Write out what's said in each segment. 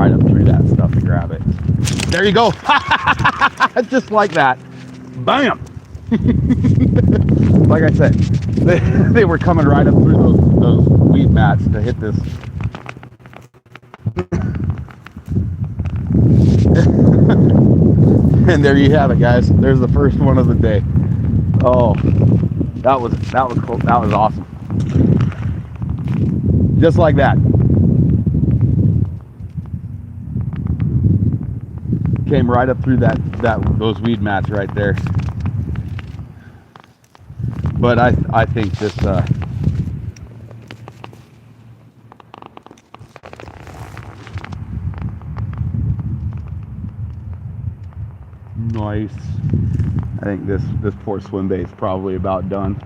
right up through that stuff to grab it. There you go. Just like that. Bam. Like I said, they were coming right up through those weed mats to hit this. And there you have it, guys. There's the first one of the day. Oh, that was cool. That was awesome. Just like that. Came right up through those weed mats right there. But I think this nice. I think this poor swim bait is probably about done.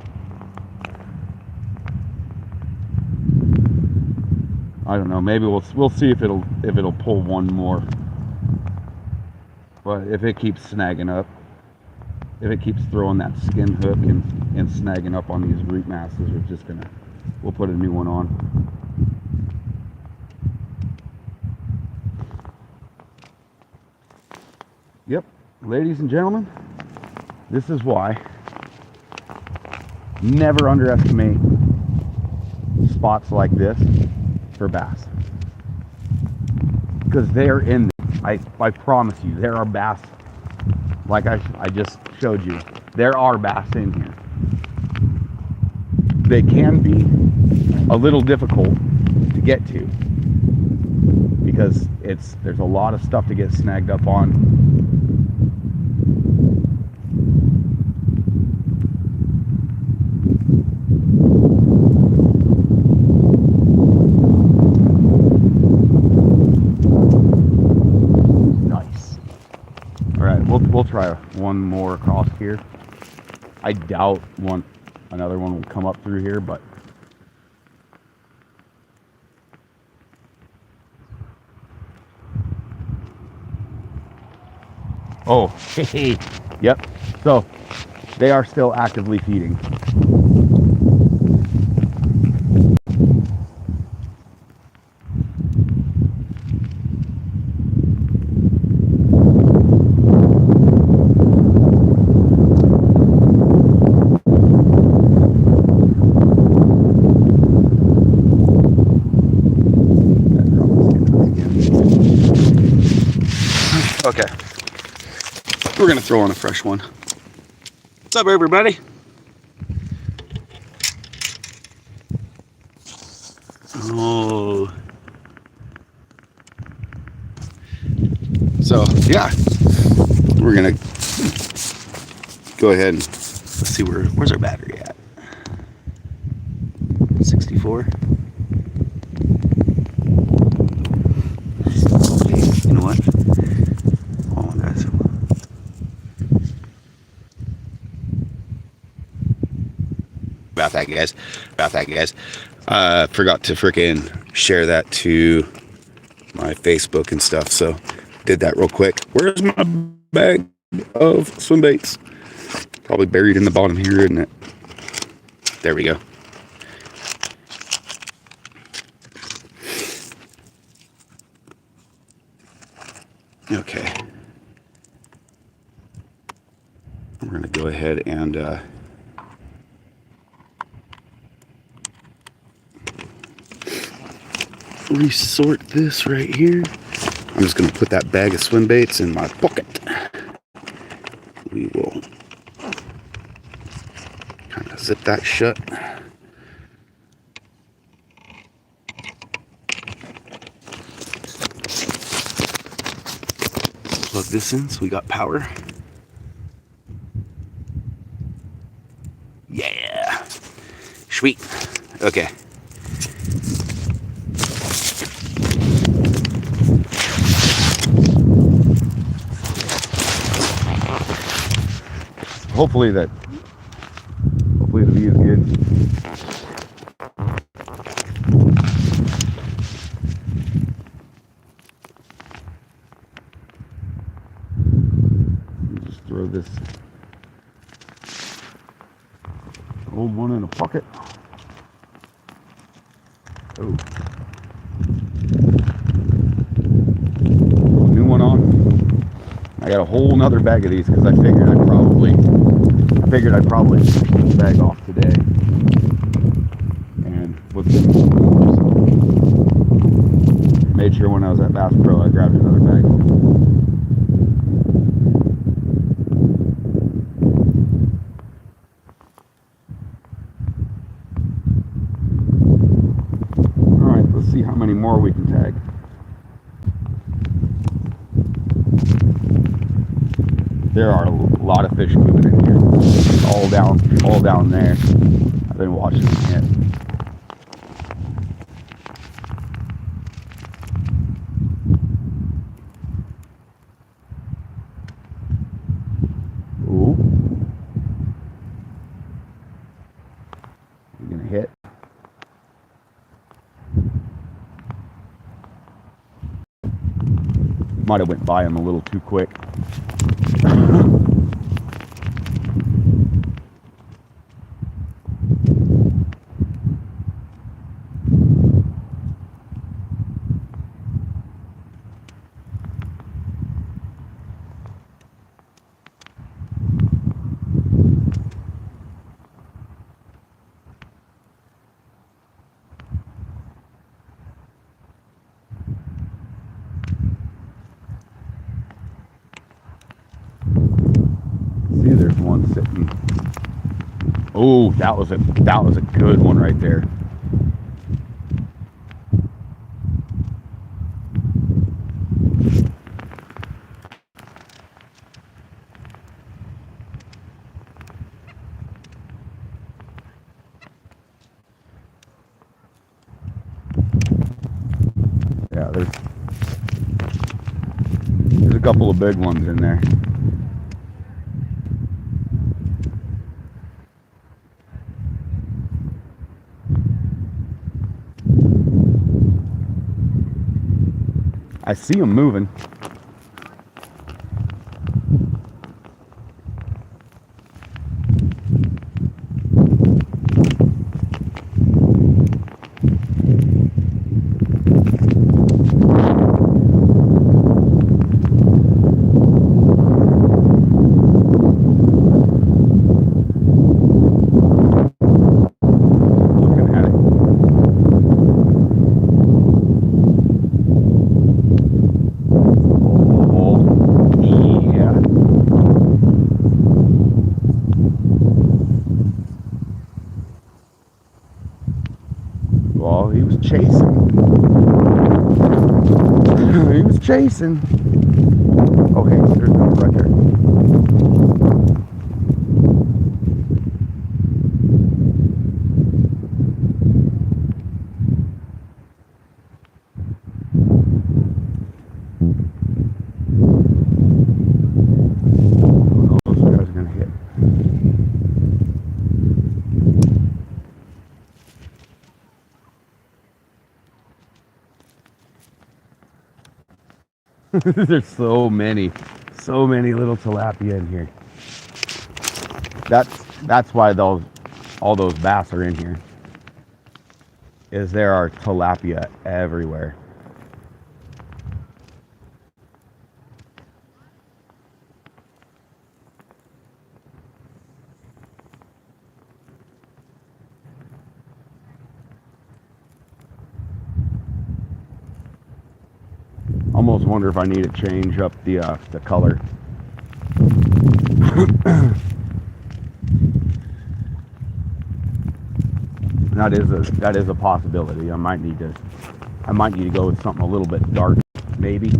I don't know. Maybe we'll see if it'll pull one more. But if it keeps snagging up, if it keeps throwing that skin hook and snagging up on these root masses, we'll put a new one on. Yep, ladies and gentlemen, this is why never underestimate spots like this for bass, because they are in there. I promise you, there are bass. Like I just showed you, there are bass in here. They can be a little difficult to get to because there's a lot of stuff to get snagged up on. We'll try one more across here. I doubt another one will come up through here, but oh, hey, yep. So they are still actively feeding. Okay, we're gonna throw on a fresh one. What's up, everybody? Oh, so yeah, we're gonna go ahead and let's see where's our battery at. 64. You know what? About that, guys. Forgot to frickin' share that to my Facebook and stuff, so did that real quick. Where's my bag of swim baits? Probably buried in the bottom here, isn't it? There we go. Okay. We're gonna go ahead and resort this right here. I'm just gonna put that bag of swim baits in my pocket. We will kind of zip that shut. Plug this in so we got power. Yeah, sweet. Okay. Hopefully the view is good. Just throw this old one in a pocket. Oh. got a whole nother bag of these because I figured I'd probably finish this bag off today. And with made sure when I was at Bass Pro I grabbed another bag. Alright, let's see how many more we can tag. There are a lot of fish moving in here. All down there. I've been watching it. Ooh. You gonna hit? Might have went by him a little too quick. See, there's one sitting. Oh, that was a good one right there. Yeah, there's a couple of big ones in there. I see them moving. Well, he was chasing. He was chasing. Okay, there's one right there. Oh, those guys are gonna hit. There's so many little tilapia in here. That's why all those bass are in here. Is there are tilapia everywhere. Almost wonder if I need to change up the color. That is a possibility. I might need to go with something a little bit dark, maybe.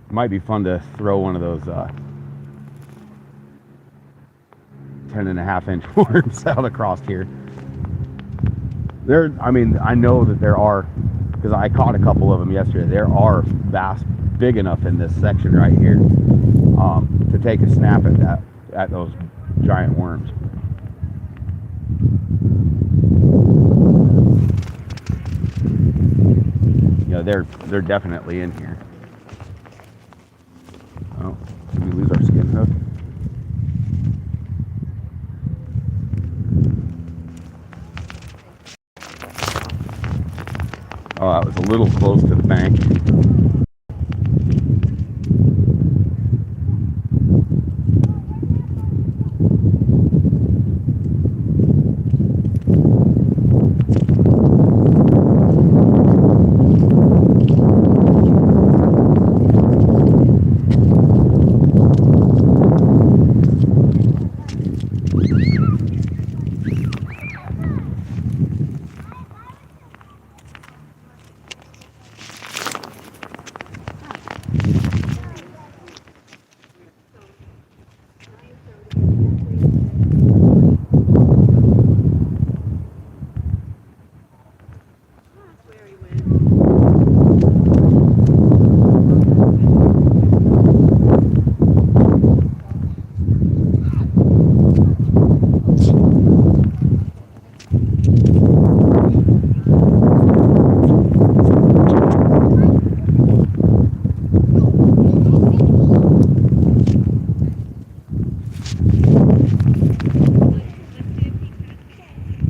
Might be fun to throw one of those 10.5 inch worms out across here. I mean, I know that there are, because I caught a couple of them yesterday. There are bass big enough in this section right here to take a snap at those giant worms. Yeah, they're definitely in here. Oh, did we lose our skin hook? Oh, that was a little close to the bank.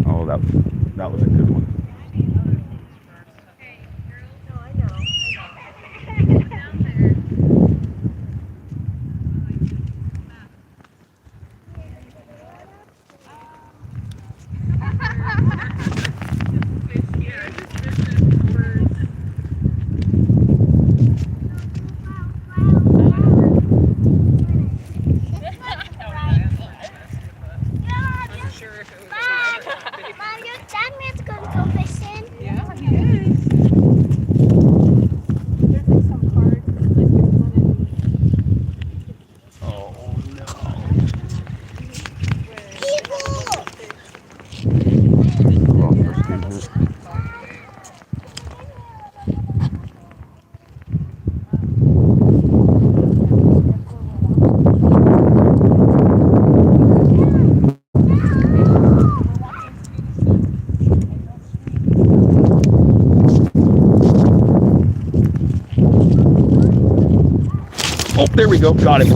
Oh, that was a good one. Mom, your dad man's going to go fishing. Yeah, he is. There's like some hard, like there's one in. Oh no. People! Oh, first in here. Oh, there we go. Got him.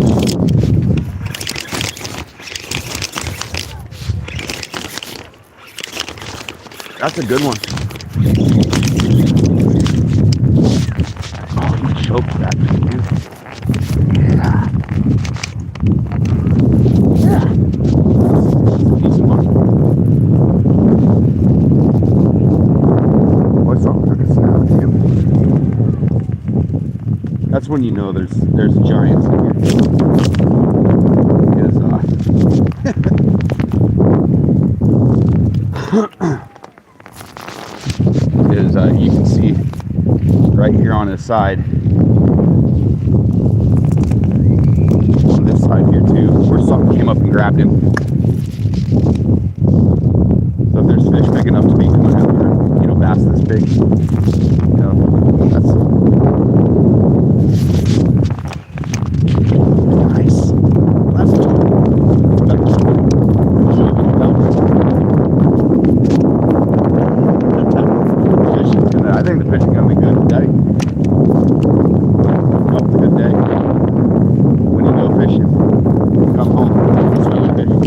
That's a good one. Oh, you choked that thing, dude. Yeah. Yeah. Decent one. Oh, I saw him took a snap, damn. That's when you know there's giants in here. You can see right here on his side, on this side here too, where something came up and grabbed him. So if there's fish big enough to be coming out, or, you know, bass this big, you know, that's nice. I think the fishing gonna be good today. Oh, it's a good day. When you go fishing, you come home, it's really fishing.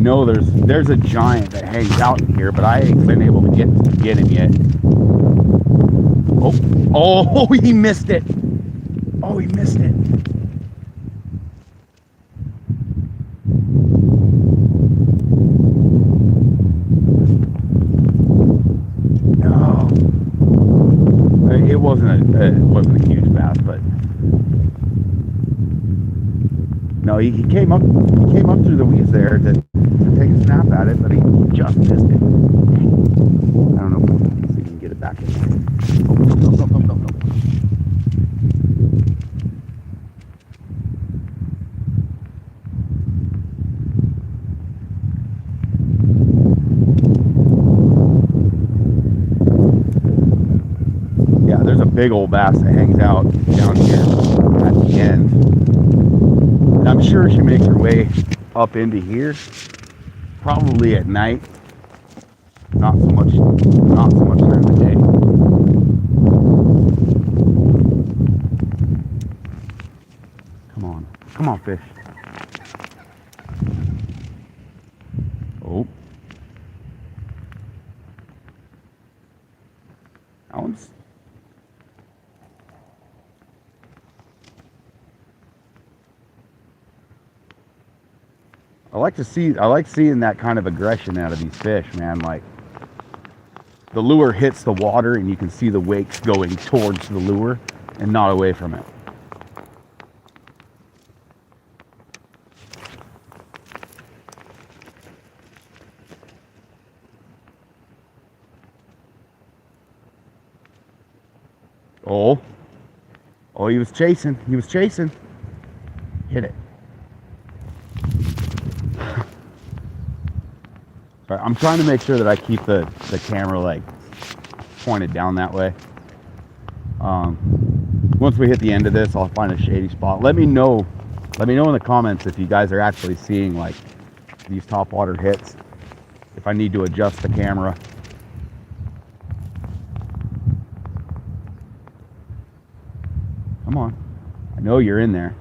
know there's a giant that hangs out in here, but I ain't been able to get him yet. Oh, he missed it. Oh, he missed it. No, it wasn't a huge bass, but no, he came up through the weeds there to take a snap at it, but he just missed it. I don't know if he can get it back in. No. Yeah, there's a big old bass that hangs out down here at the end. And I'm sure she makes her way up into here, probably at night. Not so much during the day. Come on, fish. Oh. That one's... I like seeing that kind of aggression out of these fish, man. Like, the lure hits the water and you can see the wakes going towards the lure and not away from it. Oh, he was chasing. Hit it. Sorry, I'm trying to make sure that I keep the camera like pointed down that way. Once we hit the end of this, I'll find a shady spot. Let me know in the comments if you guys are actually seeing like these topwater hits, if I need to adjust the camera. Come on, I know you're in there.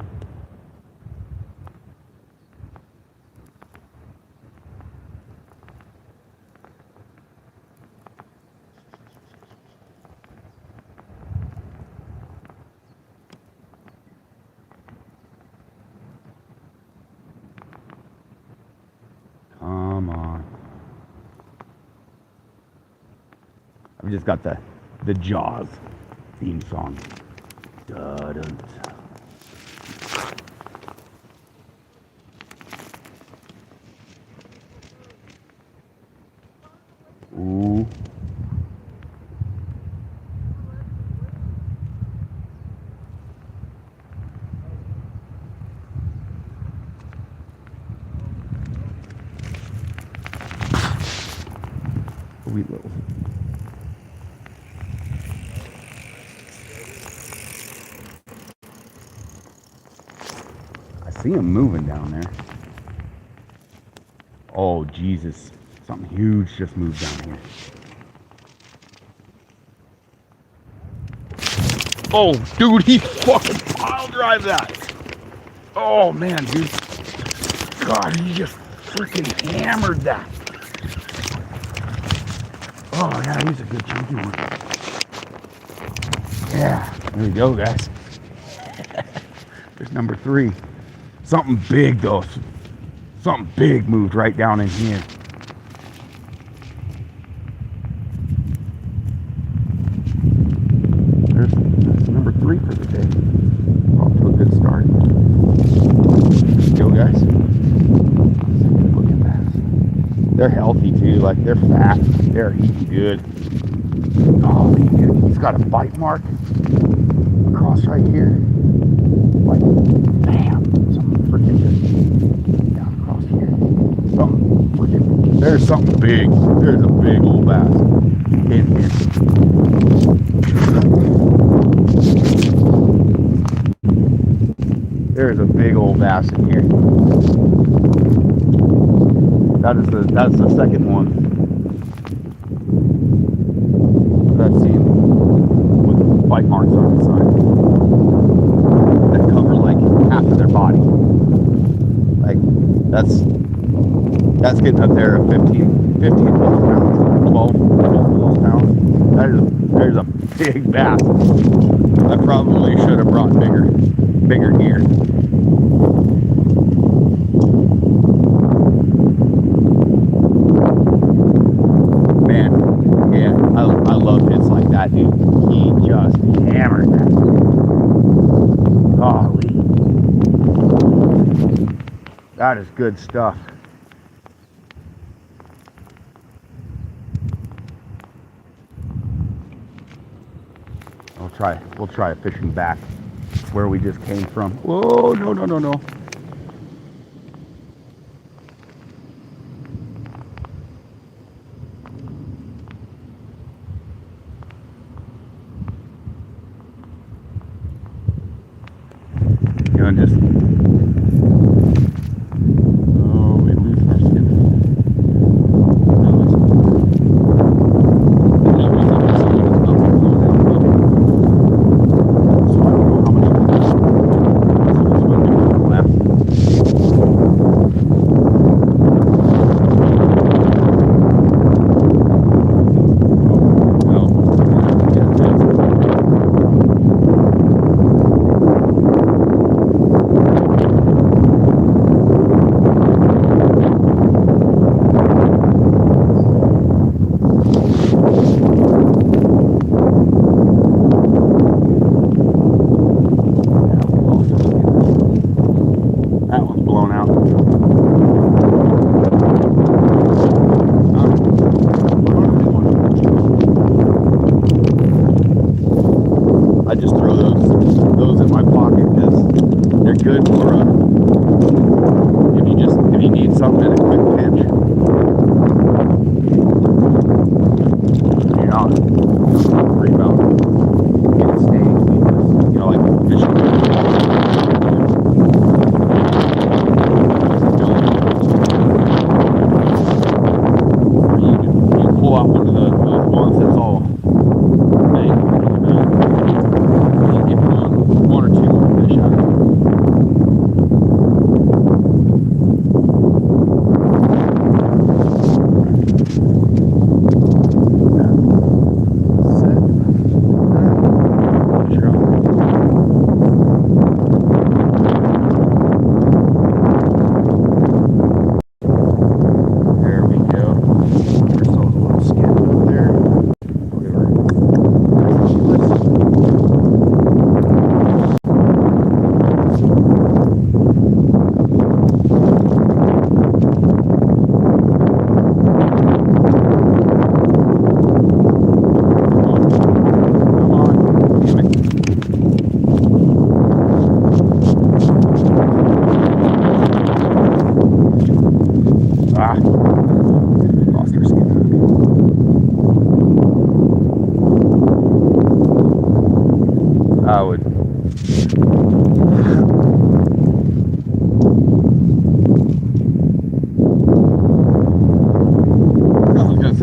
Come on. I've just got the Jaws theme song. Dun-dun. Ooh. Sweet little. I see him moving down there. Oh, Jesus. Something huge just moved down here. Oh, dude, he fucking pile drive that. Oh, man, dude. God, he just freaking hammered that. Oh, yeah, he's a good chunky one. Yeah, there we go, guys. There's number 3. Something big, though. Something big moved right down in here. There's number 3 for the day. Off to a good start. Let's go, guys. Look at that. They're healthy, too. Like, they're fat. They're eating good. Oh, he's got a bite mark across right here. Like, bam. Something freaking just down across here. Something freaking. There's something big. There's a big old bass in here. There's a big old bass in here. That's the second one that I've seen with bite marks on the side that cover like half of their body. Like That's getting up there at 15 plus pounds, 12 plus pounds. There's a big bass. I probably should have brought bigger gear. Man, yeah, I love hits like that, dude. He just hammered that. Golly. That is good stuff. We'll try fishing back where we just came from. Whoa, no. And just, oh, we lose our skin.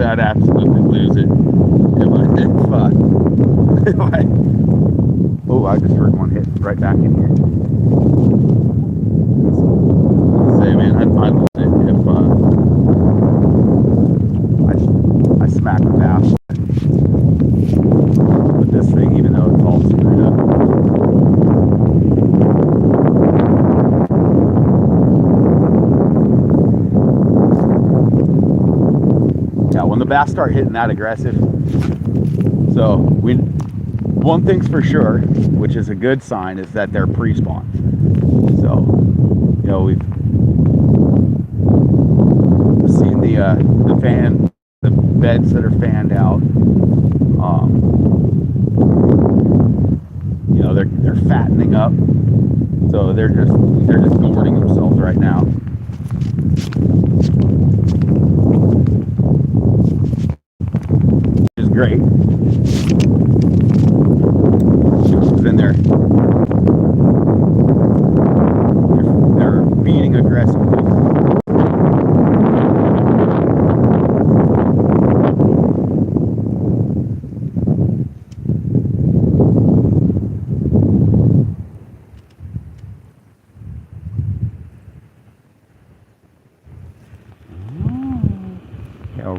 I'd absolutely lose it if I oh, I just heard one hit right back in here. Say, man, I'd lose it if I smacked the bass with this thing, even though it's all screwed up. When the bass start hitting that aggressive, so one thing's for sure, which is a good sign, is that they're pre-spawn. So, you know, we've seen the beds that are fanned out. You know, they're fattening up, so they're just gourting themselves right now. Great. Then they're feeding aggressively. Carol.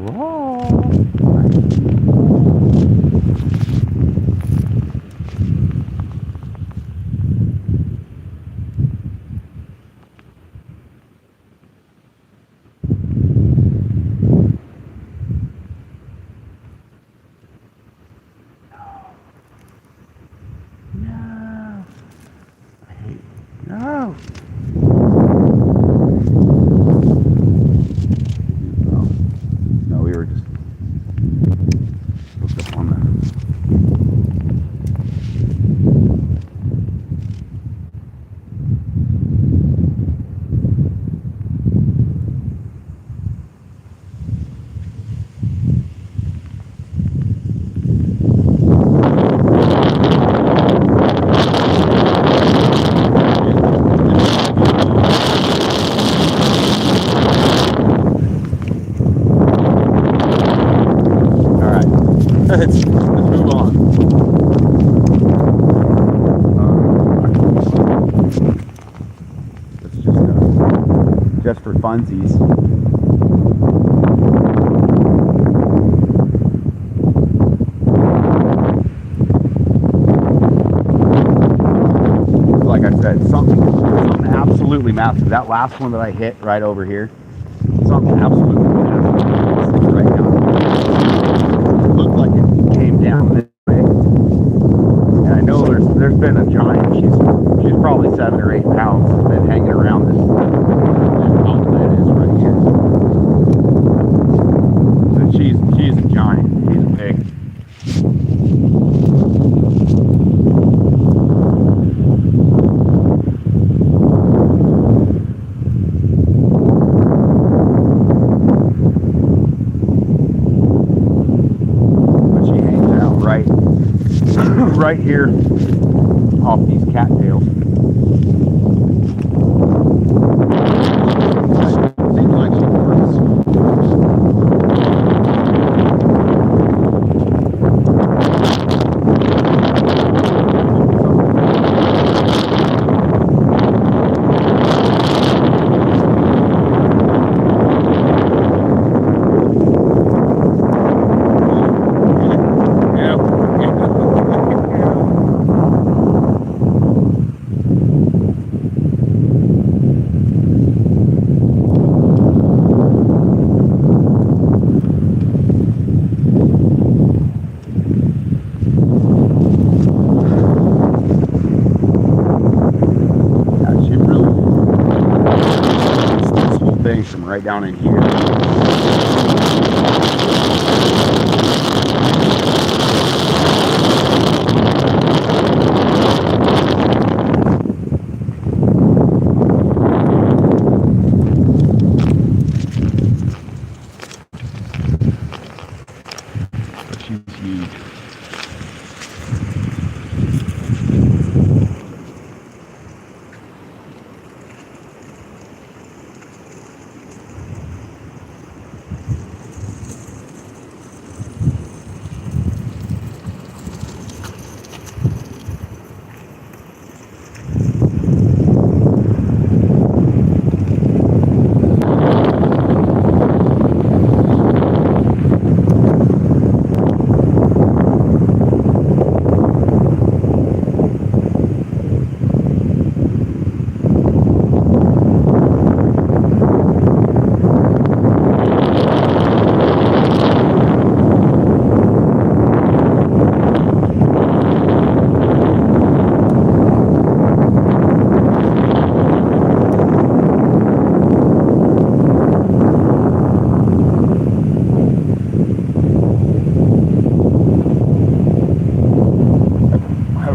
No. I hate no. No. No, we were just hooked up on that. All right, let's move on. It's just for funsies. Like I said, something absolutely massive. That last one that I hit right over here, something absolutely massive right now. It looked like it came down this way, and I know there's been a giant. She's probably 7 or 8 pounds. Has been hanging around this outlet is right here. But she's a giant. She's a pig. Right here off these cattails. Seems like she works. From right down in here. But she's huge.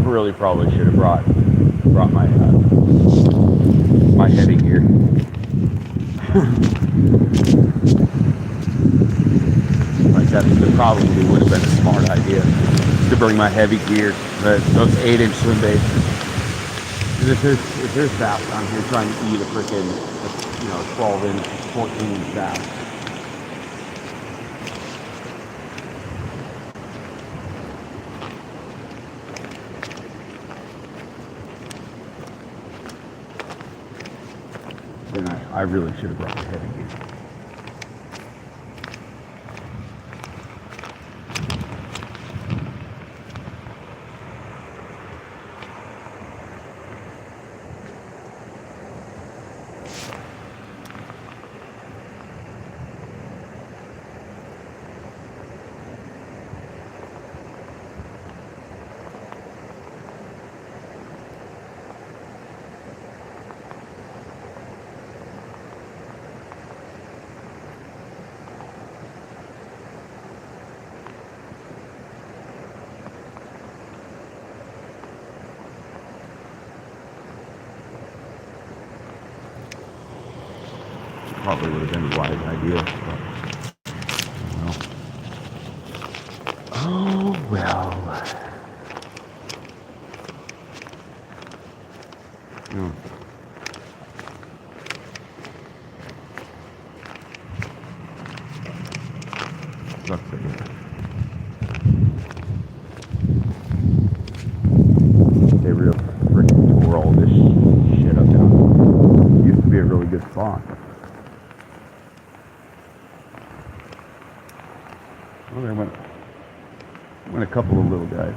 Really probably should have brought my my heavy gear. Like that probably would have been a smart idea to bring my heavy gear, those 8-inch swim baits. If there's bass down here trying to eat a freaking 12-inch, 14-inch bass. Then I really should have brought the heavy gear. probably would have been a wise idea. But, oh well. No. Sucks, I guess. They real freaking tore all this shit up down. Used to be a really good spot. Well, there went a couple of little guys.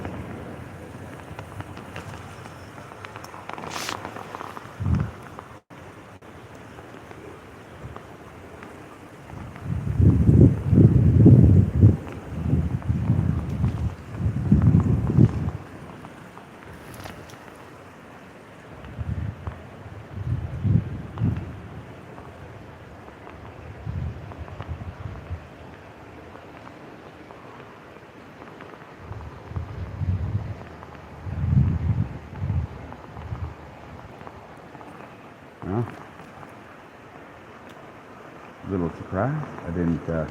Well, a little surprised. I didn't have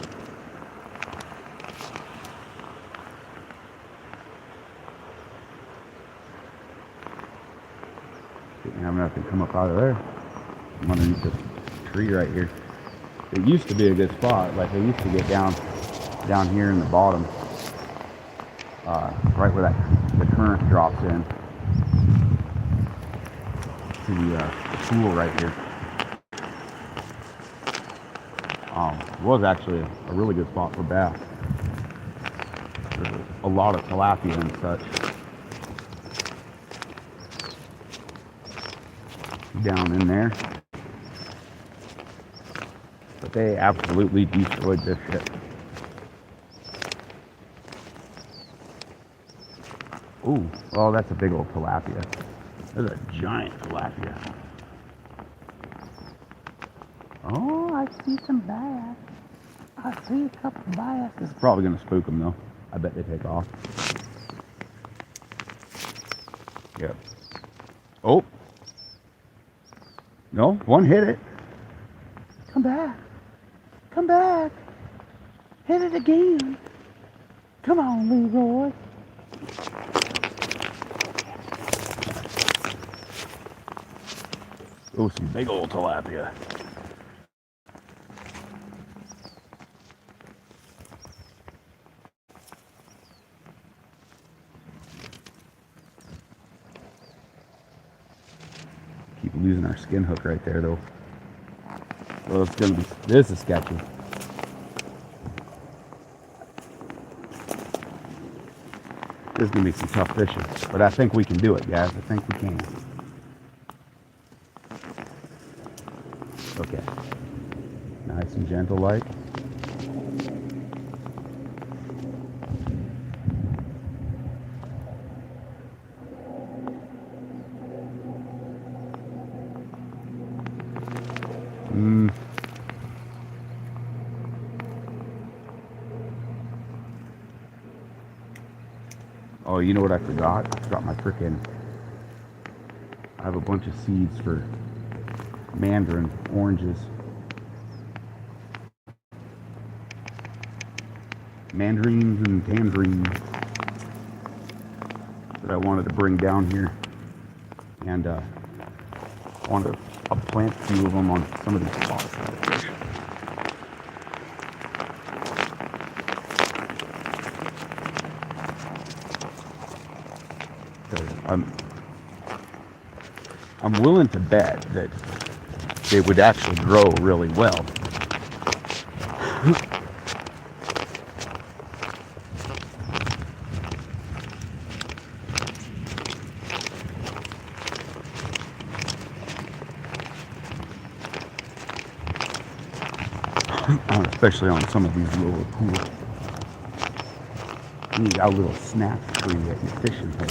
nothing come up out of there. I'm underneath this tree right here. It used to be a good spot. Like, I used to get down here in the bottom, right where the current drops in to the pool right here. It was actually a really good spot for bass. There's a lot of tilapia and such down in there, but they absolutely destroyed this shit. Ooh, oh, that's a big old tilapia. There's a giant tilapia. Oh, I see some bass. I see a couple bass. This is probably gonna spook them though. I bet they take off. Yep. Oh. No, one hit it. Come back. Come back. Hit it again. Come on, Leroy. Oh, some big old tilapia. Keep losing our skin hook right there, though. Well, it's gonna be. This is sketchy. This is gonna be some tough fishing, but I think we can do it, guys. I think we can. Okay. Nice and gentle like. Oh, you know what I forgot? I forgot my frickin'. I have a bunch of seeds for mandarin oranges. Mandarins and tangerines that I wanted to bring down here. And I wanted to plant a few of them on some of these spots. I'm willing to bet that they would actually grow really well. Especially on some of these lower pools. You got a little snap tree at your fishing hole.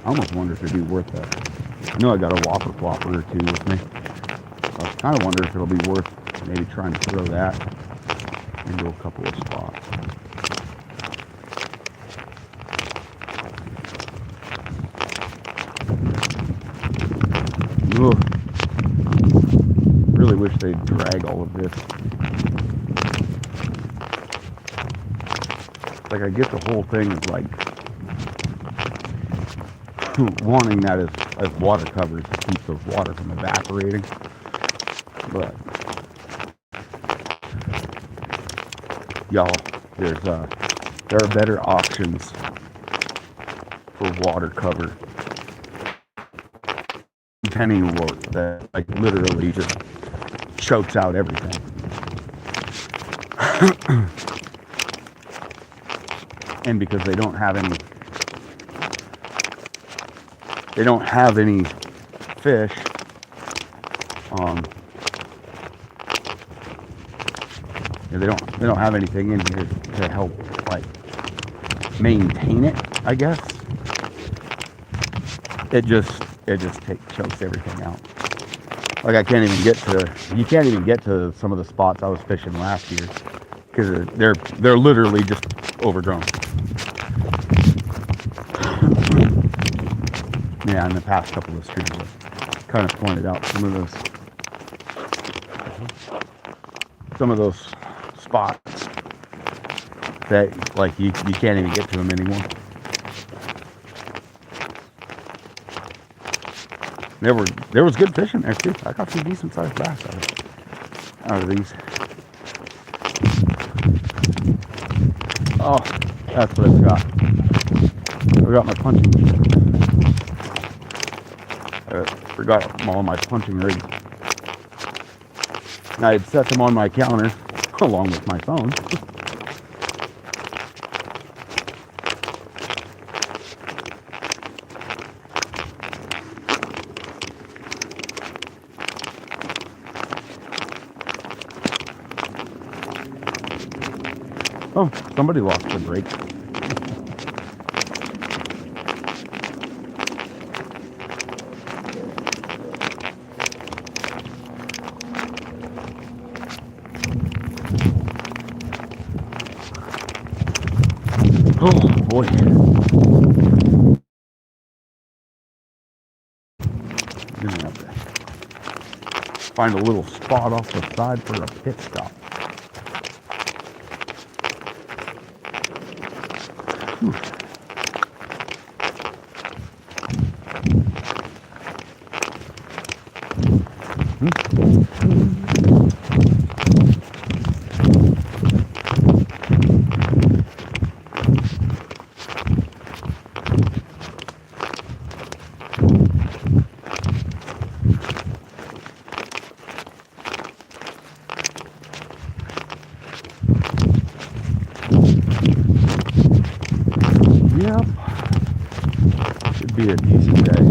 I almost wonder if it'd be worth I know I got a whopper flopper or two with me. I was kind of wondering if it'll be worth maybe trying to throw that into a couple of spots. Ugh. Really wish they'd drag all of this. Like, I get the whole thing is like wanting that as water covers to keep the water from evaporating, but y'all, there are better options for water cover. Penny wort that like literally just chokes out everything. And because they don't have any fish, they don't have anything in here to help like maintain it, I guess. It just chokes everything out. Like you can't even get to some of the spots I was fishing last year because they're literally just overgrown. Yeah, in the past couple of streams, I've kind of pointed out some of those spots that like you can't even get to them anymore. There was good fishing there too. I got some decent sized bass out of these. Oh, that's what I forgot. I forgot my punching. Forgot all my punching rigs. And I had set them on my counter along with my phone. Oh, somebody lost the brake. Oh boy. I'm gonna have to find a little spot off the side for a pit stop. Whew. Yep. Should be a decent day.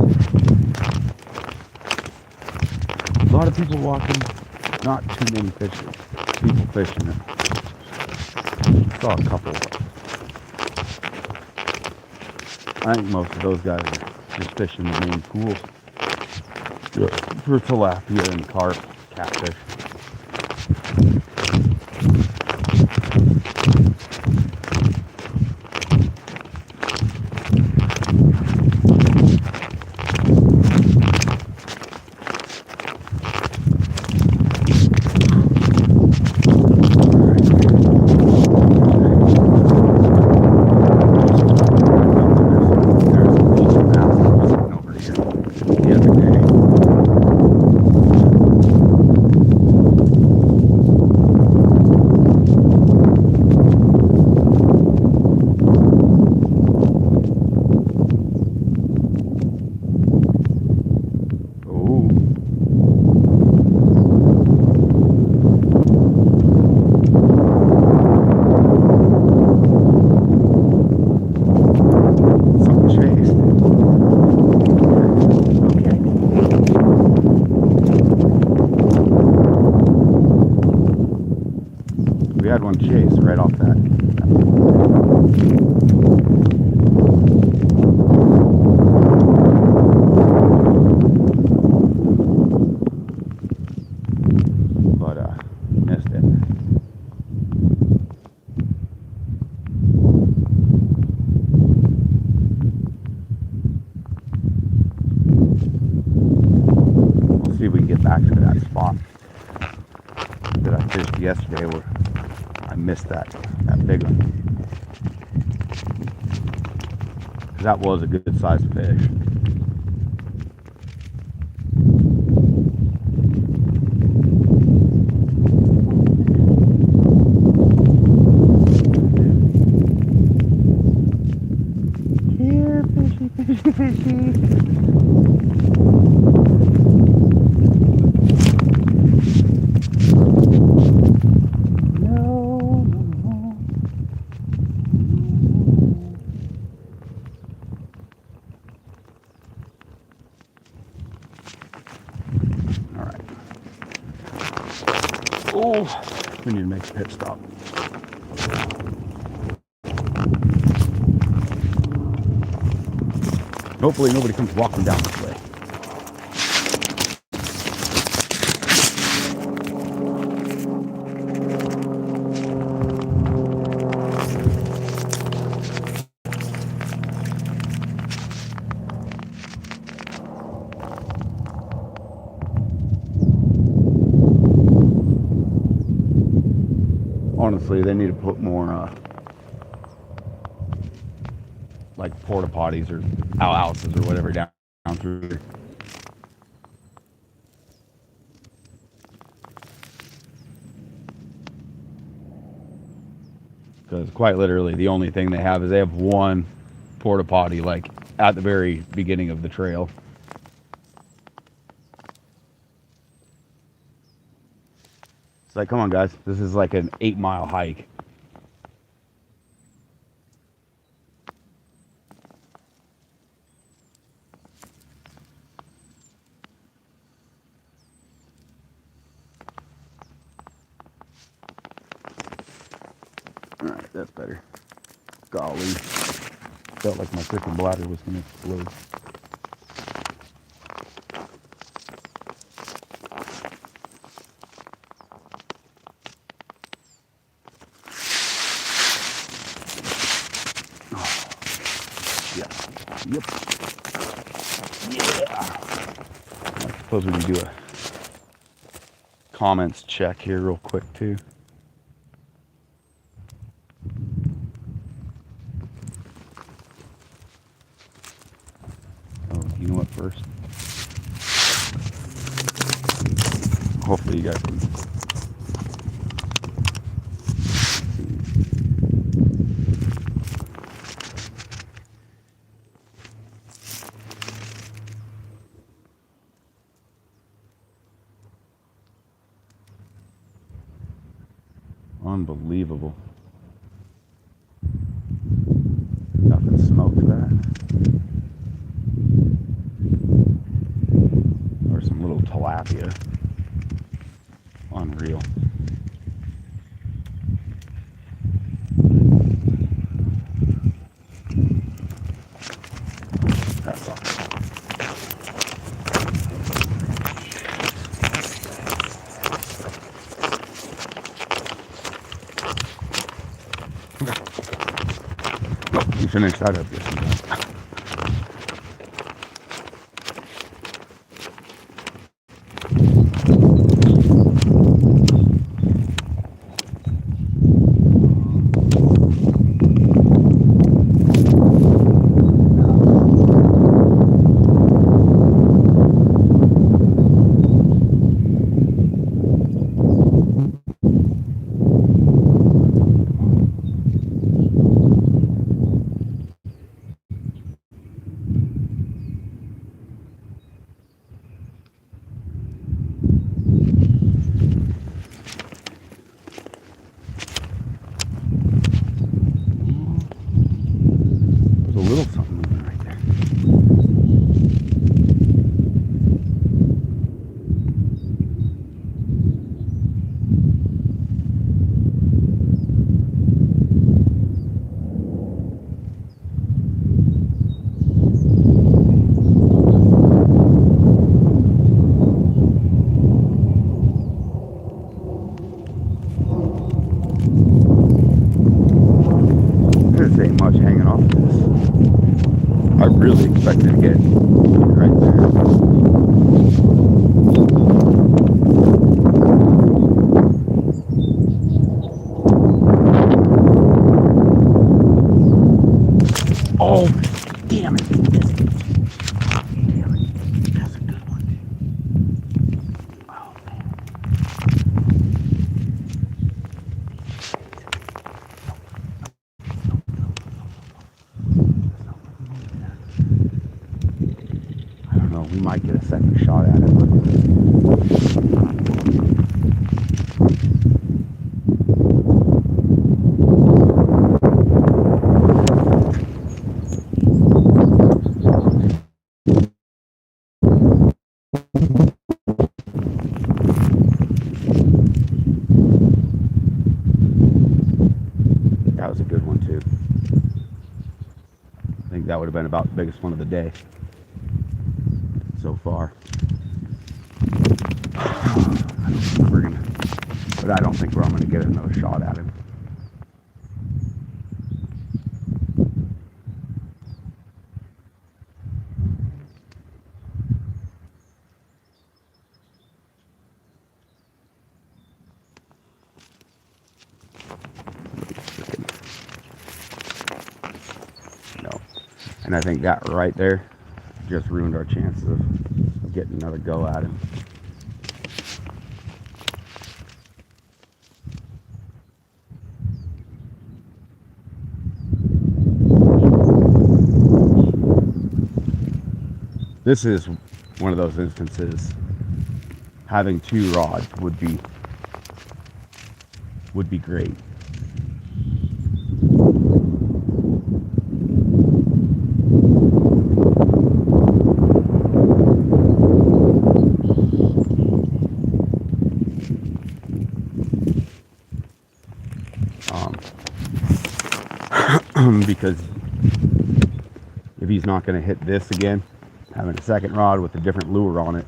A lot of people walking, not too many people fishing it. Saw a couple. I think most of those guys are just fishing the main pools for tilapia and carp, catfish. We had one chase right off that. yesterday where I missed that big one. That was a good sized fish. Here, fishy, fishy, fishy. Oh, we need to make a pit stop. Hopefully nobody comes walking down this way. Honestly, they need to put more like porta potties or outhouses or whatever down through here. Because quite literally the only thing they have is they have one porta potty like at the very beginning of the trail. It's like, come on guys, this is like an 8-mile hike. Alright, that's better. Golly. Felt like my freaking bladder was going to explode. Yep. Yeah. I suppose we can do a comments check here real quick too. Oh, you know what first? Hopefully you guys can see. Unbelievable. Nothing smoked that. Or some little tilapia. Unreal. That's awesome. Finish that up yesterday. Ain't much hanging off this. I really expected to get right there. would have been about the biggest one of the day so far. But I don't think I'm gonna get another shot at him. No. And I think that right there just ruined our chances of getting another go at him. This is one of those instances. Having 2 rods would be great. Because if he's not going to hit this again, having a second rod with a different lure on it,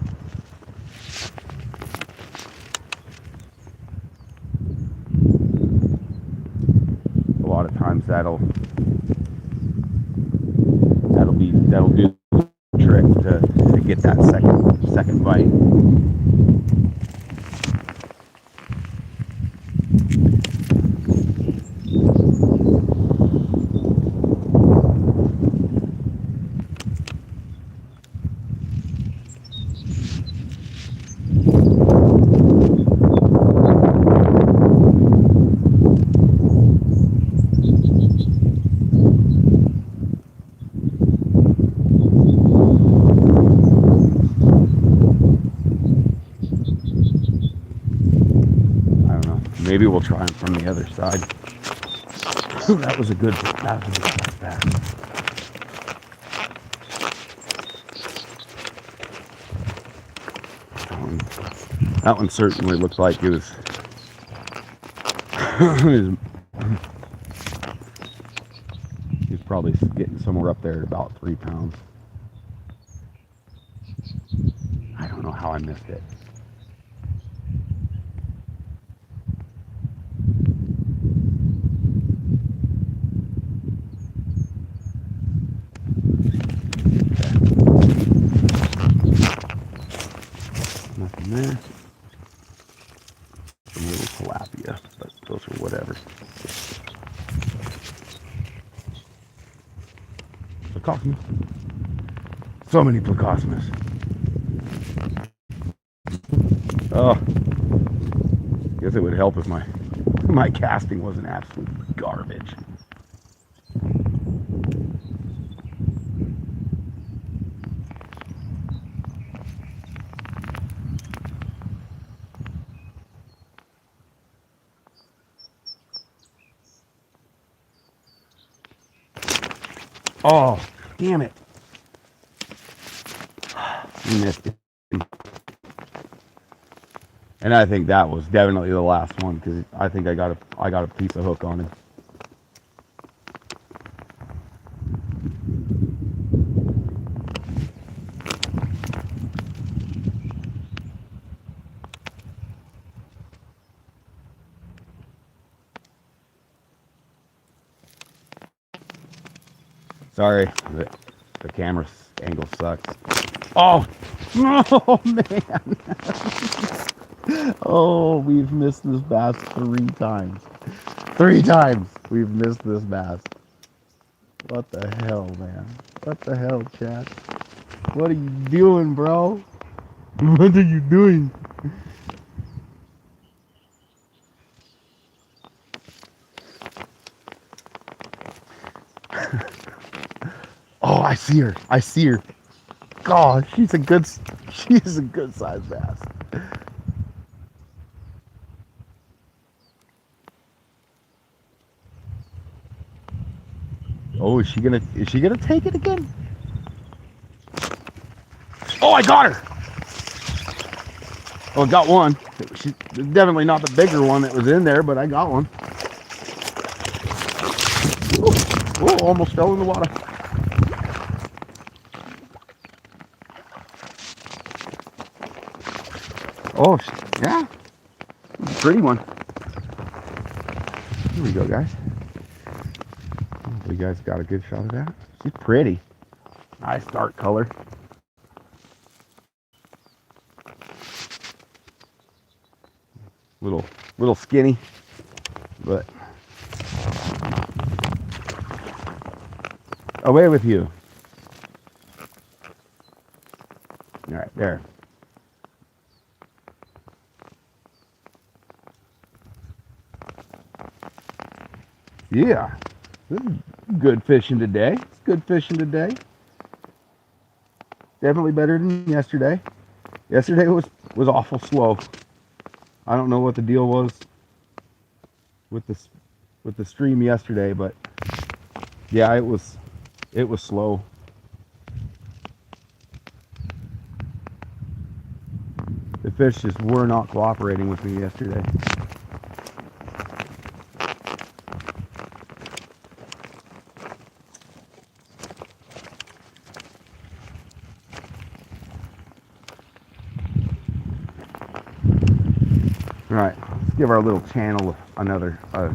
a lot of times that'll do the trick to get that second bite. Maybe we'll try him from the other side. That was a good bass. That one certainly looked like it was. He's probably getting somewhere up there at about 3 pounds. I don't know how I missed it. Nothing there. Some little tilapia, but those are whatever. Placosmus. So many placosmus. Oh, guess it would help if my casting wasn't absolute garbage. Oh, damn it. You missed it. And I think that was definitely the last one because I think I got a piece of hook on him. Sorry, the camera angle sucks. Oh, oh man. Oh, we've missed this bass 3 times. 3 times we've missed this bass. What the hell, man? What the hell, chat? What are you doing, bro? What are you doing? Oh, I see her. I see her. God, she's a good sized bass. Oh, is she gonna take it again? Oh, I got her. Oh, I got one. She's definitely not the bigger one that was in there, but I got one. Oh, almost fell in the water. Oh, yeah. Pretty one. Here we go, guys. Hopefully you guys got a good shot of that. She's pretty. Nice dark color. Little skinny, but away with you. All right, there. Yeah, this is good fishing today. It's good fishing today. Definitely better than yesterday. Yesterday was awful slow. I don't know what the deal was with the stream yesterday, but yeah, it was slow. The fish just were not cooperating with me yesterday. All right, let's give our little channel another a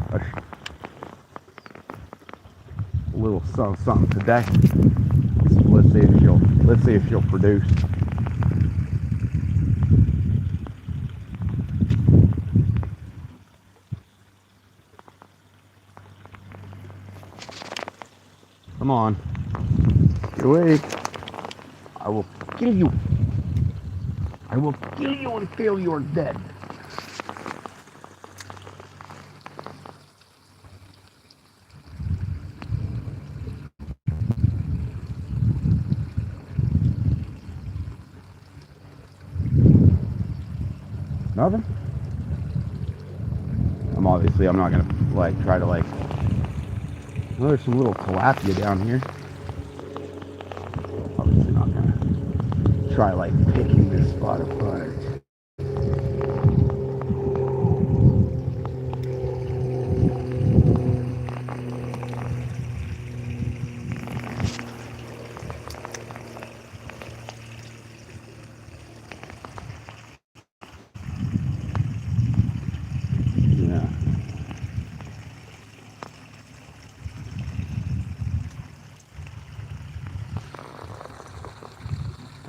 little something today. Let's see if she'll produce. Come on, get away! I will kill you. I will kill you until you are dead. Nothing? I'm not gonna try to well, there's some little tilapia down here. Obviously not gonna try picking this spot apart.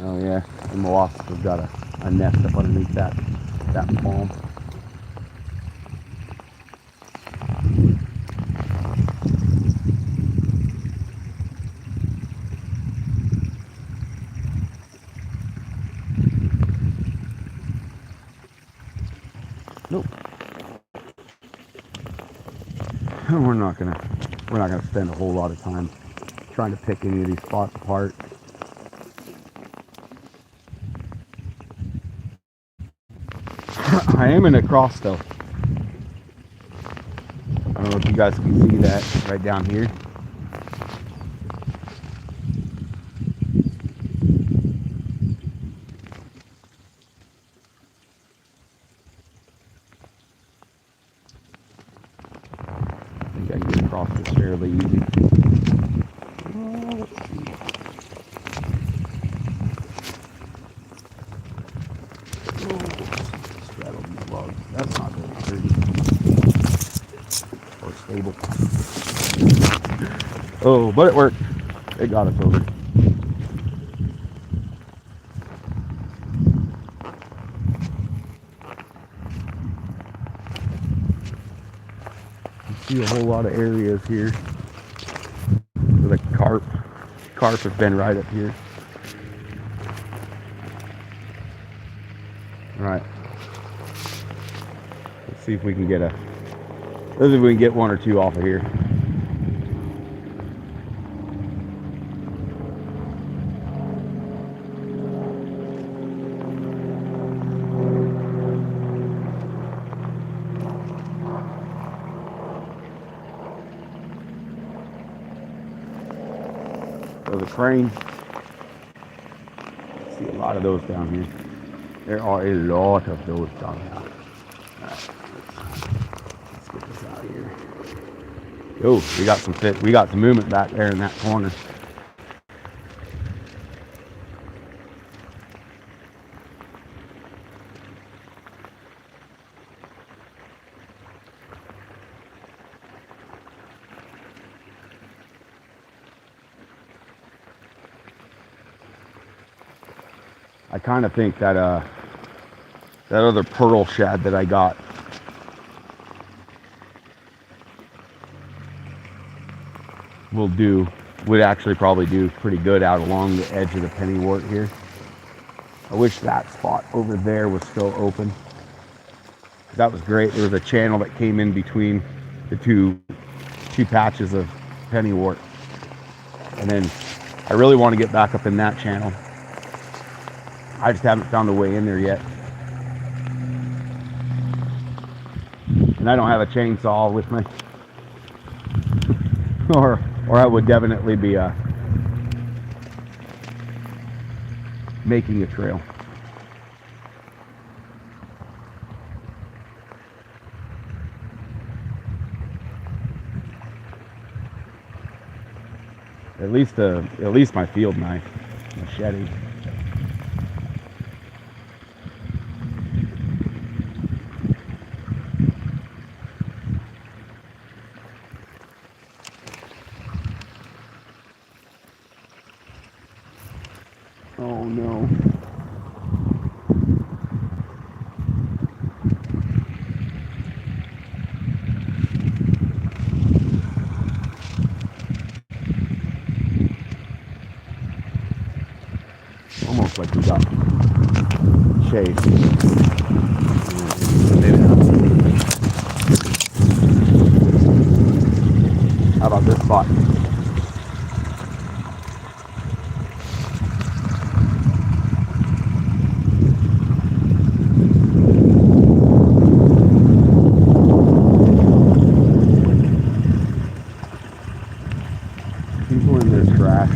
Oh yeah, the mollusks have got a nest up underneath that palm. Nope. We're not gonna spend a whole lot of time trying to pick any of these spots apart. I am in a cross though. I don't know if you guys can see that right down here. I think I can get across this fairly easy. Let's see. Straddle these logs. That's not very sturdy or stable. Oh, but it worked. It got us over. You see a whole lot of areas here where the carp have been right up here. All right. Let's see if we can get one or two off of here. So the crane, see a lot of those down here. There are a lot of those down here. All right, let's get this out of here. Oh, we got some movement back there in that corner. I kind of think that that other pearl shad that I got would actually probably do pretty good out along the edge of the pennywort here. I wish that spot over there was still open. That was great. There was a channel that came in between the two patches of pennywort. And then I really want to get back up in that channel. I just haven't found a way in there yet. And I don't have a chainsaw with me. or I would definitely be making a trail. At least my field knife, machete. Oh no. Almost like we got chased. Maybe not. How about this spot? People in their trash.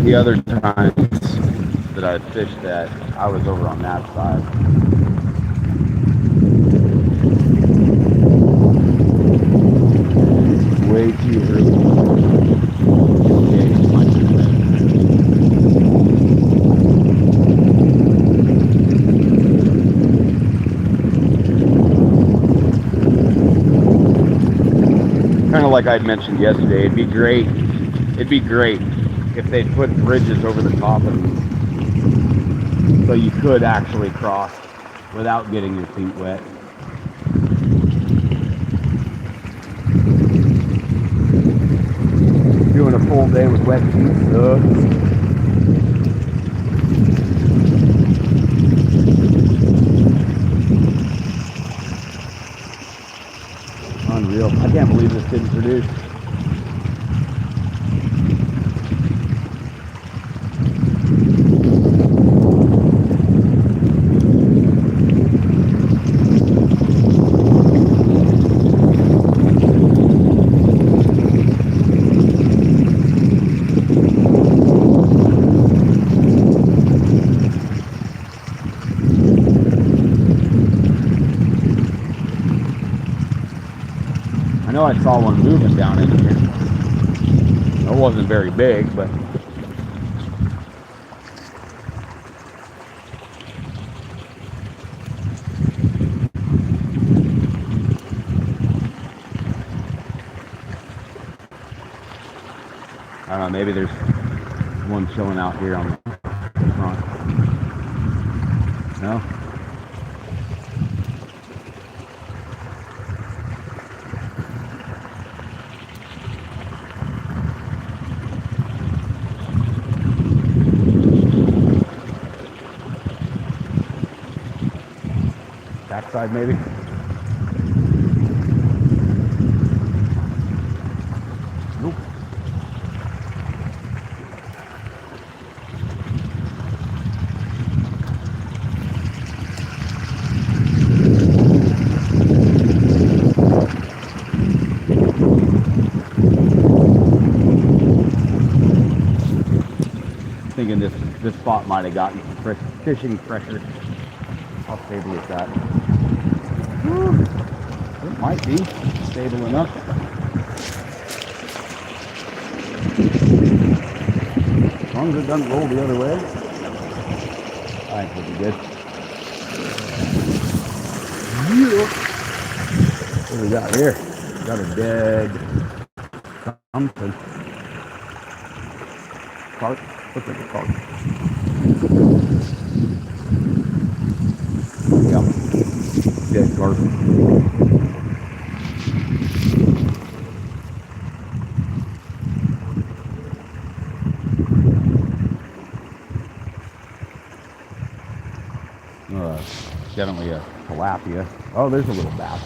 The other times that I fished that, I was over on that side. Way too early. Okay, my turn. Kind of like I mentioned yesterday, it'd be great if they'd put bridges over the top of them so you could actually cross without getting your feet wet. Doing a full day with wet feet sucks. Unreal. I can't believe this didn't produce. I know I saw one moving down in here. It wasn't very big, but I don't know, maybe there's one chilling out here on the front. No? Backside maybe? thinking this spot might have gotten some fishing pressure. I'll stable with that. It might be stable enough. As long as it doesn't roll the other way, I think we'll be good. What do we got here? We got a dead something. Carp? Looks like a carp. Yeah. Dead carp. Definitely a tilapia. Oh, there's a little bass.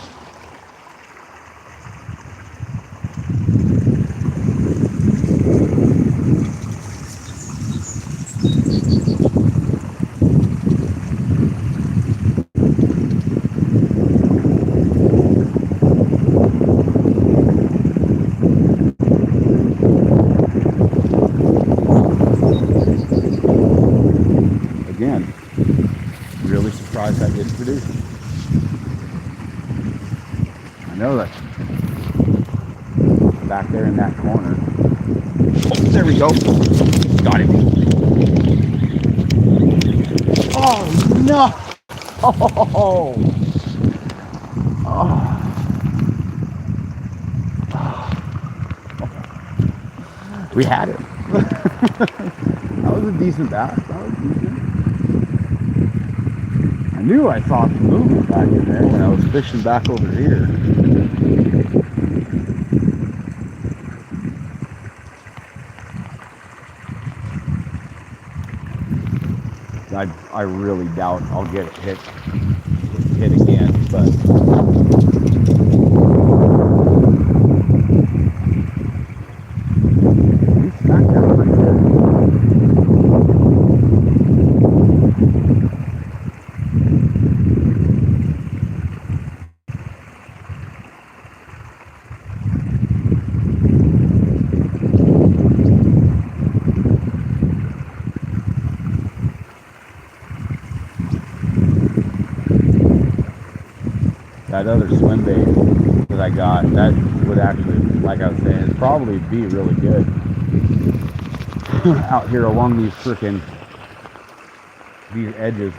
Again, really surprised that didn't produce. I know that back there in that corner. Oh, there we go. Got him. Oh no! Oh! Oh! We had it. That was a decent bass. That was decent. I knew I saw some movement back in there when I was fishing back over here. I really doubt I'll get it hit again, but we smacked that pretty good. That other swim bait that I got, that would actually, like I was saying, it'd probably be really good out here along these edges.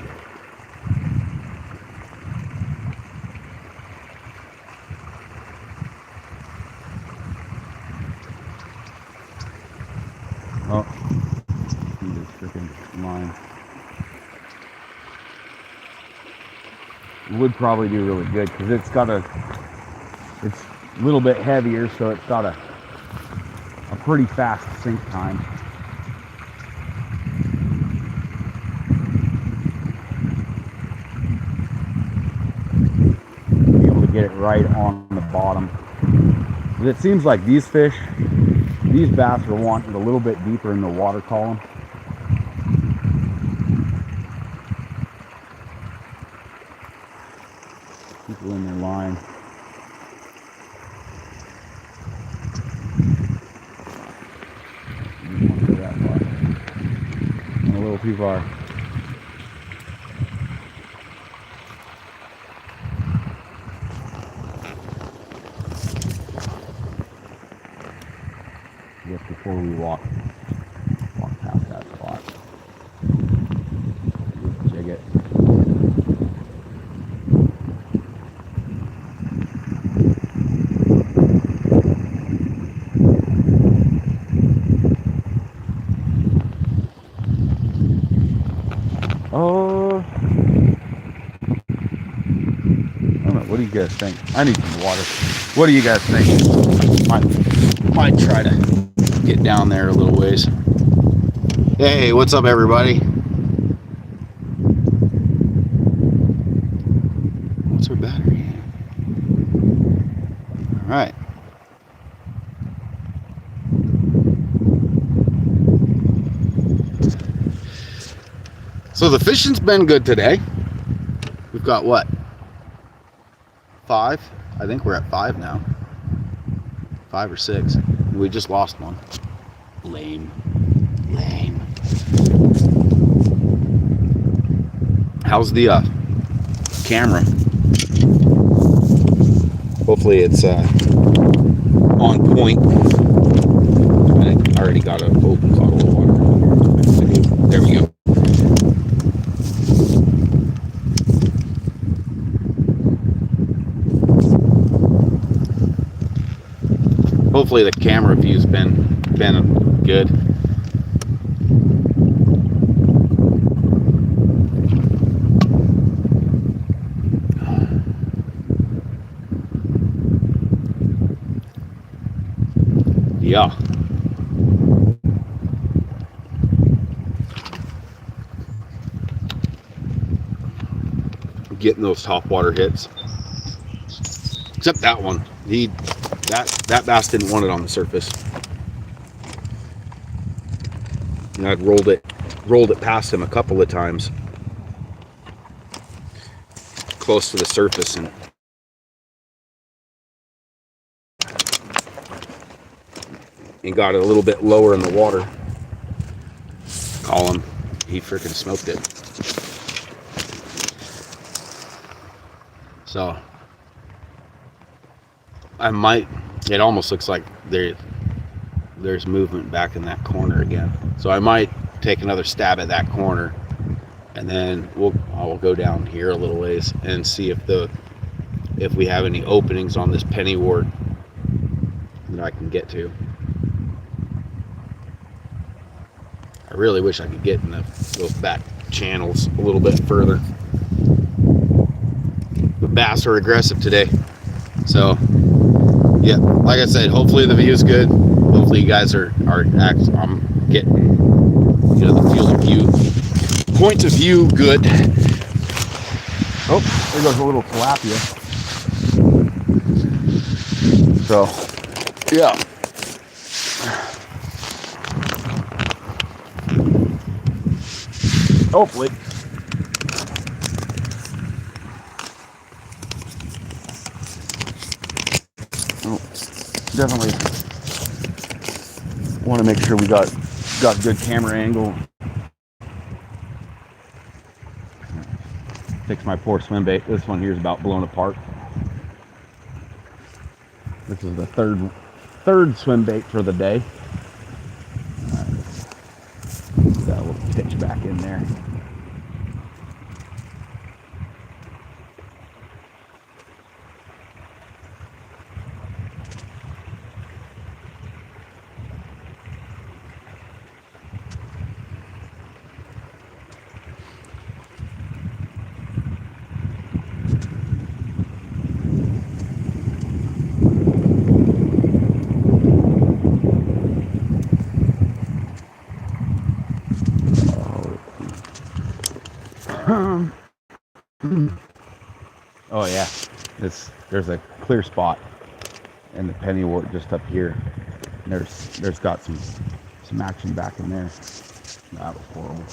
Oh, this freaking line. Would probably do really good because it's a little bit heavier, so it's got a pretty fast sink time. Be able to get it right on the bottom. It seems like these bass are wanting a little bit deeper in the water column. People in their line. A little too far. Just before we walk past that spot. Just jig it. Oh, I don't know. What do you guys think? I need some water. What do you guys think? Might try to get down there a little ways. Hey, what's up, everybody? What's our battery? All right. So the fishing's been good today. We've got what? 5? I think we're at 5 now. 5 or 6. We just lost one. Lame. Lame. How's the camera? Hopefully it's on point. I already got an open bottle of water. There we go. Hopefully the camera view's been good. Yeah. Getting those top water hits. Except that one. That bass didn't want it on the surface. And I'd rolled it past him a couple of times. Close to the surface and got it a little bit lower in the water. Call him. He freaking smoked it. So I might, it almost looks like there's movement back in that corner again. So I might take another stab at that corner, and then I'll go down here a little ways and see if we have any openings on this pennywort that I can get to. I really wish I could get in those back channels a little bit further. The bass are aggressive today. So, yeah, like I said, hopefully the view is good. Hopefully you guys I'm getting, the field of view, point of view good. Oh, there goes a little tilapia. So, yeah. Hopefully. Definitely want to make sure we got good camera angle. Fix my poor swim bait. This one here is about blown apart. This is the third swim bait for the day. That will pitch back in there. Oh yeah, there's a clear spot in the pennywort just up here. And there's got some action back in there. That was horrible.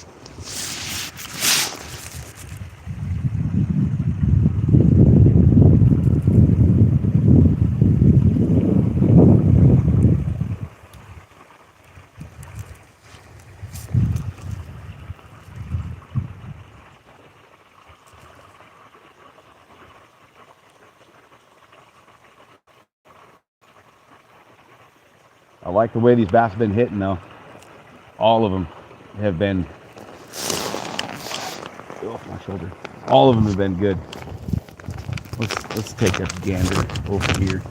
I like the way these bass have been hitting though. All of them have been, off my shoulder. All of them have been good. Let's take a gander over here.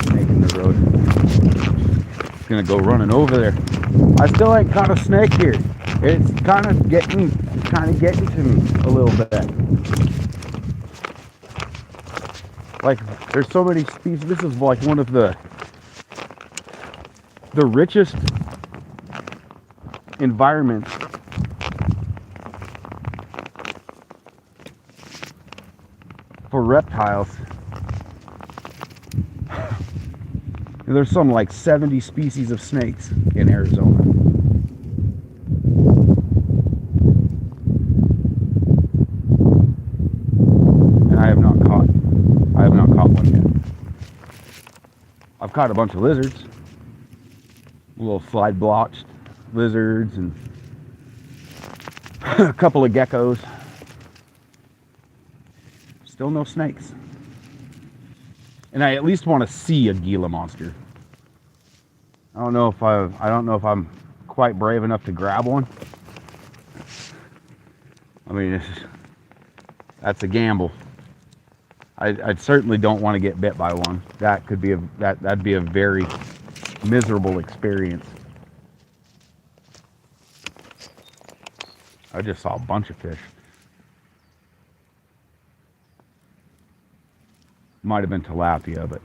Snake in the road. It's gonna go running over there. I still ain't caught a snake here. It's kind of getting to me a little bit. Like there's so many species. This is like one of the richest environments for reptiles. There's some like 70 species of snakes in Arizona. caught one yet. I've caught a bunch of lizards, little slide blotched lizards, and a couple of geckos. Still no snakes. And I at least want to see a Gila monster. I don't know if I'm quite brave enough to grab one. I mean, that's a gamble. I certainly don't want to get bit by one. That could be that'd be a very miserable experience. I just saw a bunch of fish. Might have been tilapia, but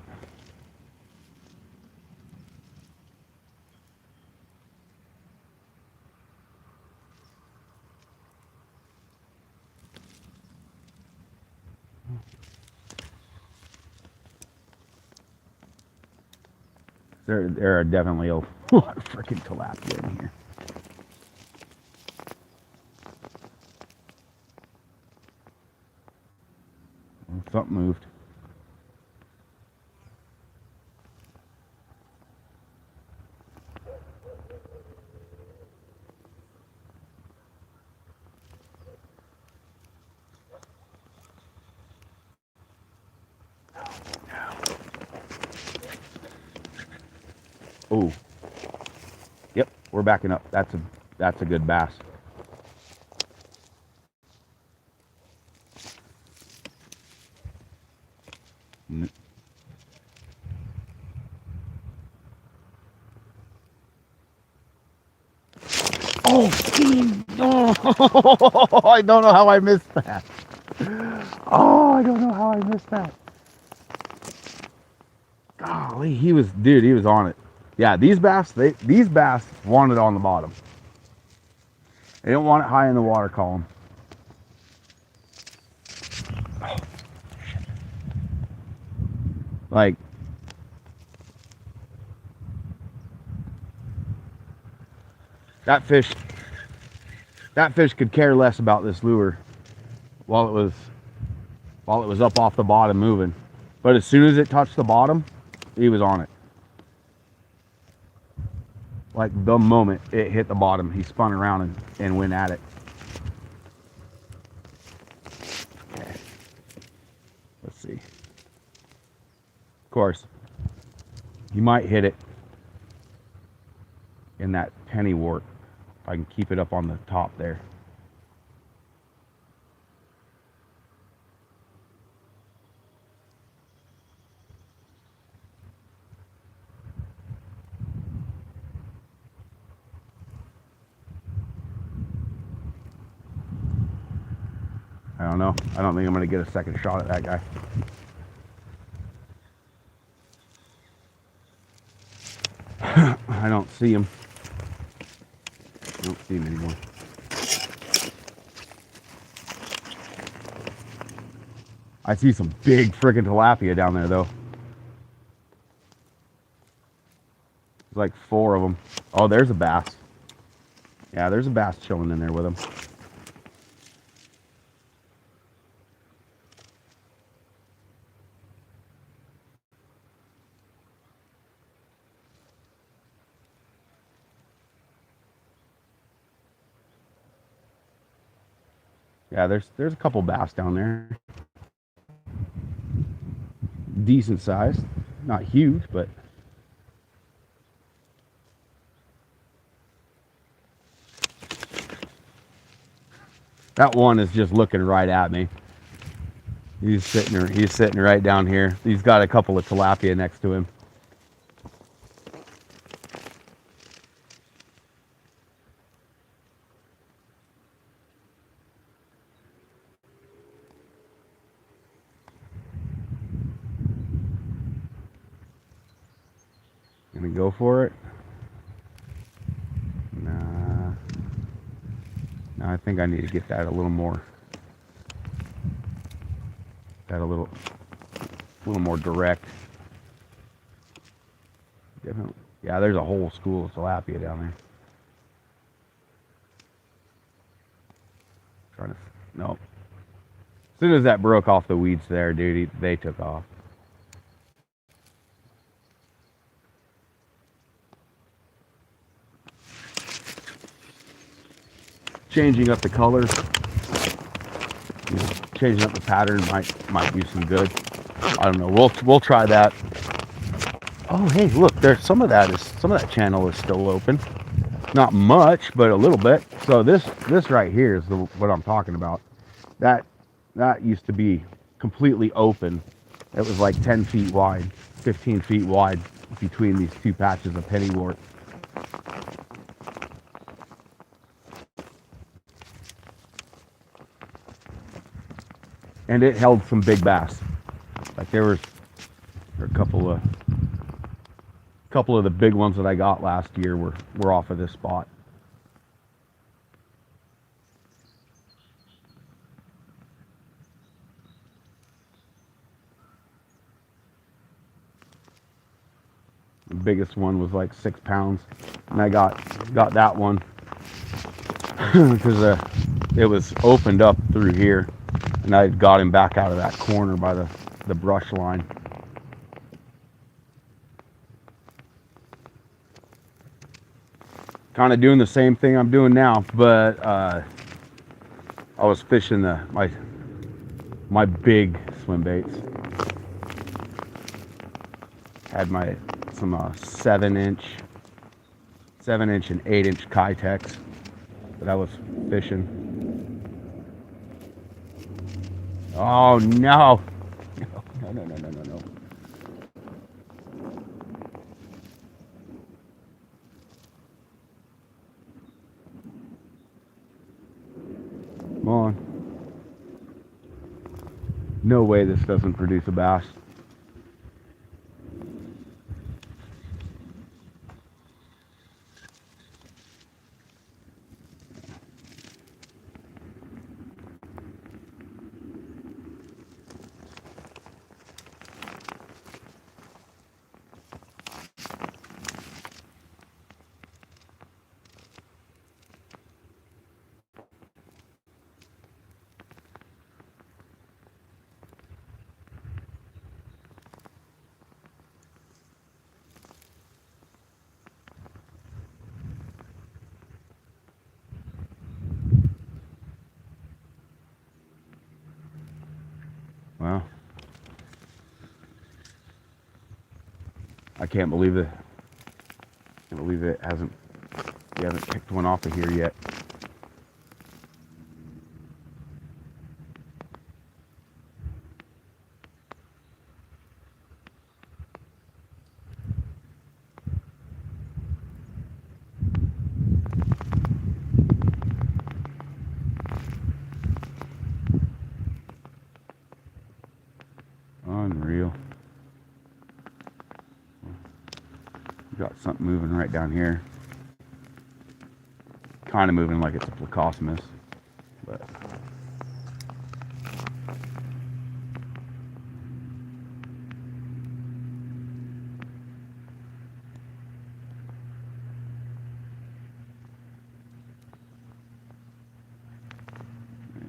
there are definitely a lot of freaking tilapia in here. Something moved. Oh, yep, we're backing up. That's a good bass. Oh, oh, I don't know how I missed that. Oh, I don't know how I missed that. Golly, he was on it. Yeah, these bass want it on the bottom. They don't want it high in the water column. Oh, shit. Like, that fish could care less about this lure while it was up off the bottom moving. But as soon as it touched the bottom, he was on it. Like the moment it hit the bottom, he spun around and went at it. Okay. Let's see. Of course, you might hit it in that penny wart. If I can keep it up on the top there. I don't know. I don't think I'm going to get a second shot at that guy. I don't see him. I don't see him anymore. I see some big freaking tilapia down there, though. There's like 4 of them. Oh, there's a bass. Yeah, there's a bass chilling in there with him. Yeah, there's a couple bass down there. Decent size. Not huge, but that one is just looking right at me. He's sitting right down here. He's got a couple of tilapia next to him. Gonna go for it? Nah. No, I think I need to get that a little more. That a little more direct. Definitely. Yeah, there's a whole school of tilapia down there. Trying to, nope. As soon as that broke off the weeds there, dude, they took off. changing up the colors, changing up the pattern might do some good. I don't know. We'll try that. Oh, hey, look, there's some of that channel is still open. Not much, but a little bit. So this right here is what I'm talking about. That used to be completely open. It was like 10 feet wide, 15 feet wide between these two patches of pennywort. And it held some big bass. Like there were a couple of the big ones that I got last year were off of this spot. The biggest one was like 6 pounds, and I got that one because it was opened up through here, and I got him back out of that corner by the brush line. Kind of doing the same thing I'm doing now, but I was fishing my big swim baits. Had some 7-inch and 8-inch Kitex that I was fishing. Oh no! No. Come on. No way this doesn't produce a bass. Well, I can't believe it. You haven't picked one off of here yet. Unreal. Got something moving right down here. Kind of moving like it's a Plecostomus, but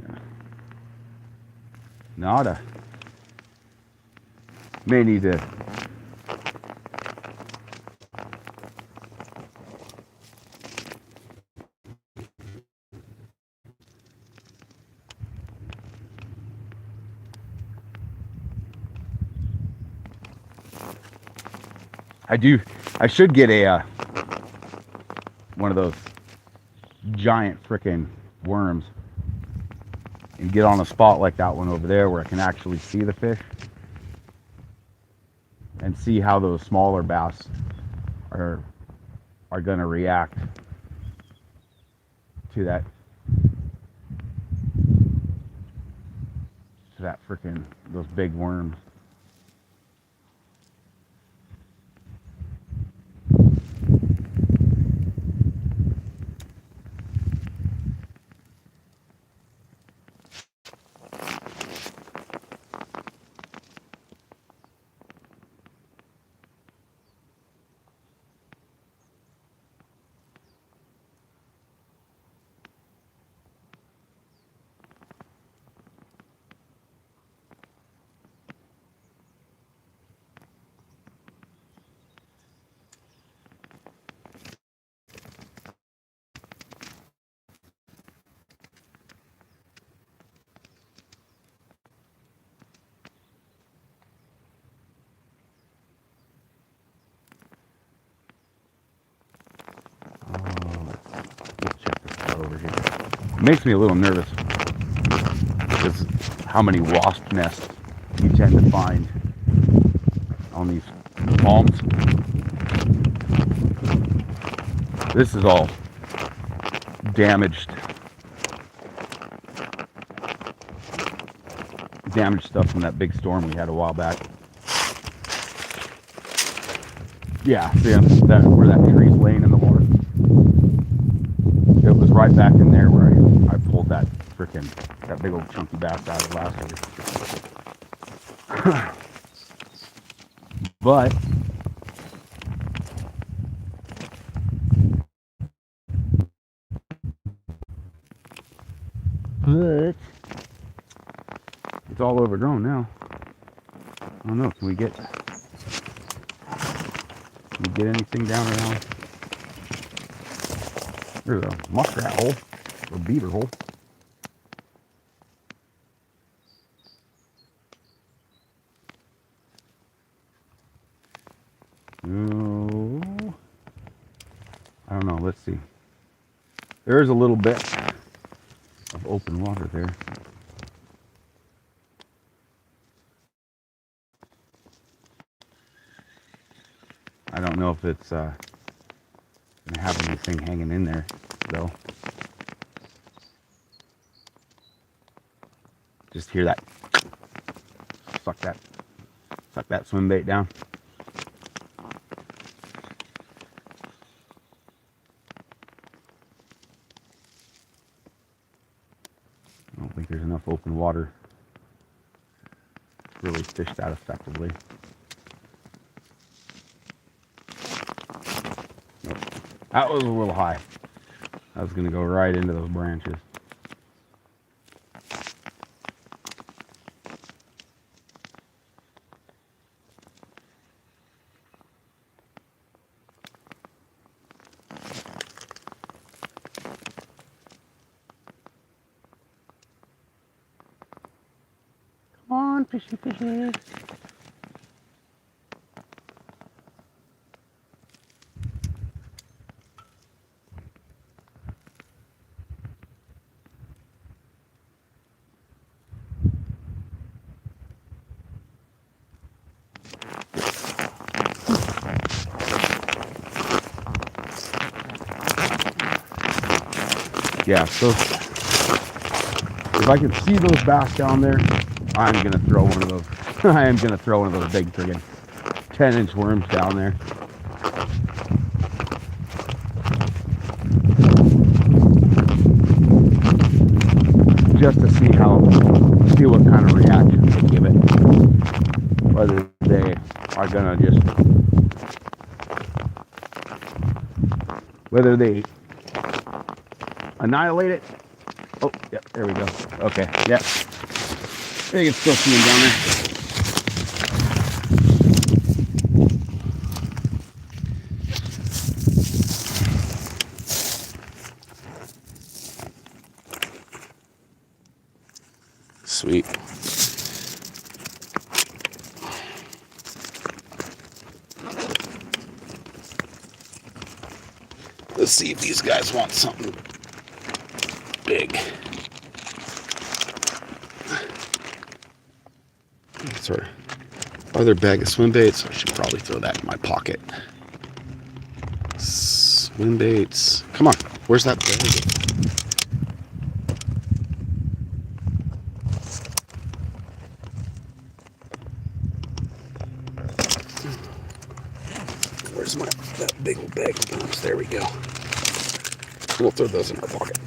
yeah. Nada. May need to I should get a one of those giant frickin' worms and get on a spot like that one over there where I can actually see the fish and see how those smaller bass are gonna react to that frickin' those big worms. makes me a little nervous because how many wasp nests you tend to find on these palms. This is all damaged stuff from that big storm we had a while back. Yeah, see that where that tree's laying in the water. It was right back in there where I pulled that big old chunky bass out of last year. But it's all overgrown now. I don't know. Can we get anything down around? There's a muskrat hole, or beaver hole. No, I don't know. Let's see. There is a little bit of open water there. I don't know if it's gonna have anything hanging in there though. Just hear that. Suck that swim bait down. I don't think there's enough open water to really fish that effectively. Nope. That was a little high. I was going to go right into those branches. Come on, fishy, fishy. Yeah, so if I can see those bass down there, I'm gonna throw one of those. I am gonna throw one of those big friggin' 10-inch worms down there. Just to see what kind of reaction they give it. Whether they are gonna whether they annihilate it. Oh, yep, there we go. Okay, yep. You can still see them down there. Sweet. Let's see if these guys want something big. That's our other bag of swim baits. I should probably throw that in my pocket. Swim baits. Come on. Where's that bag? Where's that big old bag of worms? There we go. We'll throw those in our pocket.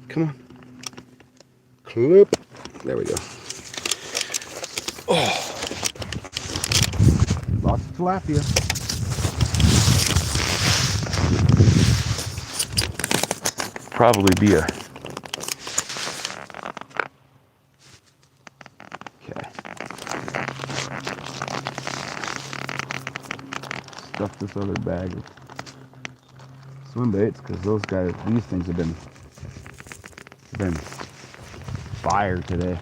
Come on. Clip. There we go. Oh. Lots of tilapia. Probably be a... Okay. Stuff this other bag with swim baits because these things have been fire today.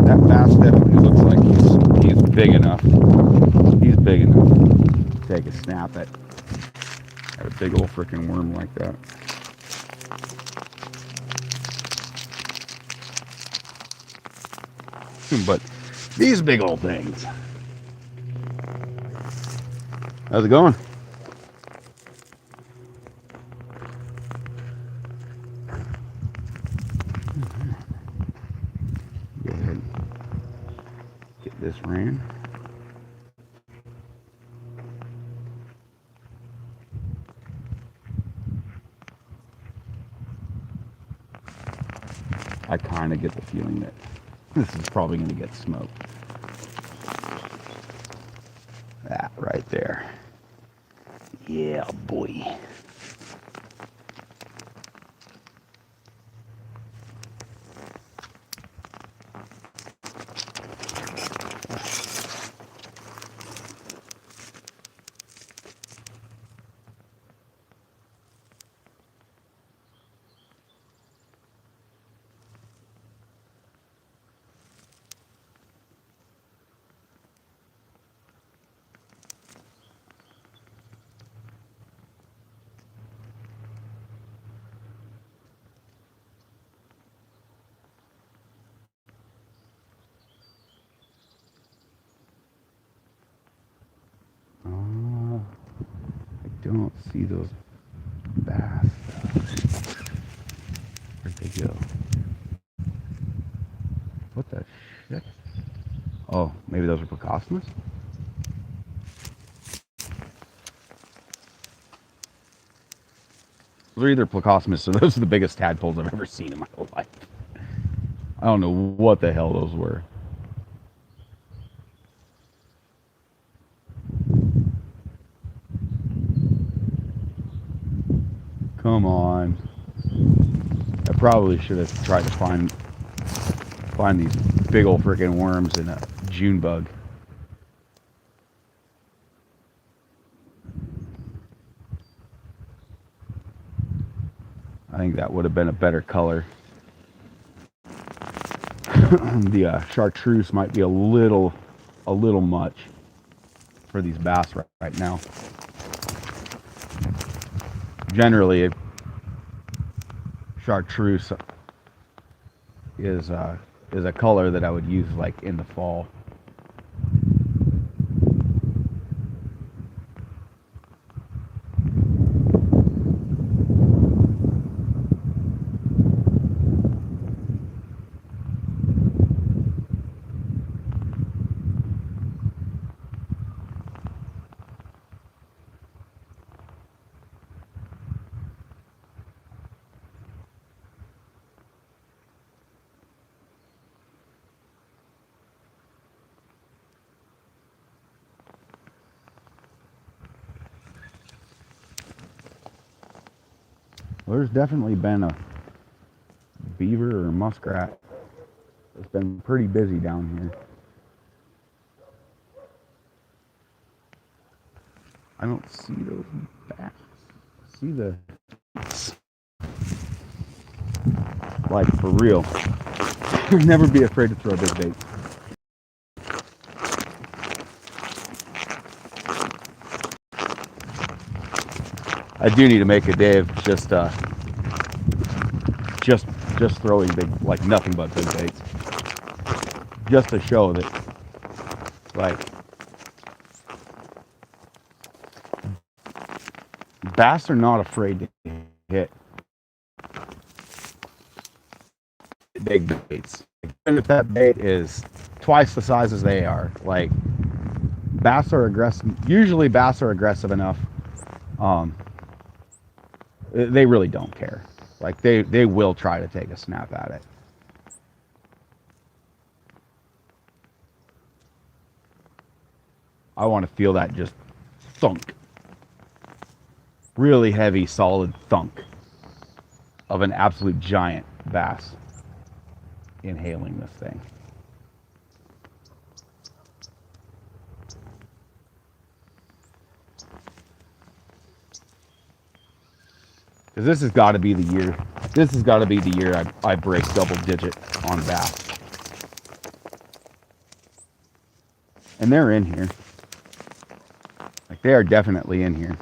That bass definitely looks like he's big enough. He's big enough to take a snap at a big old freaking worm like that. But these big old things. How's it going? Go ahead and get this ran. I kind of get the feeling that this is probably going to get smoked. That right there. Yeah, boy. Don't see those bass. Where'd they go? What the shit? Oh, maybe those are Precosmus? Those are either Plecosmus or those are the biggest tadpoles I've ever seen in my whole life. I don't know what the hell those were. Come on. I probably should have tried to find these big old freaking worms in a June bug. I think that would have been a better color. The chartreuse might be a little much for these bass right now. Generally, chartreuse is a color that I would use like in the fall. Well, there's definitely been a beaver or muskrat. It's been pretty busy down here. I don't see those bats. I see the... Like, for real. Never be afraid to throw big bait. I do need to make a day of just throwing big, like nothing but big baits, just to show that, like, bass are not afraid to hit big baits. Even if that bait is twice the size as they are, like, bass are aggressive. Usually bass are aggressive enough. They really don't care. Like, they will try to take a snap at it. I want to feel that just thunk. Really heavy, solid thunk of an absolute giant bass inhaling this thing. Because this has got to be the year. This has got to be the year I break double digit on bass. And they're in here. Like, they are definitely in here.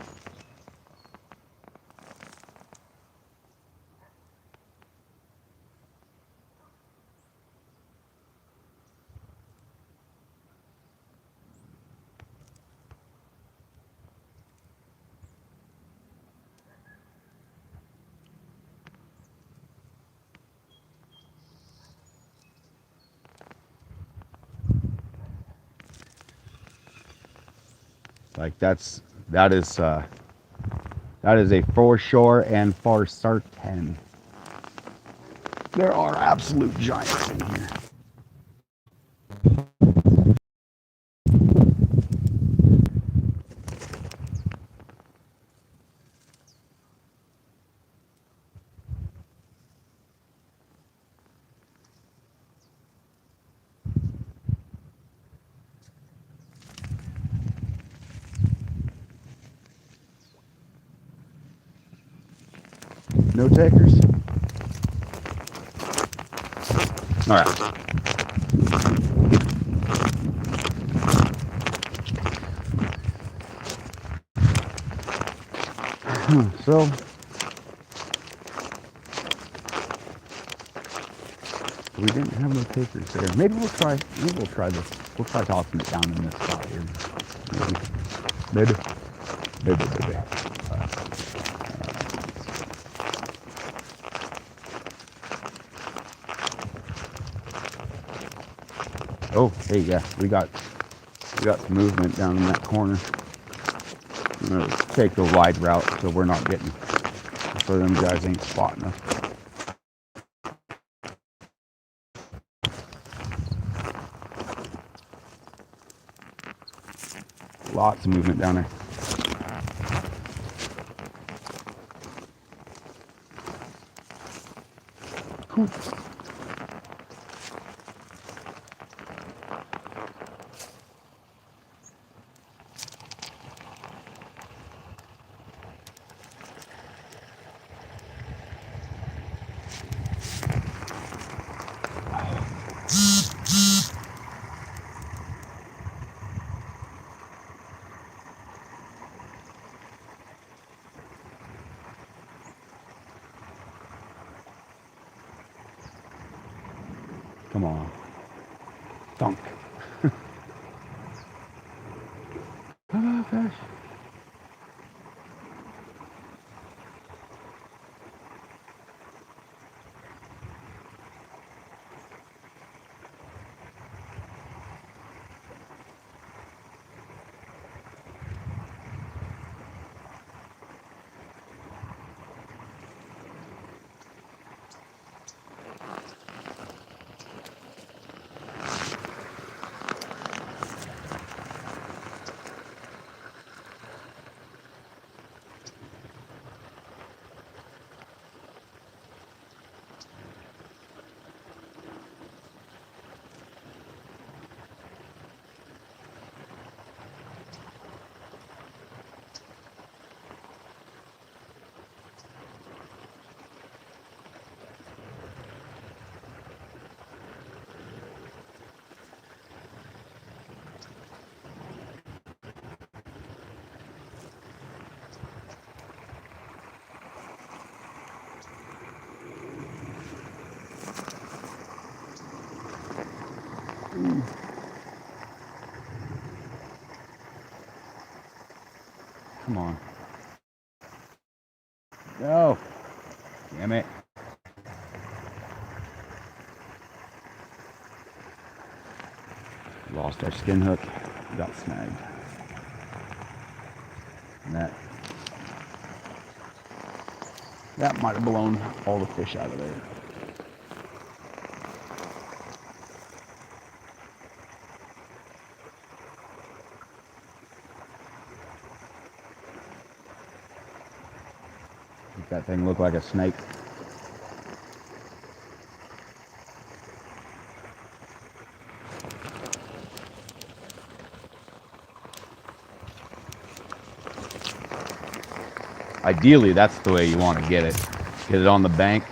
Like, that is a foreshore and far start 10. There are absolute giants in here. No takers. All right. So we didn't have no takers there. Maybe we'll try this. We'll try tossing it down in this spot here. Maybe. Oh, hey, yeah, we got some movement down in that corner. I'm gonna take the wide route so we're not getting, so them guys ain't spotting us. Lots of movement down there. Cool. Come on. Dunk. Come on, fish. Come on. No. Damn it. Lost our skin hook. Got snagged. And that might have blown all the fish out of there. Make that thing look like a snake. Ideally, that's the way you want to get it. Get it on the bank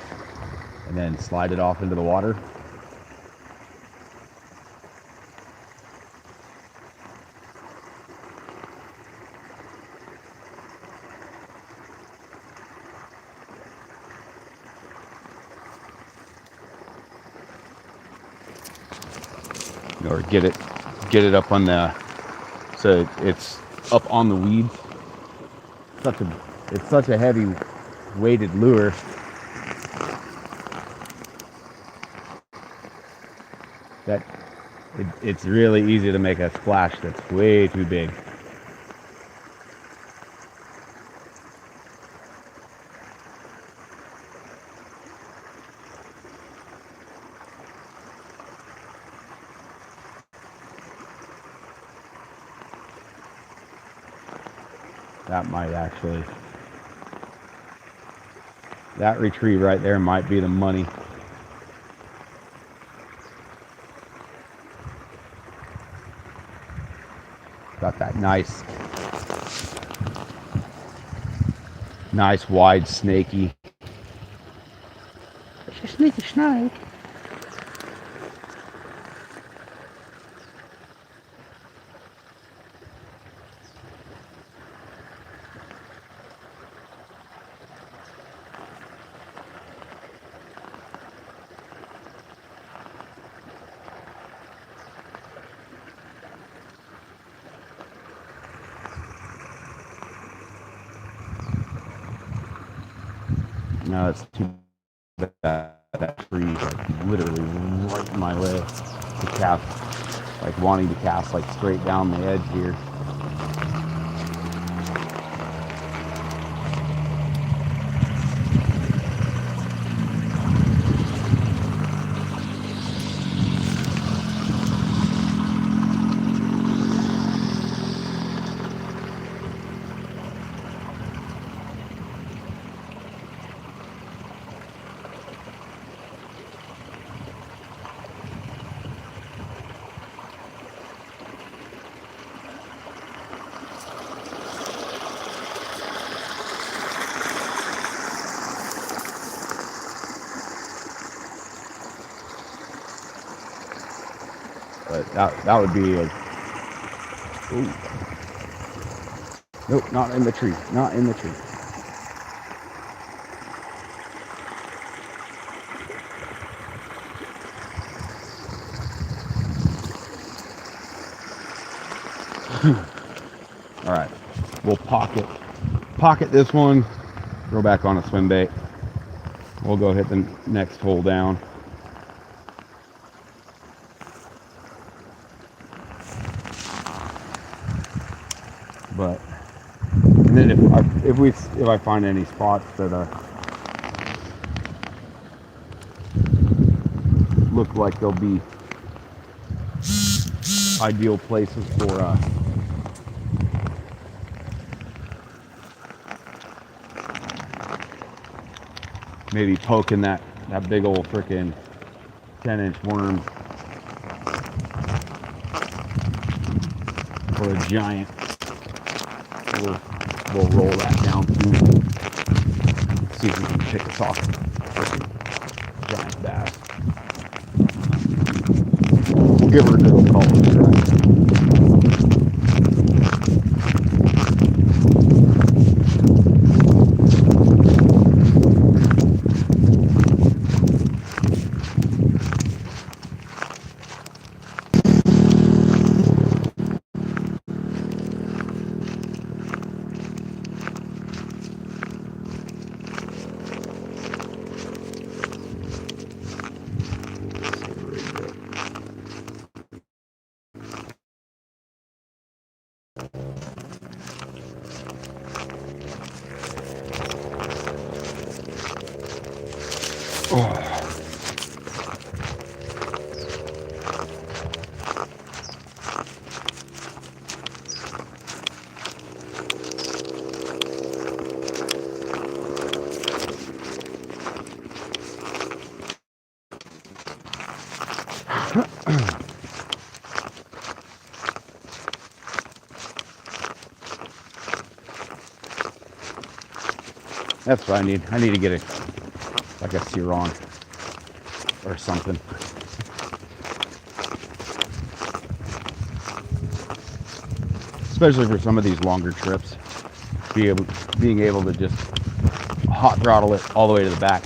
and then slide it off into the water. or get it up on the, so it's up on the weeds. It's such a heavy weighted lure that it's really easy to make a splash that's way too big. That might actually, that retrieve right there might be the money. Got that nice wide snaky. It's a sneaky snake. No, it's too bad. That tree like literally right in my way to cast, like wanting to cast like straight down the edge here. But that would be a, ooh. Nope, not in the tree. Not in the tree. All right, we'll pocket this one, throw back on a swim bait. We'll go hit the next hole down. But and then if I find any spots that look like they'll be ideal places for maybe poking that big old frickin' 10-inch worm or a giant. We'll roll that down through. See if we can pick us off a giant bass. We'll give her a good call. That's what I need. I need to get like a Ciron or something. Especially for some of these longer trips. Being able to just hot throttle it all the way to the back.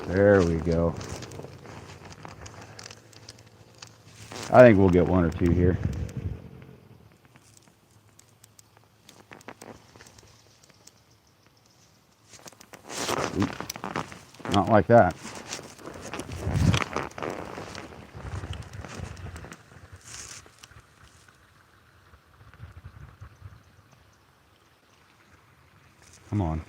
There we go. I think we'll get one or two here. Oop. Not like that. Come on.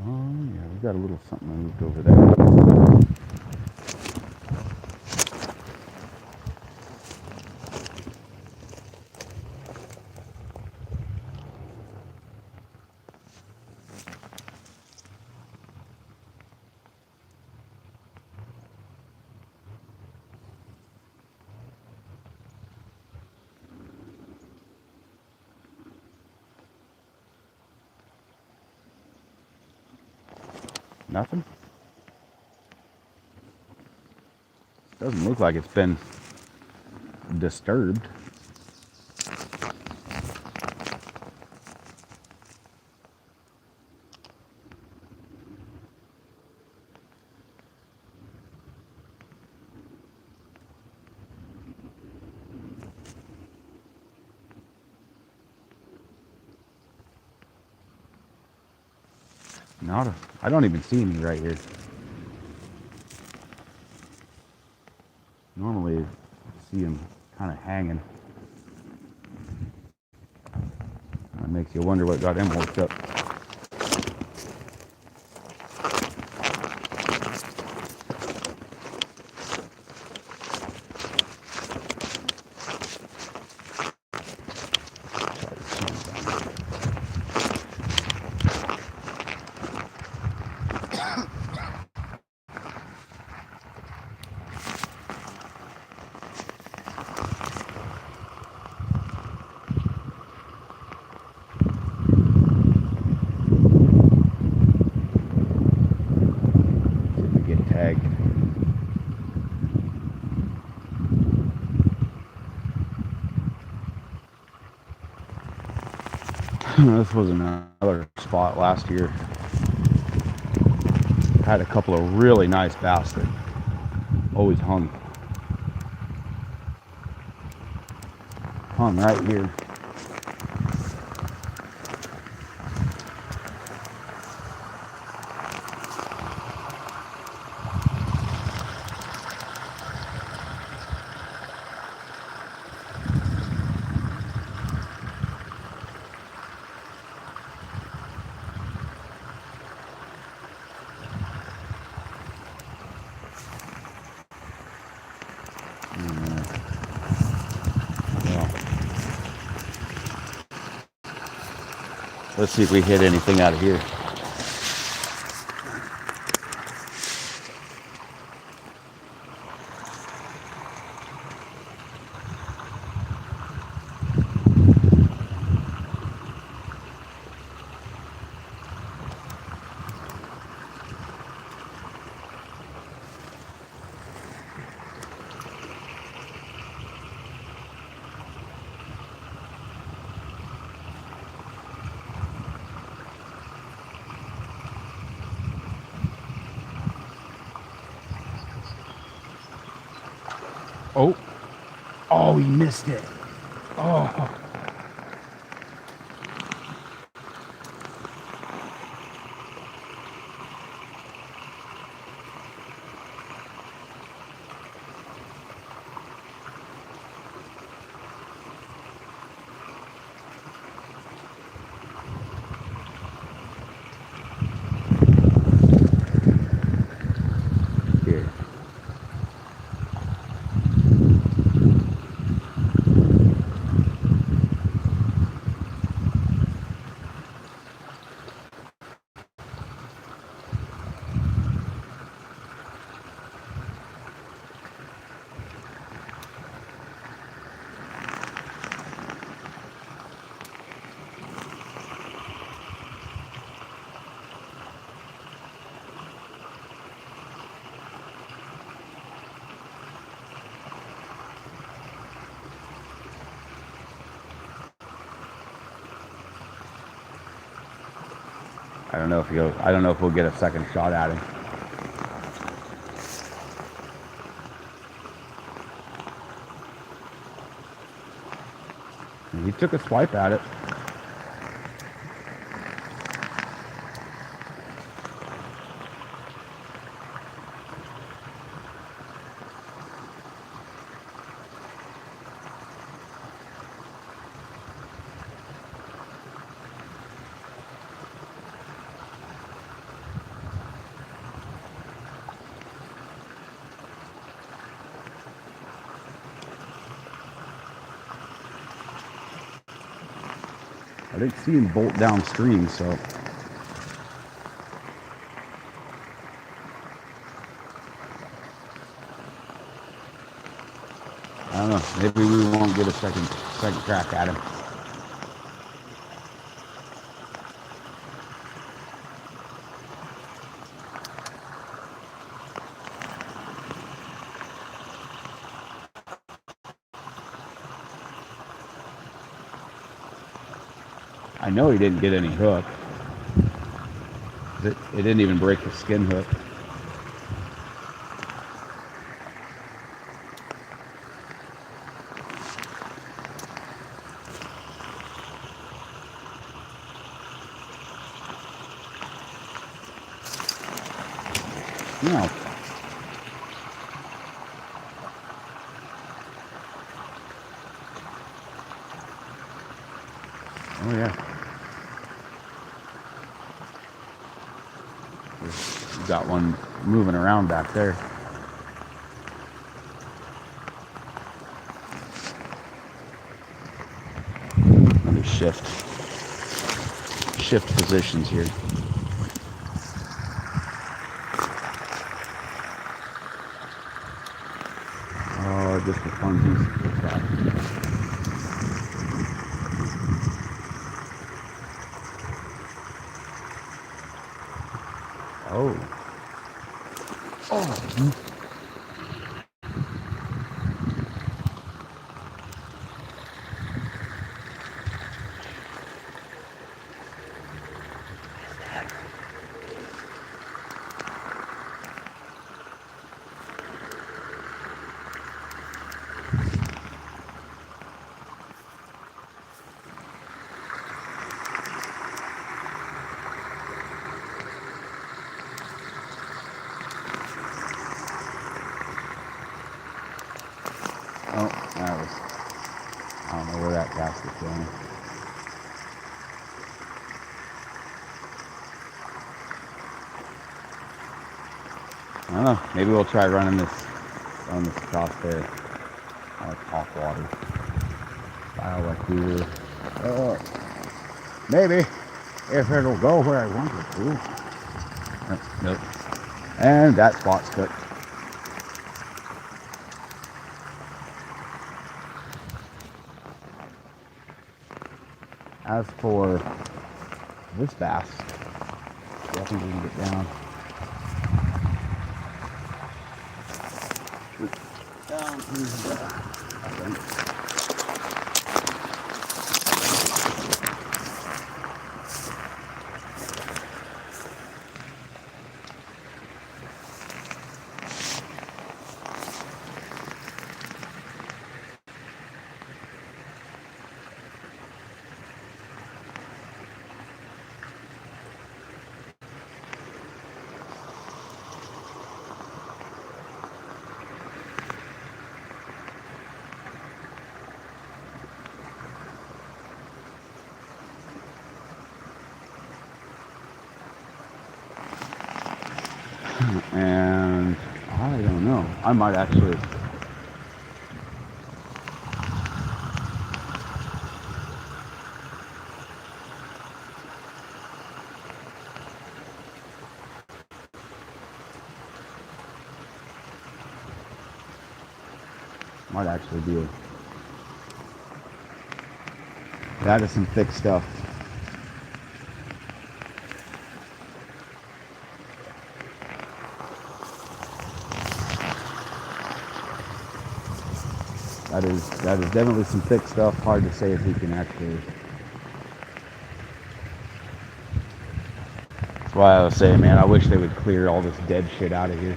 Oh yeah, we got a little something moved over there. Nothing? Doesn't look like it's been disturbed. Not a, I don't even see any right here. Normally I see them kind of hanging. That makes you wonder what got them worked up. Tagged. This was another spot last year. Had a couple of really nice bass that always hung right here. Let's see if we hit anything out of here. Oh, oh, he missed it. Oh. Here. I don't know if we'll get a second shot at him. He took a swipe at it. I didn't see him bolt downstream, so I don't know. Maybe we won't get a second crack at him. I know he didn't get any hook. It didn't even break the skin hook. No. Oh yeah. We've got one moving around back there. Let me shift positions here. Oh, just the funsies. Oh. Oh. Oh, that was, I don't know where that cast is going. I don't know, maybe we'll try running this across there. Like off water. Style like we were. Maybe, if it'll go where I want it to. Nope. And that spot's cooked. As for this bass, I think we can get down. Down to the, I think. And I don't know. I might actually. Might actually be that is some thick stuff. That is definitely some thick stuff. Hard to say if he can actually. That's why I was saying, man, I wish they would clear all this dead shit out of here.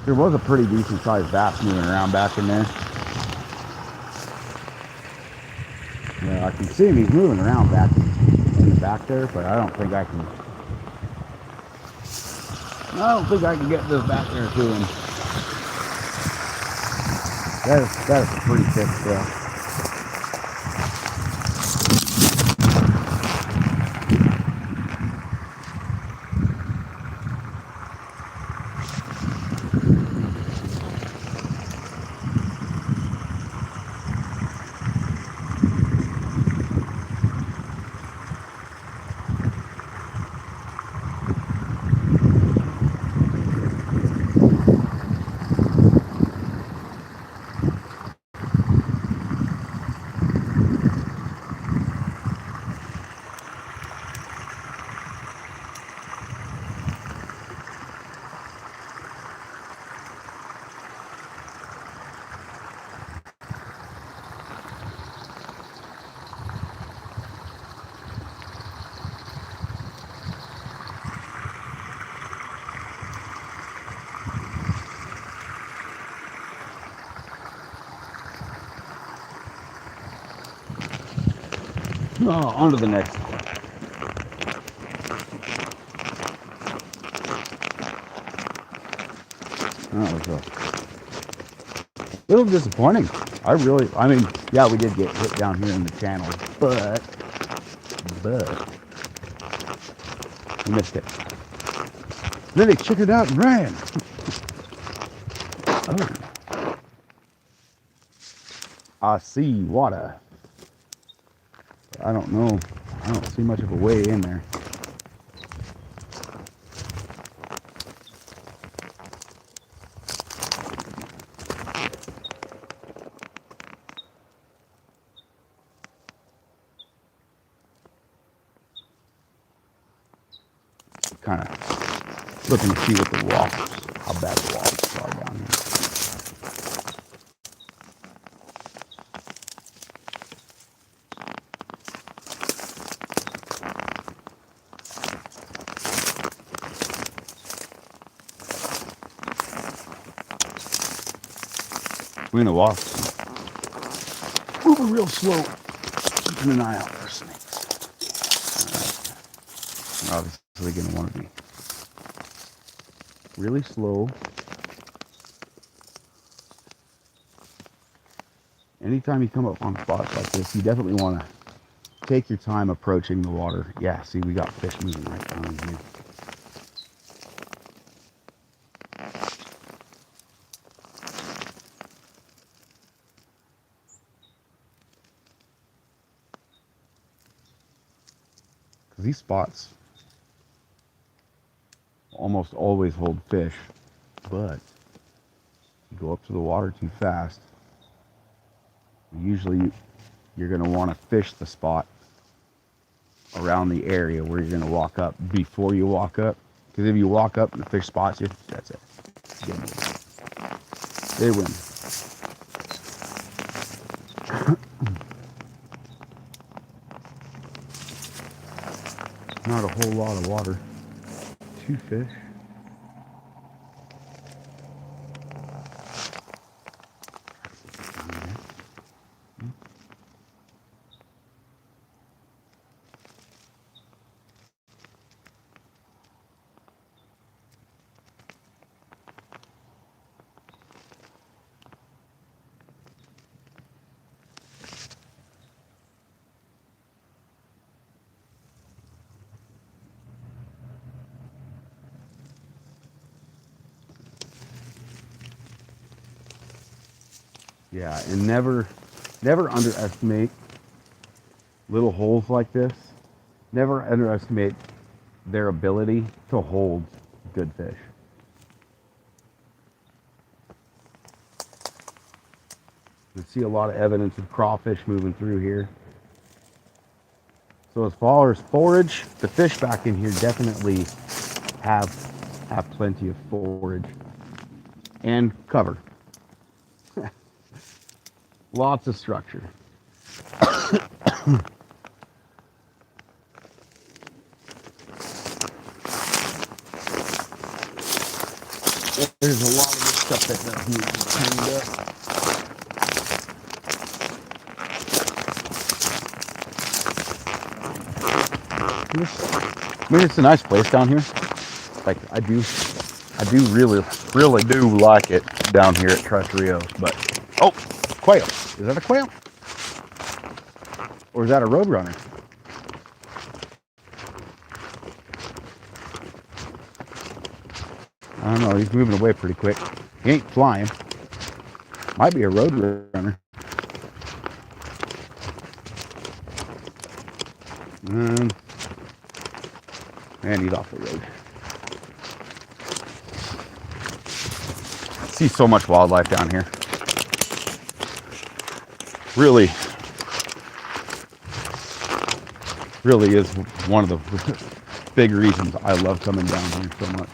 There was a pretty decent sized bass moving around back in there. Yeah, I can see him. He's moving around back in the back there, but I don't think I can. I don't think I can get this back there to him. That is a pretty thick stuff. Oh, on to the next one. That was a little disappointing. I mean, yeah, we did get hit down here in the channel, but we missed it. Then they chickened out and ran. Oh. I see water. I don't know. I don't see much of a way in there. Kind of looking to see what the wasps, how bad the wasps are down here. We're gonna walk. Moving real slow. Keeping an eye out for snakes. We're obviously gonna want to be really slow. Anytime you come up on spots like this, you definitely want to take your time approaching the water. Yeah, see, we got fish moving right down here. These spots almost always hold fish, but you go up to the water too fast, usually you're going to want to fish the spot around the area where you're going to walk up before you walk up, because if you walk up and the fish spots you, that's it. They win. Not a whole lot of water. 2 fish. Yeah, and never underestimate little holes like this. Never underestimate their ability to hold good fish. You can see a lot of evidence of crawfish moving through here. So as far as forage, the fish back in here definitely have plenty of forage and cover. Lots of structure. There's a lot of this stuff that doesn't need to be cleaned up. I mean, it's a nice place down here. Like I do really do like it down here at Tres Rios. But oh, quail! Is that a quail? Or is that a roadrunner? I don't know. He's moving away pretty quick. He ain't flying. Might be a roadrunner. And he's off the road. See so much wildlife down here. Really is one of the big reasons I love coming down here so much.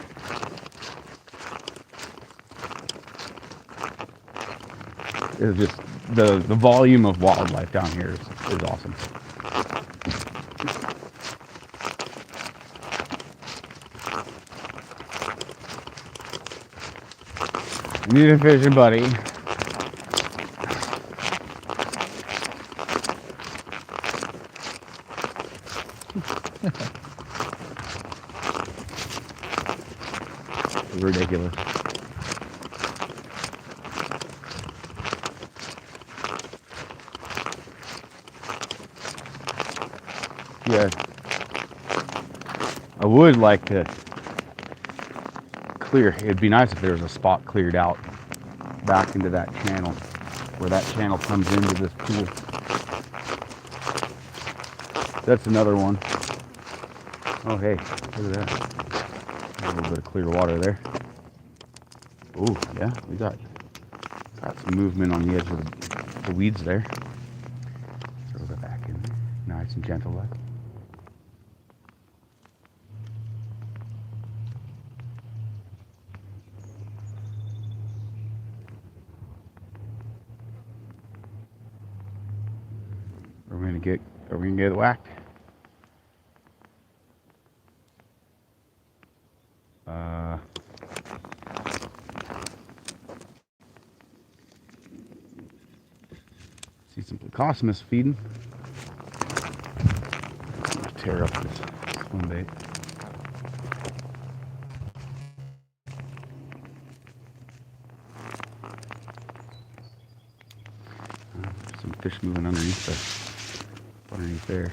It's just the volume of wildlife down here is awesome. Need a fishing buddy. Ridiculous. Yeah, I would like to clear. It'd be nice if there was a spot cleared out back into that channel, where that channel comes into this pool. That's another one. Oh hey, look at that. A little bit of clear water there. Oh yeah, we got some movement on the edge of the weeds there. Throw that back in there, nice and gentle like. Are we gonna get whacked? See some Placosmus feeding. Tear up this swim bait. Some fish moving underneath there.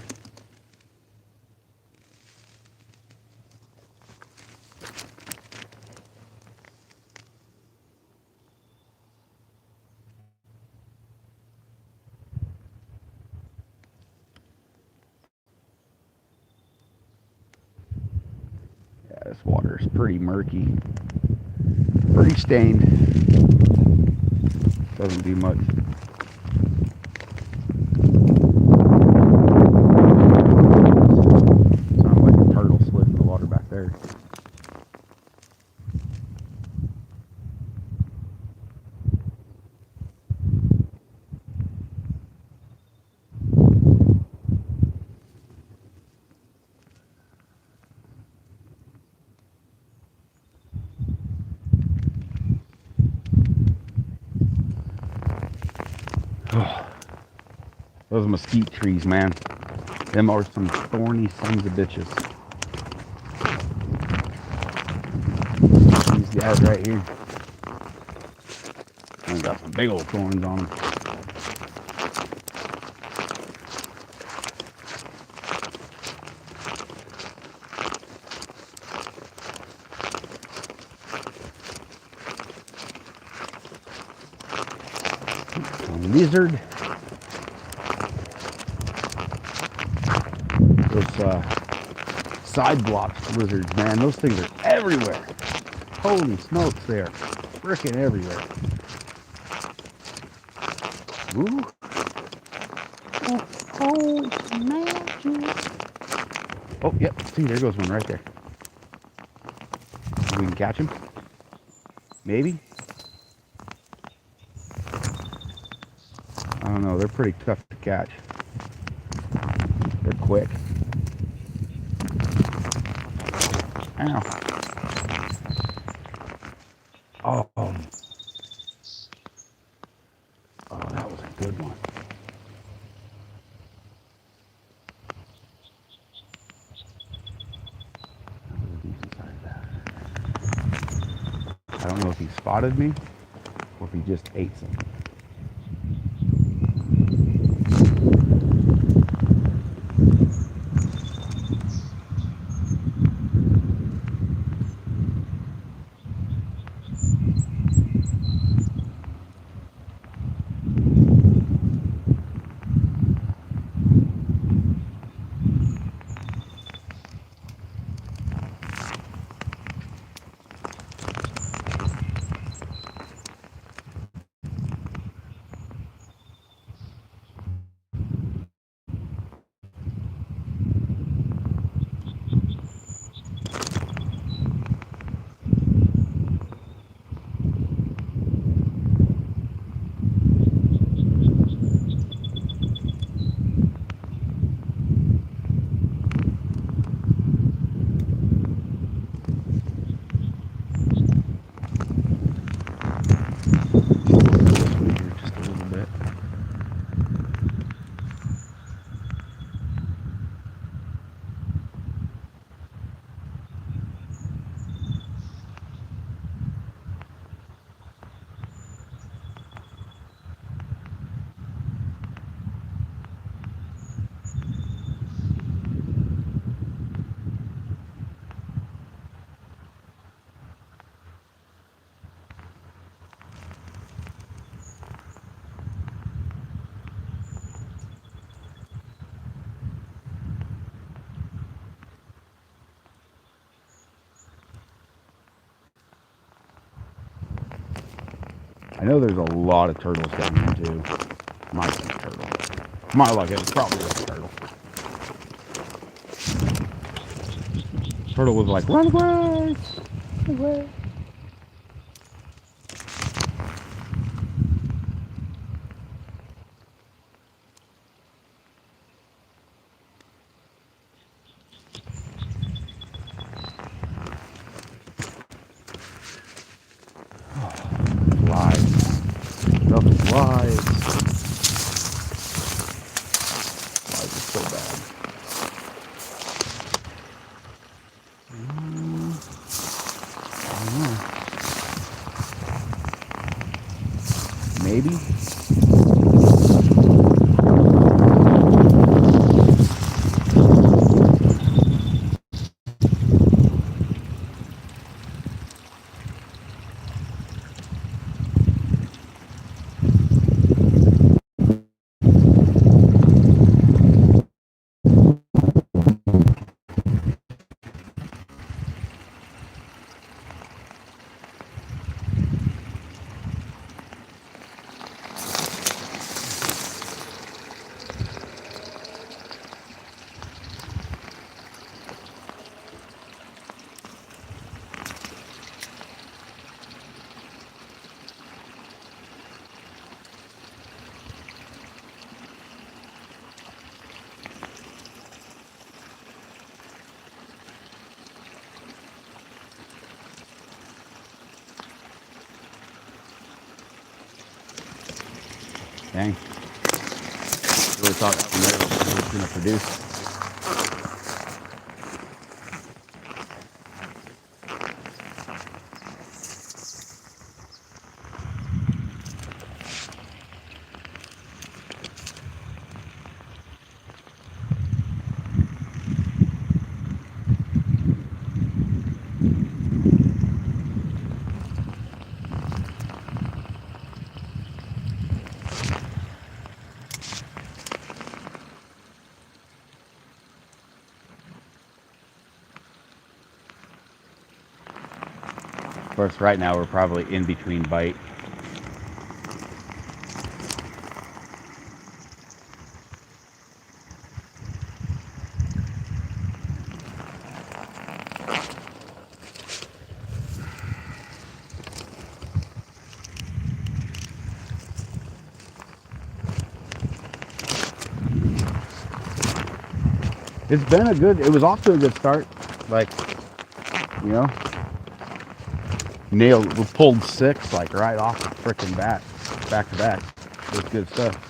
Yeah, this water is pretty murky, pretty stained. Doesn't do much. Those mesquite trees, man. Them are some thorny sons of bitches. These guys right here. They got some big old thorns on them. A lizard. Those side blocks lizards, man, those things are everywhere. Holy smokes, they are freaking everywhere. Ooh. Oh, it's magic. Oh, yep. See, there goes one right there. We can catch him. Maybe. I don't know. They're pretty tough to catch. They're quick. Ow. Oh. Oh, that was a good one. That was a decent sized bass. I don't know if he spotted me or if he just ate something. Just a little bit. I know there's a lot of turtles down here too. Might be a turtle. My luck, it's probably a turtle. Turtle was like, run away! Run away! Flies. Stuff flies. Flies are so bad. I don't know. Maybe. Dang. Really thought that one there was going to produce. Of course, right now we're probably in between bite. it's been it was off to a good start. Like, you know, we pulled 6 like right off the freaking bat, back to back. It was good stuff.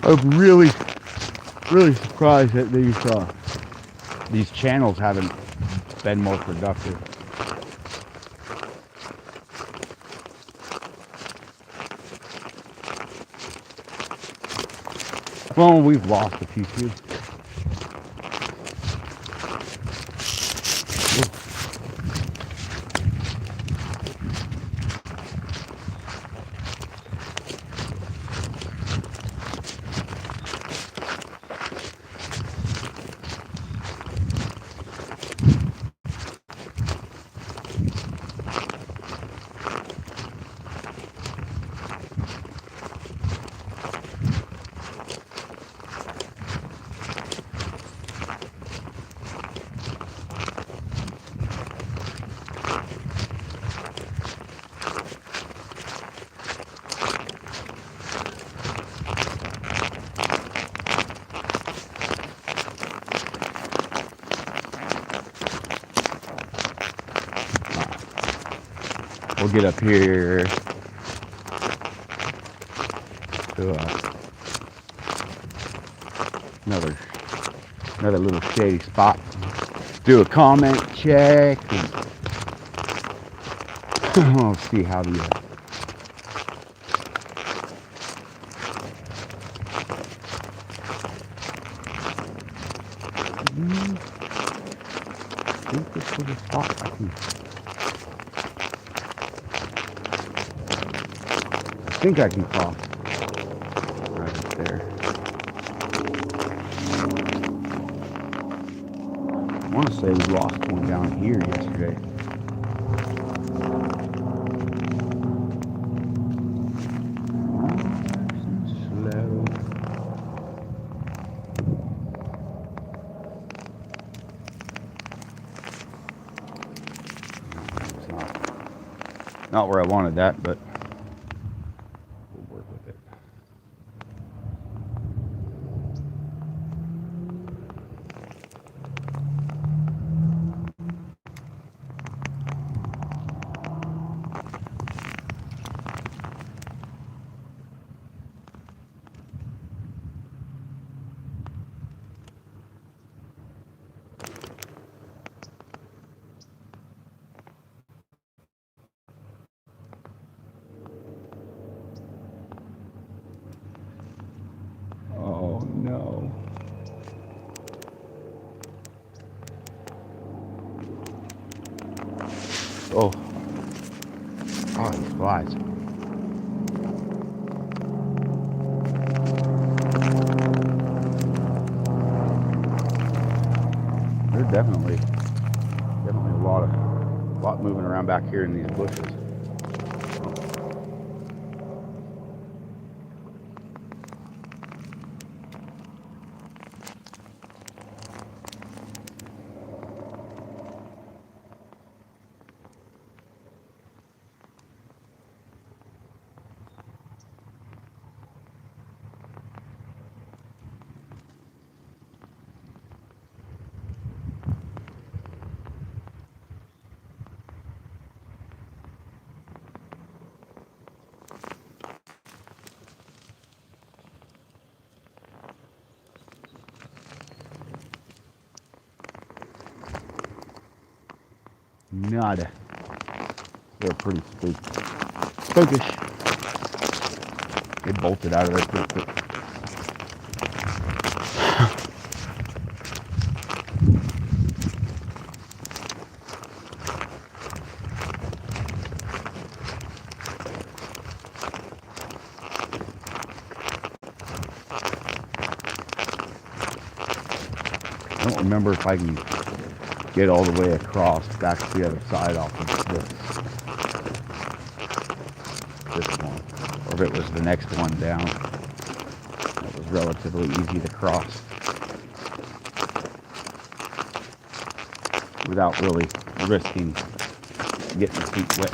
I'm really surprised that these channels haven't been more productive. Well, we've lost a few too. We'll get up here to another little shady spot. Do a comment check. And we'll see how the I think this was a spot I think I can cross right up there. I want to say we lost one down here yesterday. Slow. It's not where I wanted that, but we'll work with it. Oh no. Oh. Oh, these flies. There's definitely a lot moving around back here in these bushes. Nada. They're pretty spookish. They bolted out of there pretty quick. I don't remember if I can get all the way across back to the other side off of this one, or if it was the next one down. It was relatively easy to cross without really risking getting the feet wet.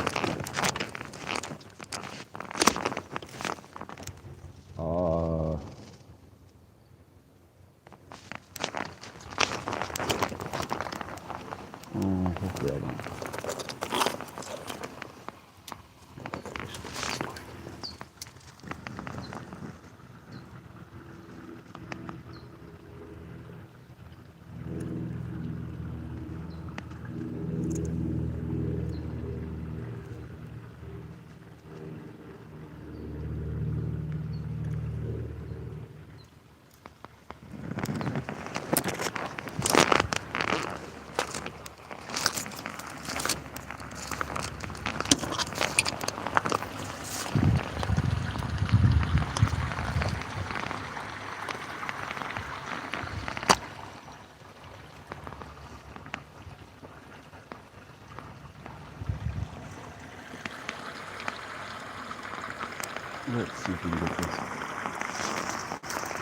Let's see if we can get this.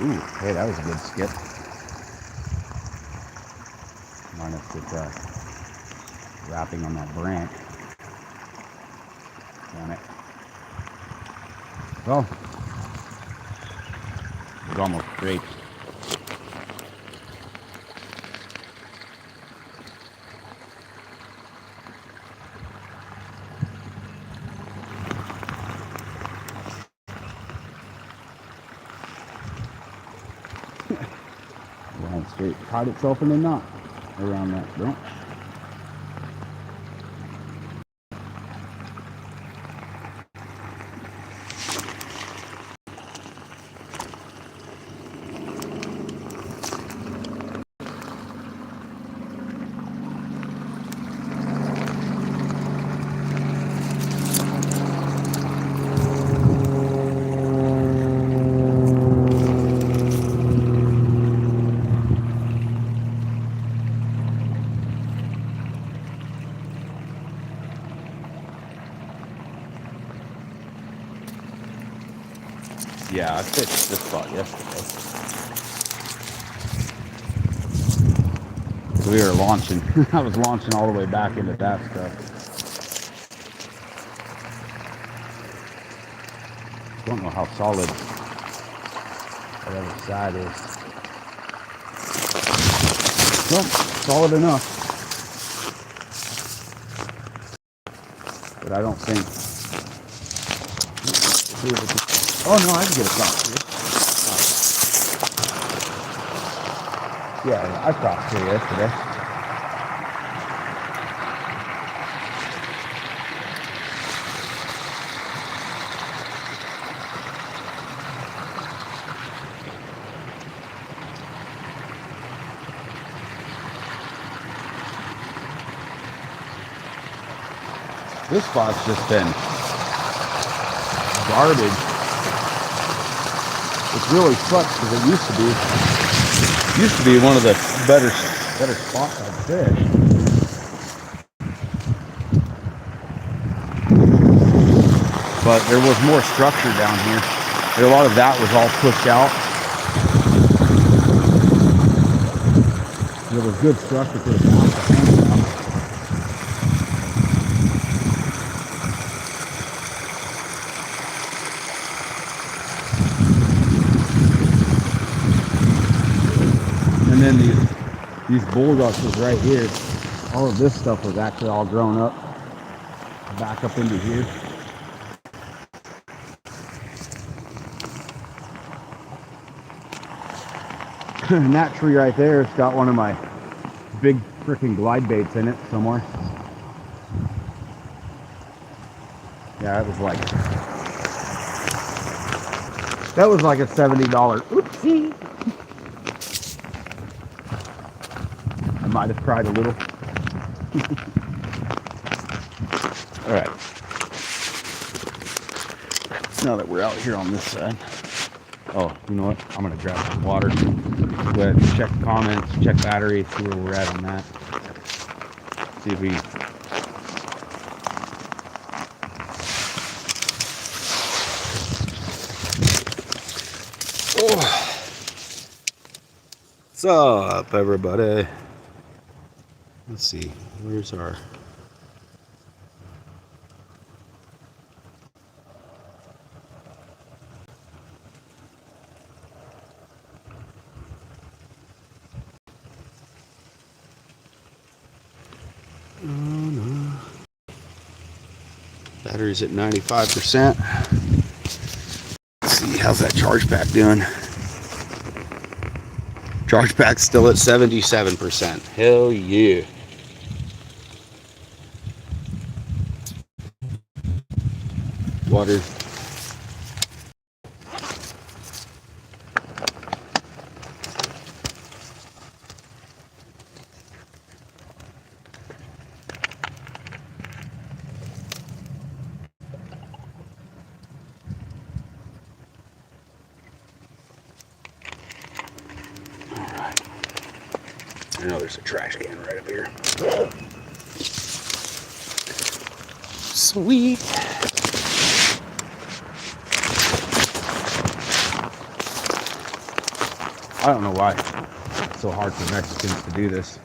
Ooh, hey, that was a good skip. Minus it wrapping on that branch. Damn it. Well, it was almost great. Ran straight, caught itself in a knot around that branch. Yeah, I fished this spot yesterday. We were launching. I was launching all the way back into that stuff. Don't know how solid the other side is. Well, solid enough. But I don't think. Oh no, I can get across here. Yeah, I crossed here yesterday. This spot's just been garbage. It really sucks because it used to be one of the better spots I've fished. But there was more structure down here. A lot of that was all pushed out. There was good structure for the bounce to hang on. And then these bulldozers right here, all of this stuff was actually all grown up back up into here. And that tree right there has got one of my big freaking glide baits in it somewhere. Yeah, that was like a $70. Oopsie. I might have cried a little. All right. Now that we're out here on this side. Oh, you know what? I'm going to grab some water. Go ahead and check comments, check battery, see where we're at on that. See if we... Oh. What's up, everybody? Let's see. Where's our... Battery's at 95%. Let's see, how's that charge pack doing? Charge pack's still at 77%. Hell yeah. Water. I know there's a trash can right up here. Sweet. I don't know why it's so hard for Mexicans to do this.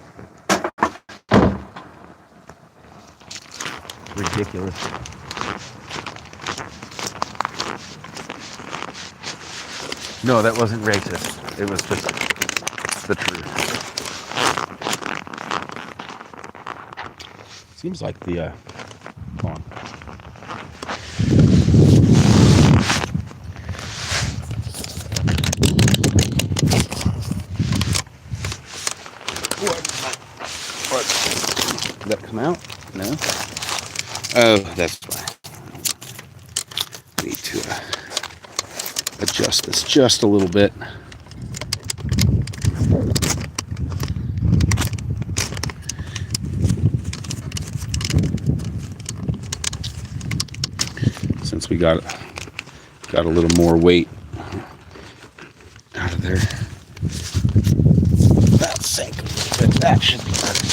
It's ridiculous. No, that wasn't racist. It was just the truth. Seems like the hold on. What? Did that come out? No. Oh, that's why. I need to adjust this just a little bit. Since we got a little more weight out of there. That'll sink a little bit. That should be better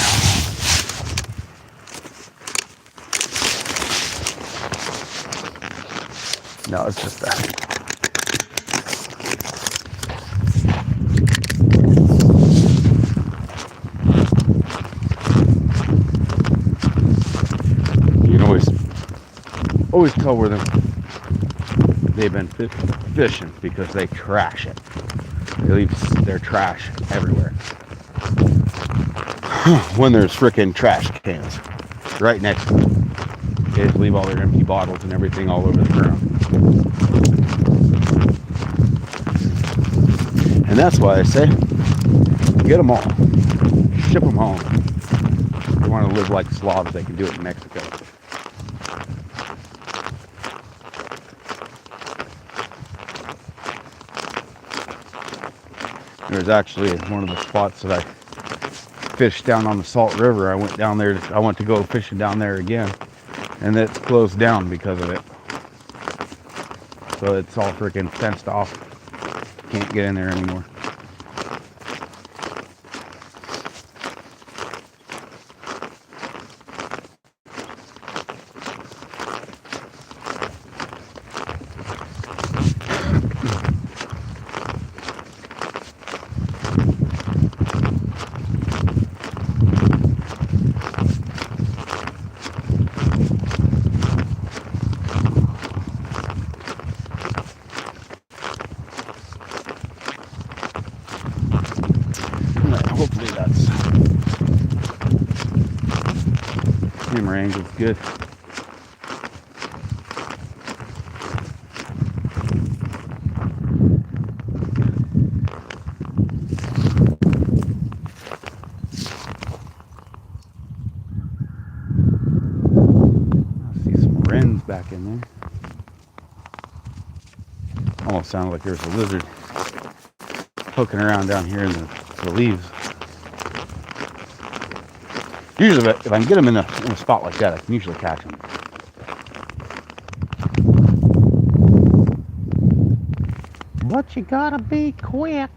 now. No, it's just that. You can always tell where they've been fishing because they trash it. They leave their trash everywhere. When there's frickin' trash cans right next to them. They just leave all their empty bottles and everything all over the ground. And that's why I say, get them all. Ship them home. If they want to live like slobs, they can do it in Mexico. There's actually one of the spots that I fished down on the Salt River. I went down there. I went to go fishing down there again, and it's closed down because of it. So it's all freaking fenced off. Can't get in there anymore. Hopefully that's camera angle's good. I see some wrens back in there. Almost sounded like there's a lizard poking around down here in the leaves. Usually, if I can get them in a spot like that, I can usually catch them. But you gotta be quick.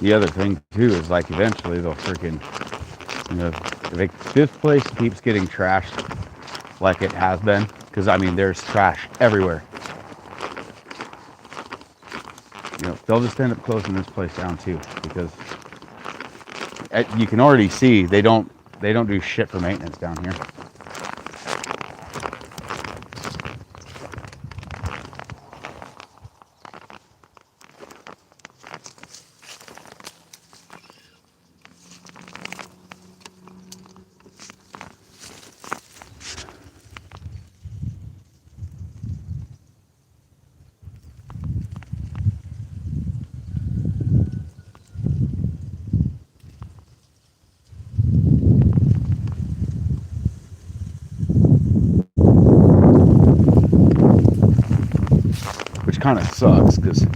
The other thing too is like eventually they'll freaking, if this place keeps getting trashed like it has been, because I mean there's trash everywhere. They'll just end up closing this place down too, because you can already see they don't do shit for maintenance down here. kind of sucks because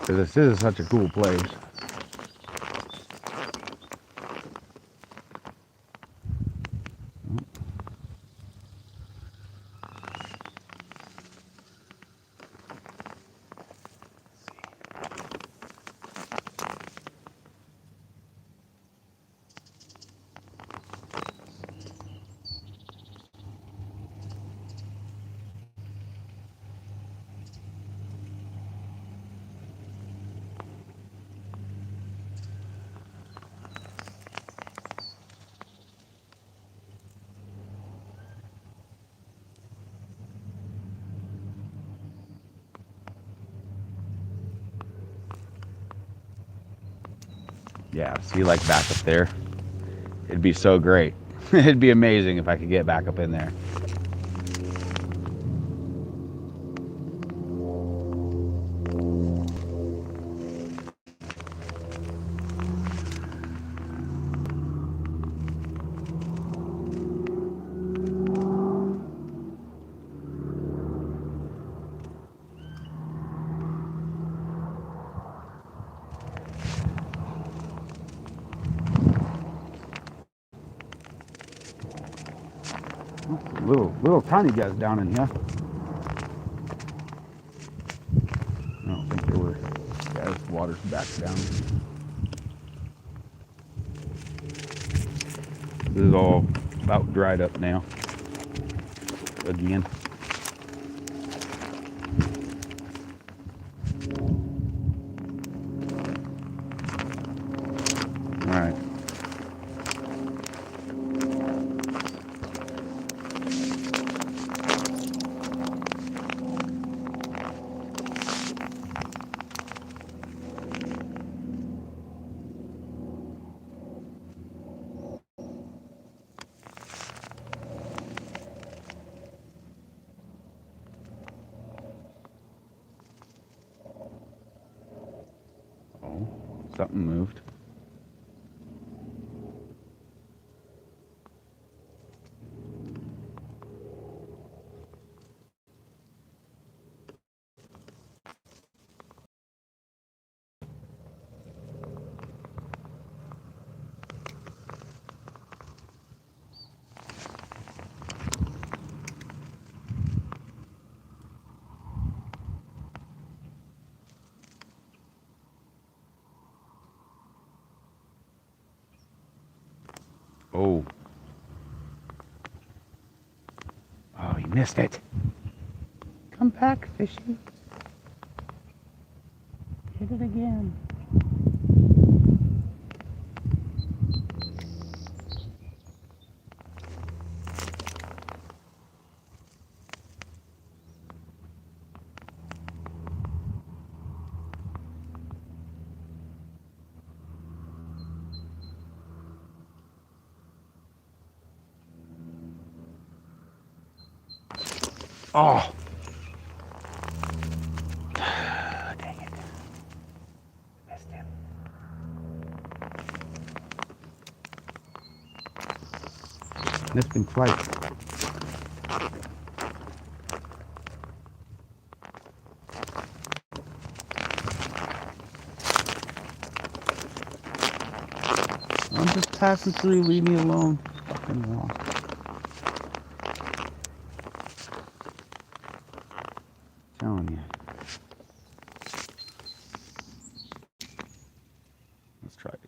this is such a cool place. Yeah, see, like back up there, it'd be so great. It'd be amazing if I could get back up in there. Little tiny guys down in here. I don't think there were. Yeah, this water's back down. This is all about dried up now. Again. All right. Oh, something moved. Oh. Oh, you missed it. Come back, fishy. Hit it again. Oh. Dang it. Missed him. Missed him twice. I'm just passing through. Leave me alone. Fucking wall. Telling you. Let's try it.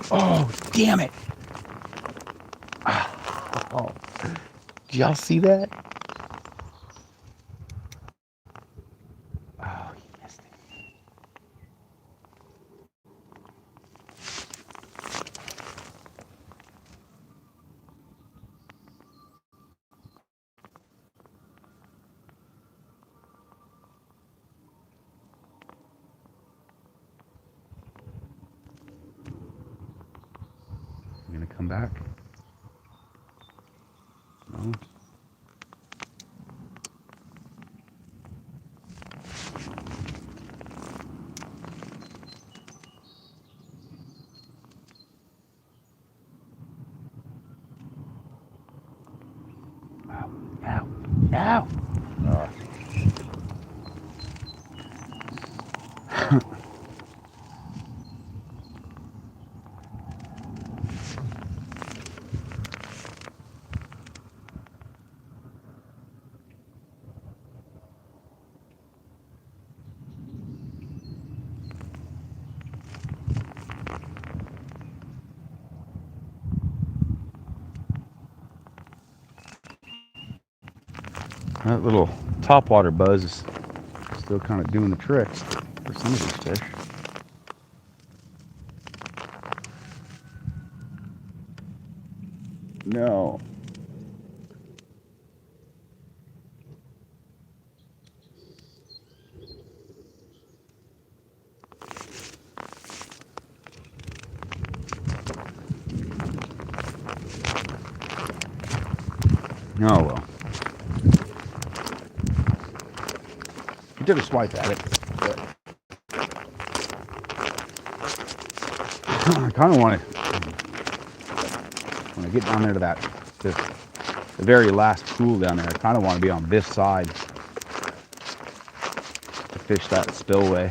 Oh, damn it. Oh, did y'all see that? Oh, he missed it. You gonna come back? No. Ow, ow, ow. That little topwater buzz is still kind of doing the trick for some of these fish. No. Oh well. He took a swipe at it, but I kind of want to, when I get down there to the very last pool down there, I kind of want to be on this side to fish that spillway.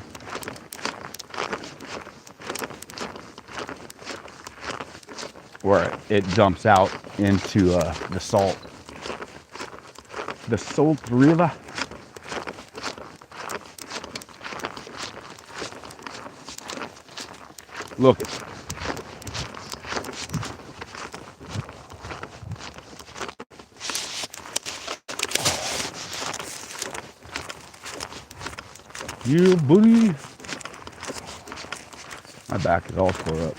Where it dumps out into the salt river. Look. Yeah, buddy. My back is all tore up.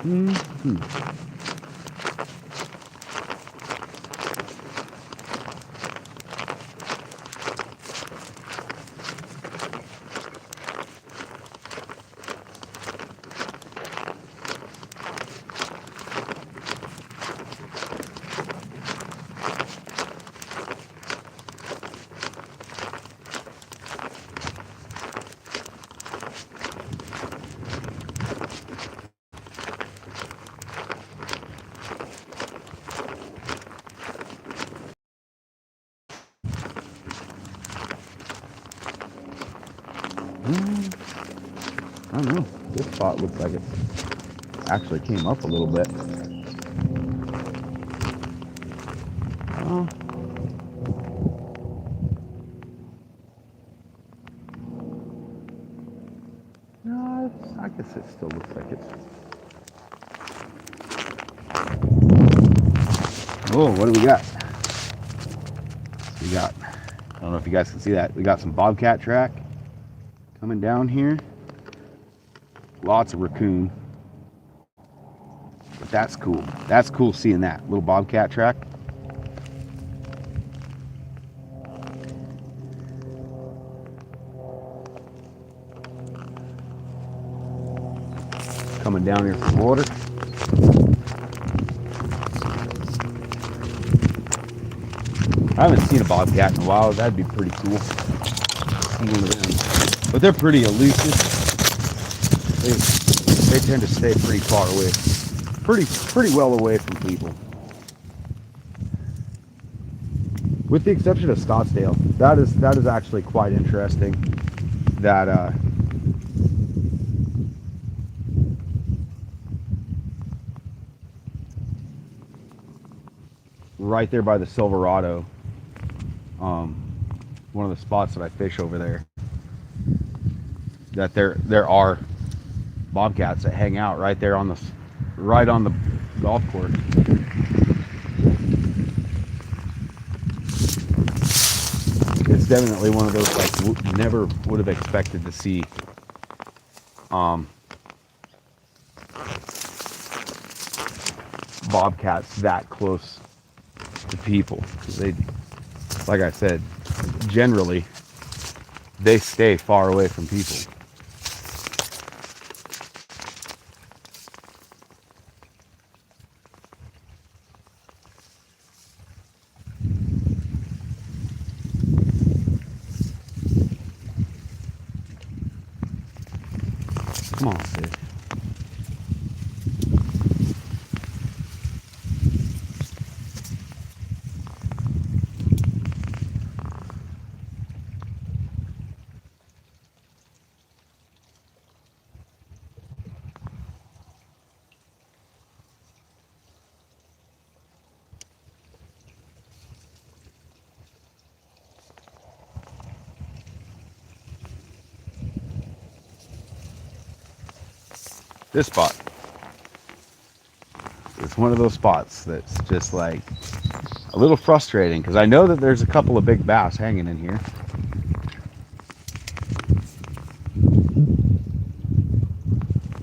Mm-hmm. I don't know. This spot looks like it actually came up a little bit. Oh. No, I guess it still looks like it's. Oh, what do we got? I don't know if you guys can see that. We got some bobcat track coming down here. Lots of raccoon. But that's cool. That's cool seeing that little bobcat track. coming down here from water. I haven't seen a bobcat in a while. That'd be pretty cool. See one of them. But they're pretty elusive. They tend to stay pretty far away. Pretty well away from people. With the exception of Scottsdale. That is actually quite interesting. That right there by the Silverado, one of the spots that I fish over there, that there are bobcats that hang out right there on the golf course. It's definitely one of those like never would have expected to see. Bobcats that close to people. They, like I said, generally they stay far away from people. Come on, fish. This spot. It's one of those spots that's just like a little frustrating because I know that there's a couple of big bass hanging in here.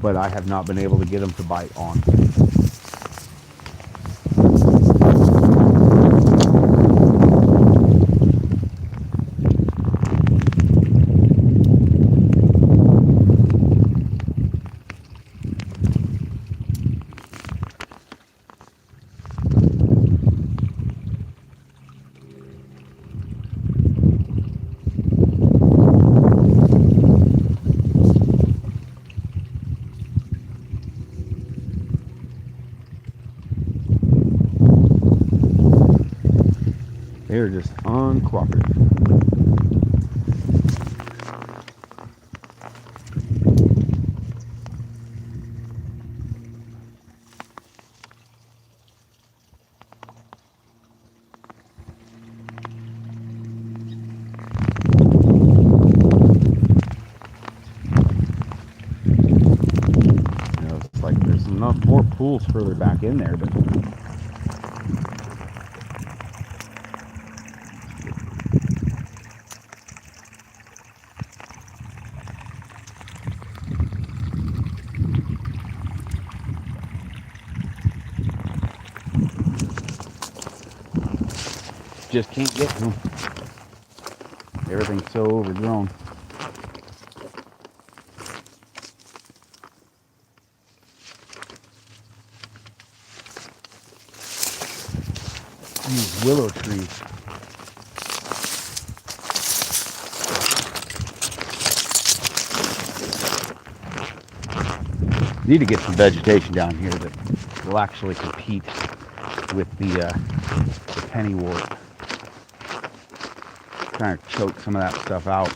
But I have not been able to get them to bite on. They're just uncooperative. You know, it's like there's enough more pools further back in there, but just can't get to them. Everything's so overgrown. These willow trees. Need to get some vegetation down here that will actually compete with the pennywort. Trying to choke some of that stuff out.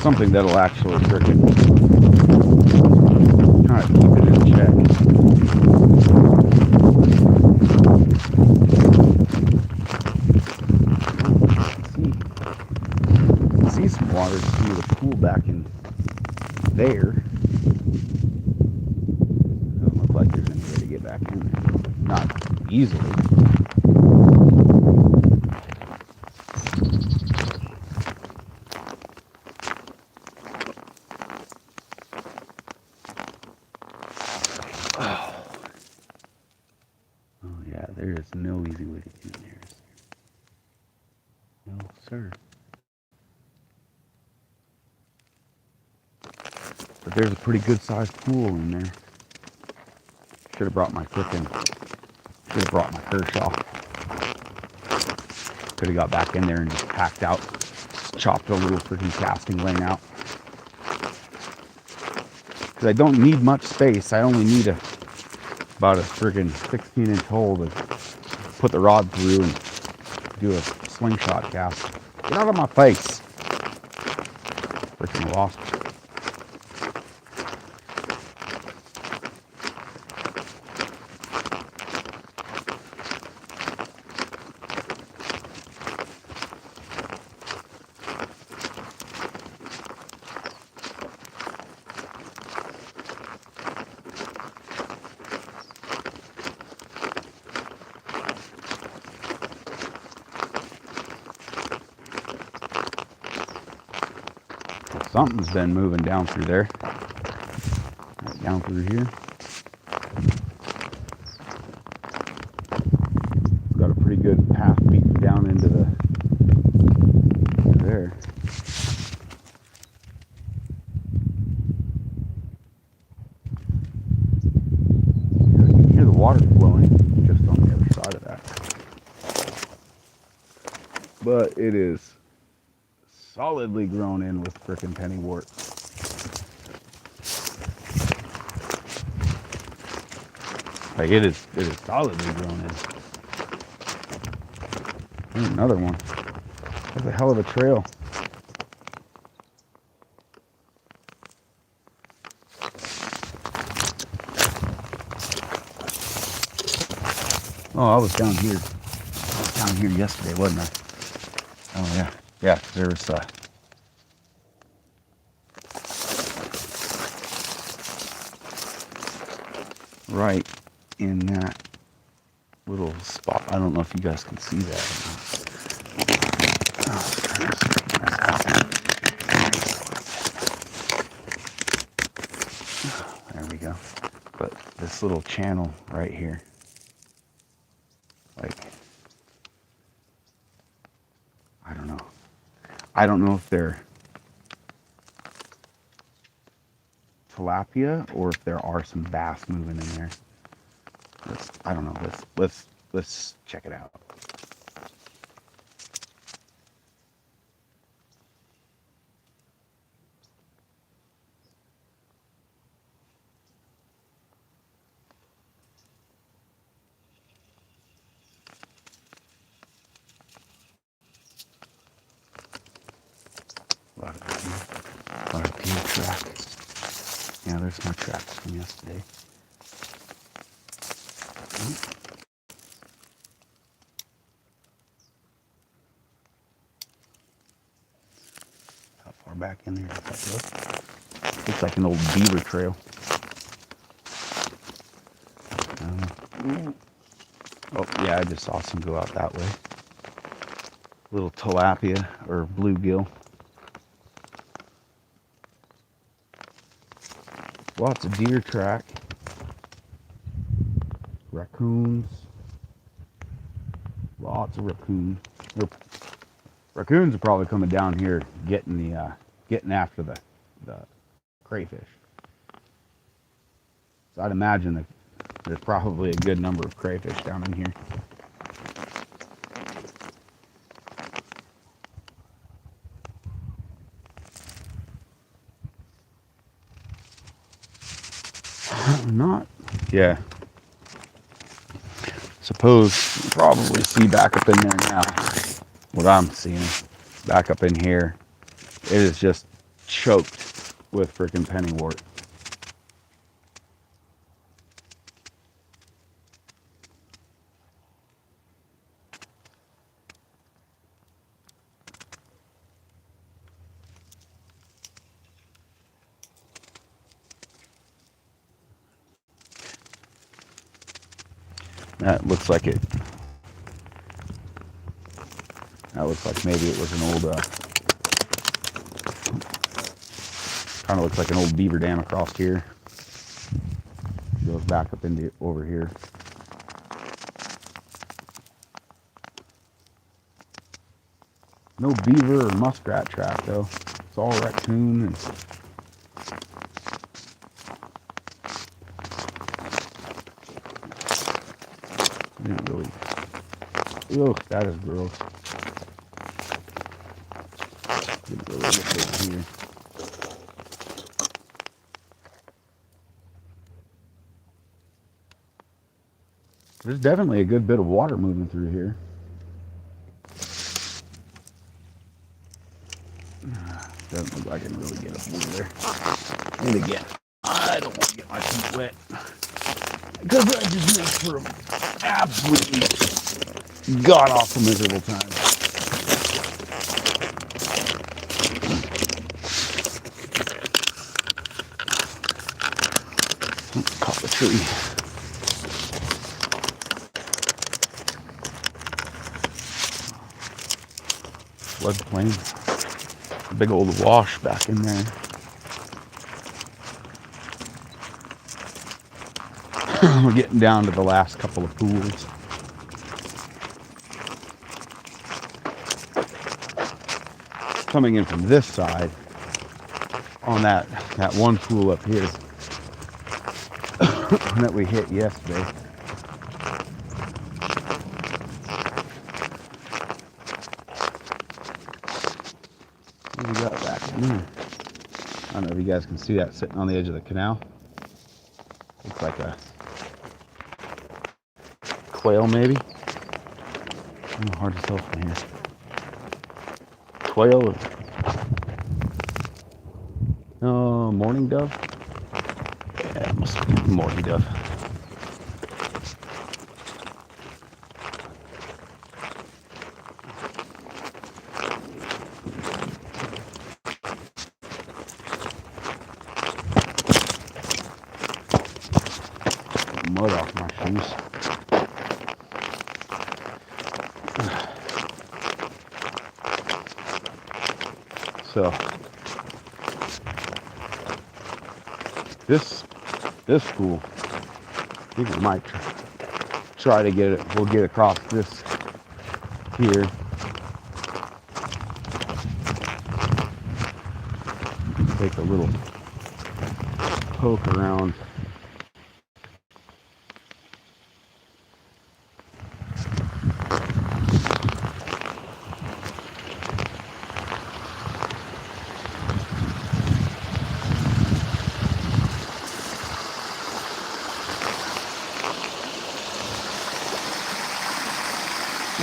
Something that'll actually frickin' try to keep it in check. See some water, see the pool back in there. Doesn't look like there's any way to get back in there. Not easily. There's no easy way to get in there. No, sir. But there's a pretty good sized pool in there. Should have brought my Kershaw. Could have got back in there and just packed out, chopped a little freaking casting lane out. Because I don't need much space. I only need about a freaking 16-inch hole to put the rod through and do a slingshot cast. Get out of my face. Freaking lost. Something's been moving down through there. Right down through here. Got a pretty good path beaten down into there. You can hear the water flowing just on the other side of that. But it is solidly grown in with frickin' pennywort. Like it is solidly grown in. There's another one. That's a hell of a trail. Oh, I was down here. I was down here yesterday, wasn't I? Oh yeah. Yeah, there's right in that little spot. I don't know if you guys can see that or not. There we go. But this little channel right here, like, I don't know. I don't know if they're tilapia or if there are some bass moving in there. I don't know. Let's check it out. A lot of deer track. Yeah, there's my tracks from yesterday. How far back in there does that look? Looks like an old beaver trail. Oh, yeah, I just saw some go out that way. Little tilapia or bluegill. Lots of deer track. Raccoons. Lots of raccoons. Raccoons are probably coming down here getting after the crayfish. So I'd imagine that there's probably a good number of crayfish down in here. Not, yeah. Suppose you probably see back up in there now. What I'm seeing back up in here, it is just choked with freaking pennywort. That looks like it. That looks like maybe it was an old, kind of looks like an old beaver dam across here. Goes back up into over here. No beaver or muskrat track though. It's all raccoon and didn't really. Ugh, that is gross. Didn't really get this here. There's definitely a good bit of water moving through here. Doesn't look like I can really get up over there. And again, I don't want to get my feet wet. Because that just makes for an absolutely god-awful miserable time. Caught the tree. Floodplain. Big old wash back in there. We're getting down to the last couple of pools. Coming in from this side on that one pool up here that we hit yesterday. What do we got back in there? I don't know if you guys can see that sitting on the edge of the canal. Looks like a quail maybe. Oh, hard to tell from here. Quail or mourning dove? Yeah, it must be mourning dove. Mud off my shoes. So this pool, I think we might try to get it. We'll get across this here. Take a little poke around.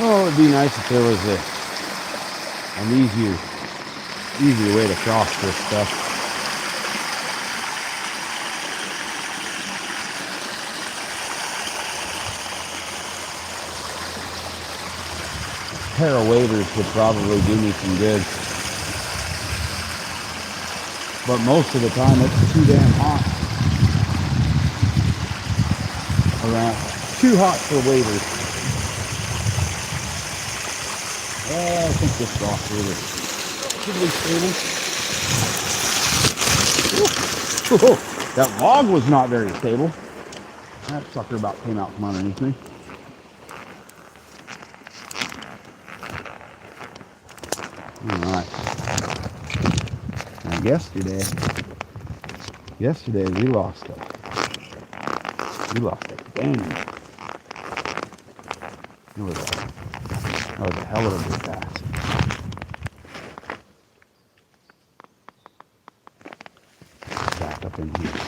Oh, it'd be nice if there was an easier way to cross this stuff. A pair of waders would probably do me some good. But most of the time it's too damn hot. Around too hot for waders. I think this rock here is relatively stable. That log was not very stable. That sucker about came out from underneath me. Alright. Now yesterday we lost it. We lost it. Damn. That was a hell of a good pass. Back up in here.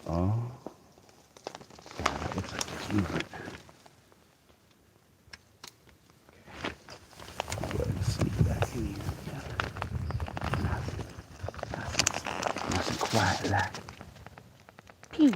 Oh. Yeah, that looks like there's movement. Okay. Go ahead and sneak back in here. Nice and quiet like. Pew.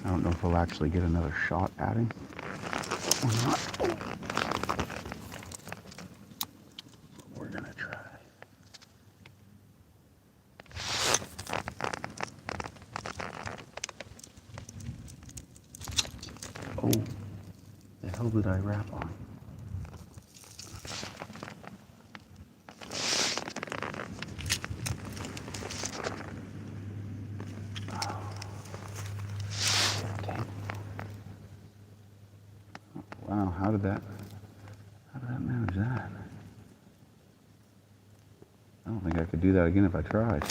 I don't know if we'll actually get another shot at him or not. We're gonna try. Oh, hell did I wrap on? Dang. Wow, how did that manage that? I don't think I could do that again if I tried.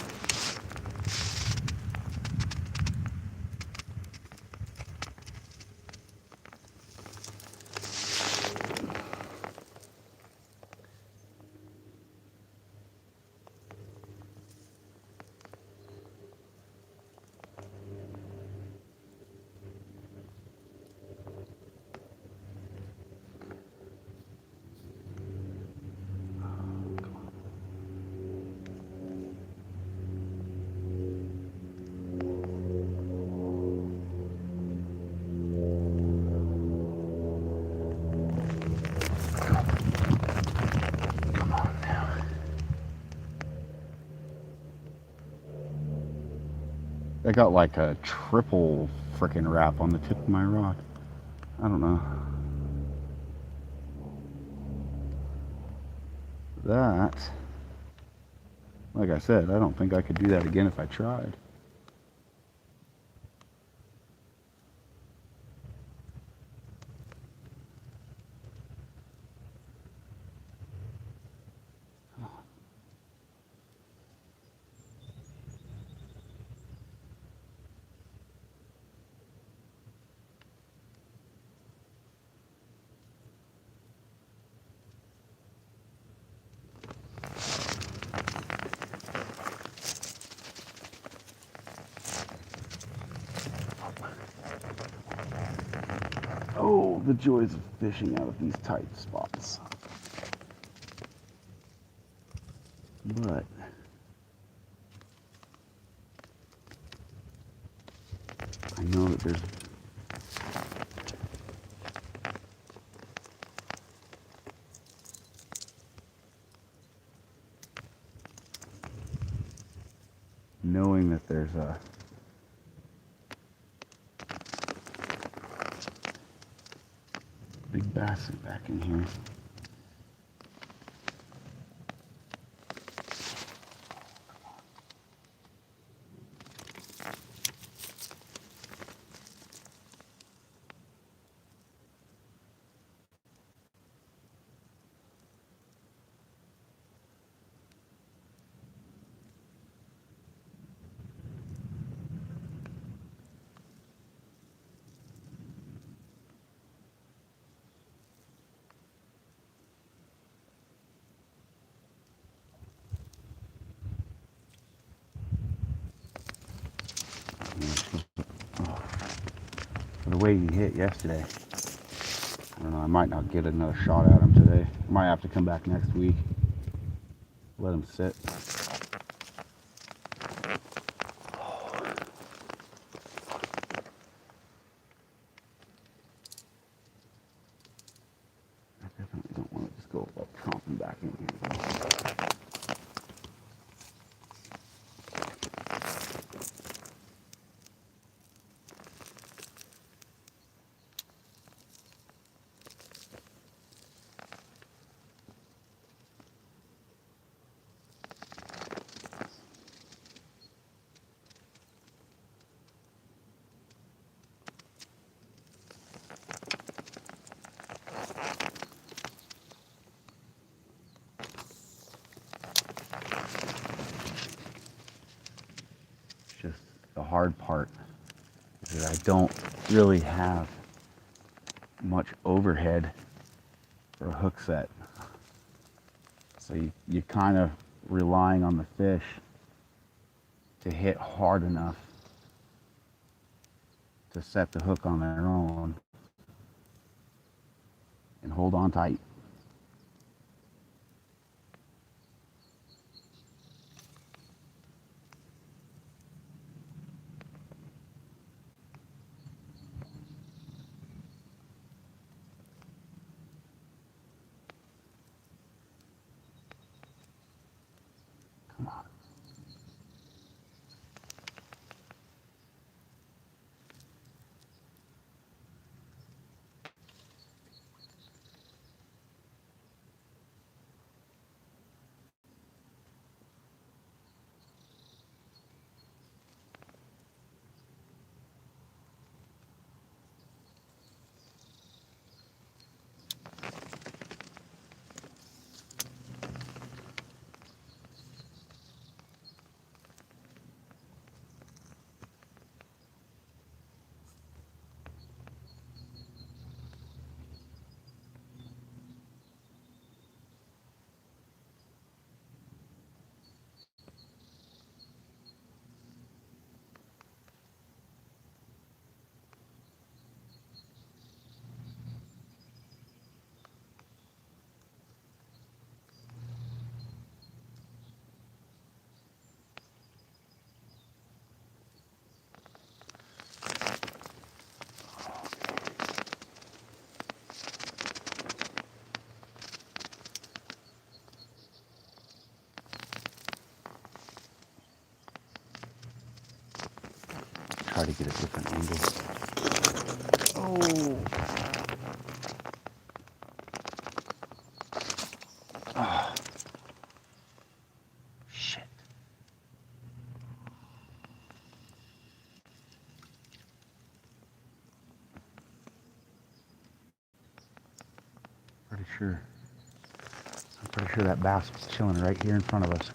I got like a triple frickin' wrap on the tip of my rod. I don't know. That, like I said, I don't think I could do that again if I tried. Oh, the joys of fishing out of these tight spots. But I know that there's knowing that there's a big bass back in here. For the way he hit yesterday, I don't know, I might not get another shot at him today. I might have to come back next week. Let him sit. I definitely don't want to just go like tromping back in here. Just the hard part is that I don't really have much overhead for a hook set. So you're kind of relying on the fish to hit hard enough to set the hook on their own and hold on tight. Come on. try to get a different angle. Oh. Ah. Shit. I'm pretty sure that bass was chilling right here in front of us.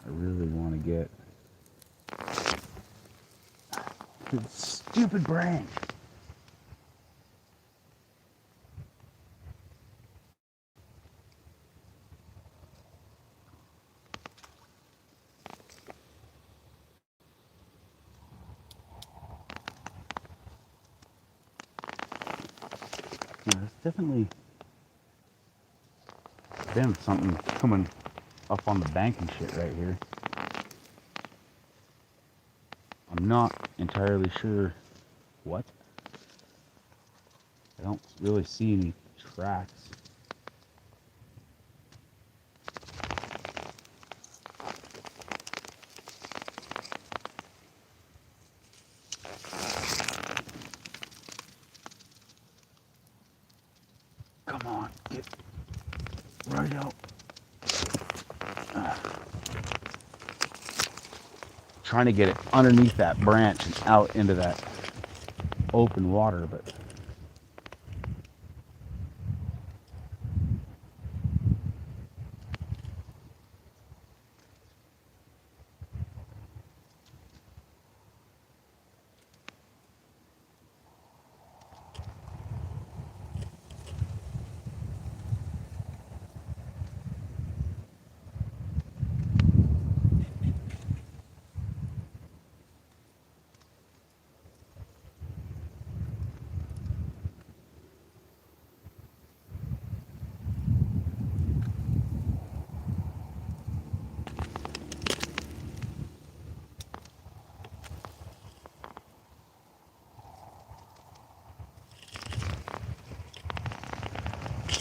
I really want to get this stupid branch. Yeah, there's definitely been something coming up on the bank and shit right here. I'm not entirely sure what. I don't really see any tracks. Come on, get right out. Trying to get it underneath that branch and out into that open water, but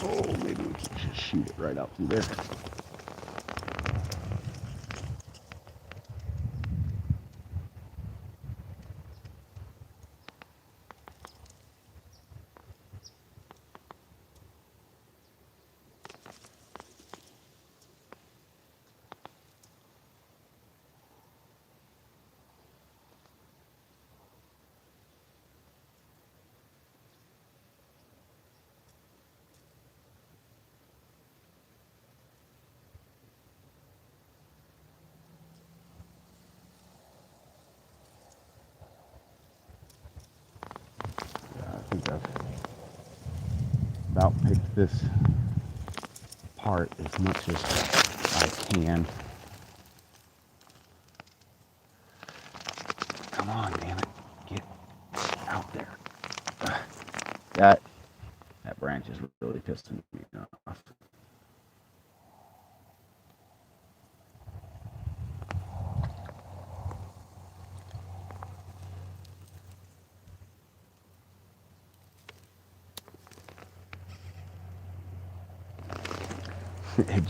oh, maybe we can just shoot it right out through there. Yeah, I think I've about picked this part as much as I can. Come on, damn it. Get out there. That branch is really pissing me off.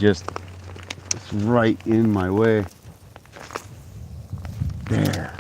It's right in my way. There.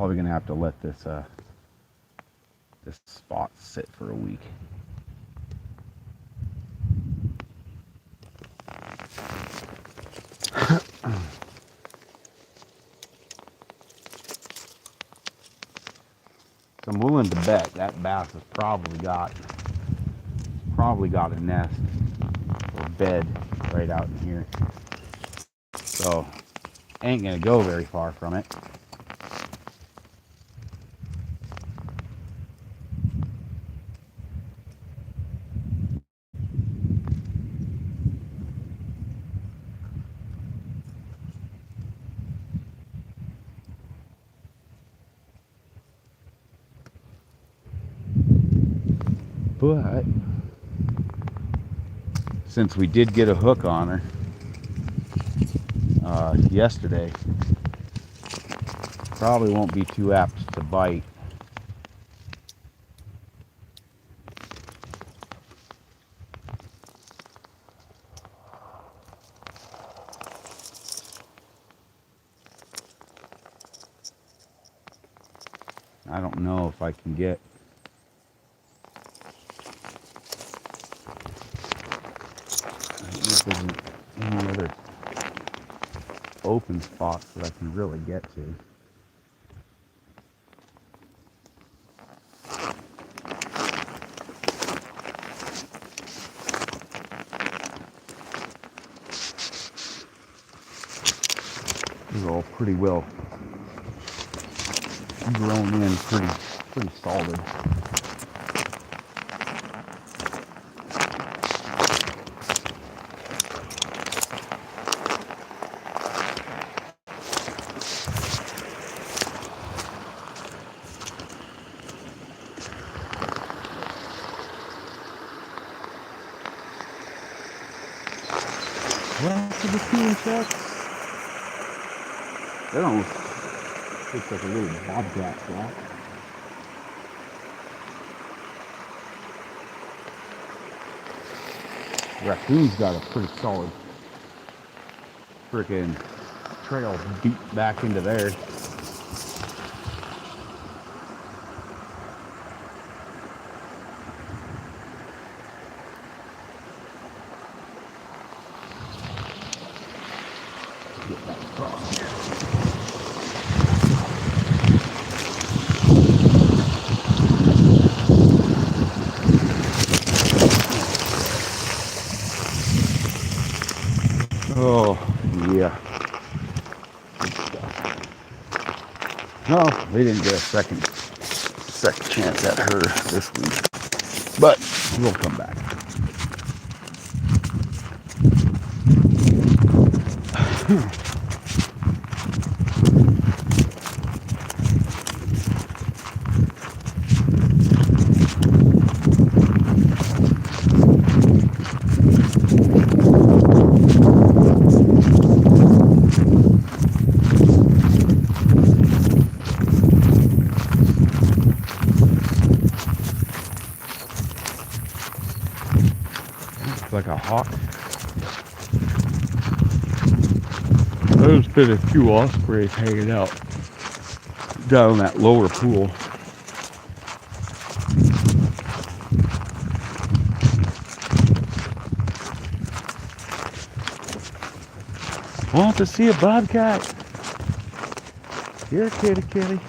Probably gonna have to let this this spot sit for a week. So I'm willing to bet that bass has probably got a nest or bed right out in here. So ain't gonna go very far from it. But since we did get a hook on her yesterday, probably won't be too apt to bite. I don't know if I can get if there's any other open spots that I can really get to. These are all pretty well grown in, pretty solid. What for the team check? They don't look like a little bobcat flat. Raccoon's got a pretty solid frickin' trail beat back into there. Get that across here. Oh, yeah. No, they didn't get a second chance at her this week. But we'll come back. Like a hawk. There's been a few ospreys hanging out down in that lower pool. Want to see a bobcat? Here, kitty kitty.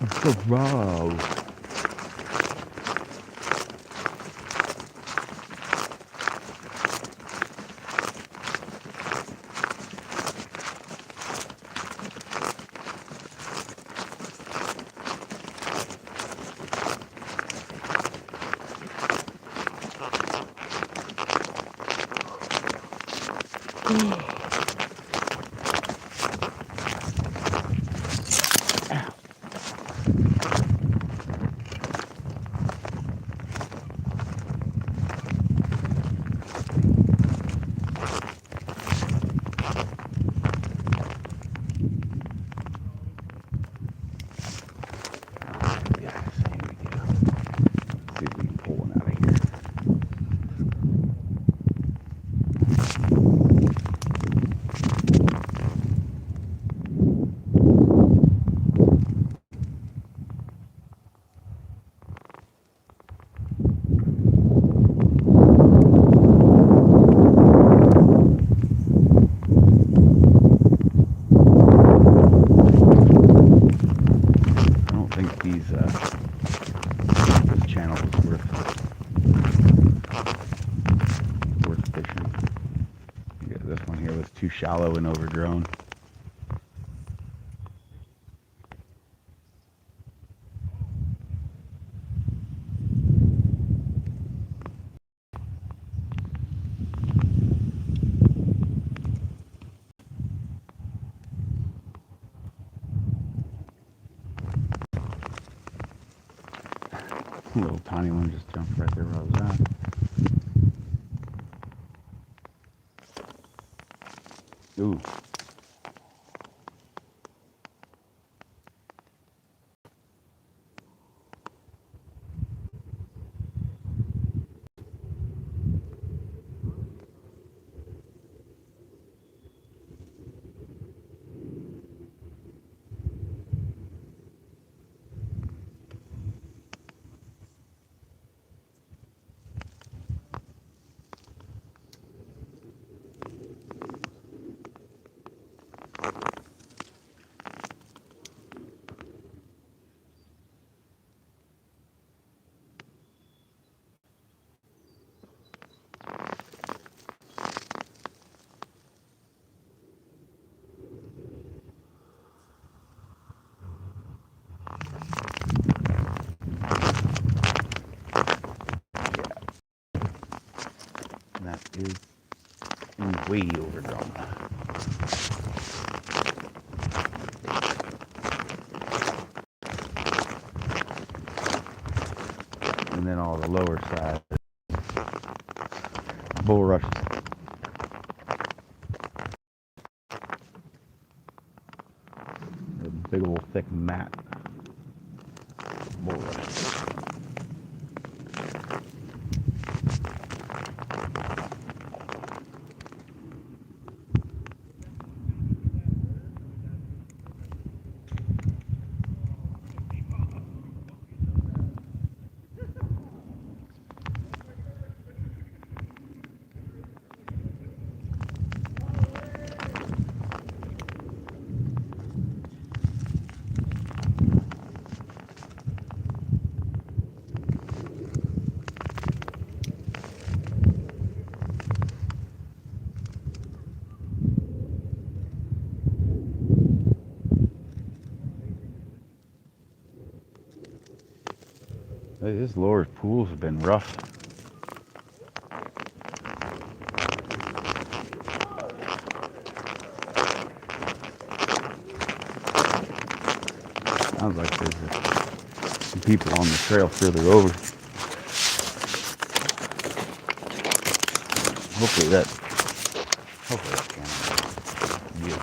Gross. Yeah, same we do. Let's see if we can pull one out of here. I don't think this channel is worth fishing. Yeah, this one here was too shallow and overgrown. A little tiny one just jumped right there where I was at. Ooh. That is way overgrown. And then all the lower side bulrushes. A big old thick mat bulrush. This lower pools have been rough. Sounds like there's some people on the trail further over. Hopefully that can. Yeah.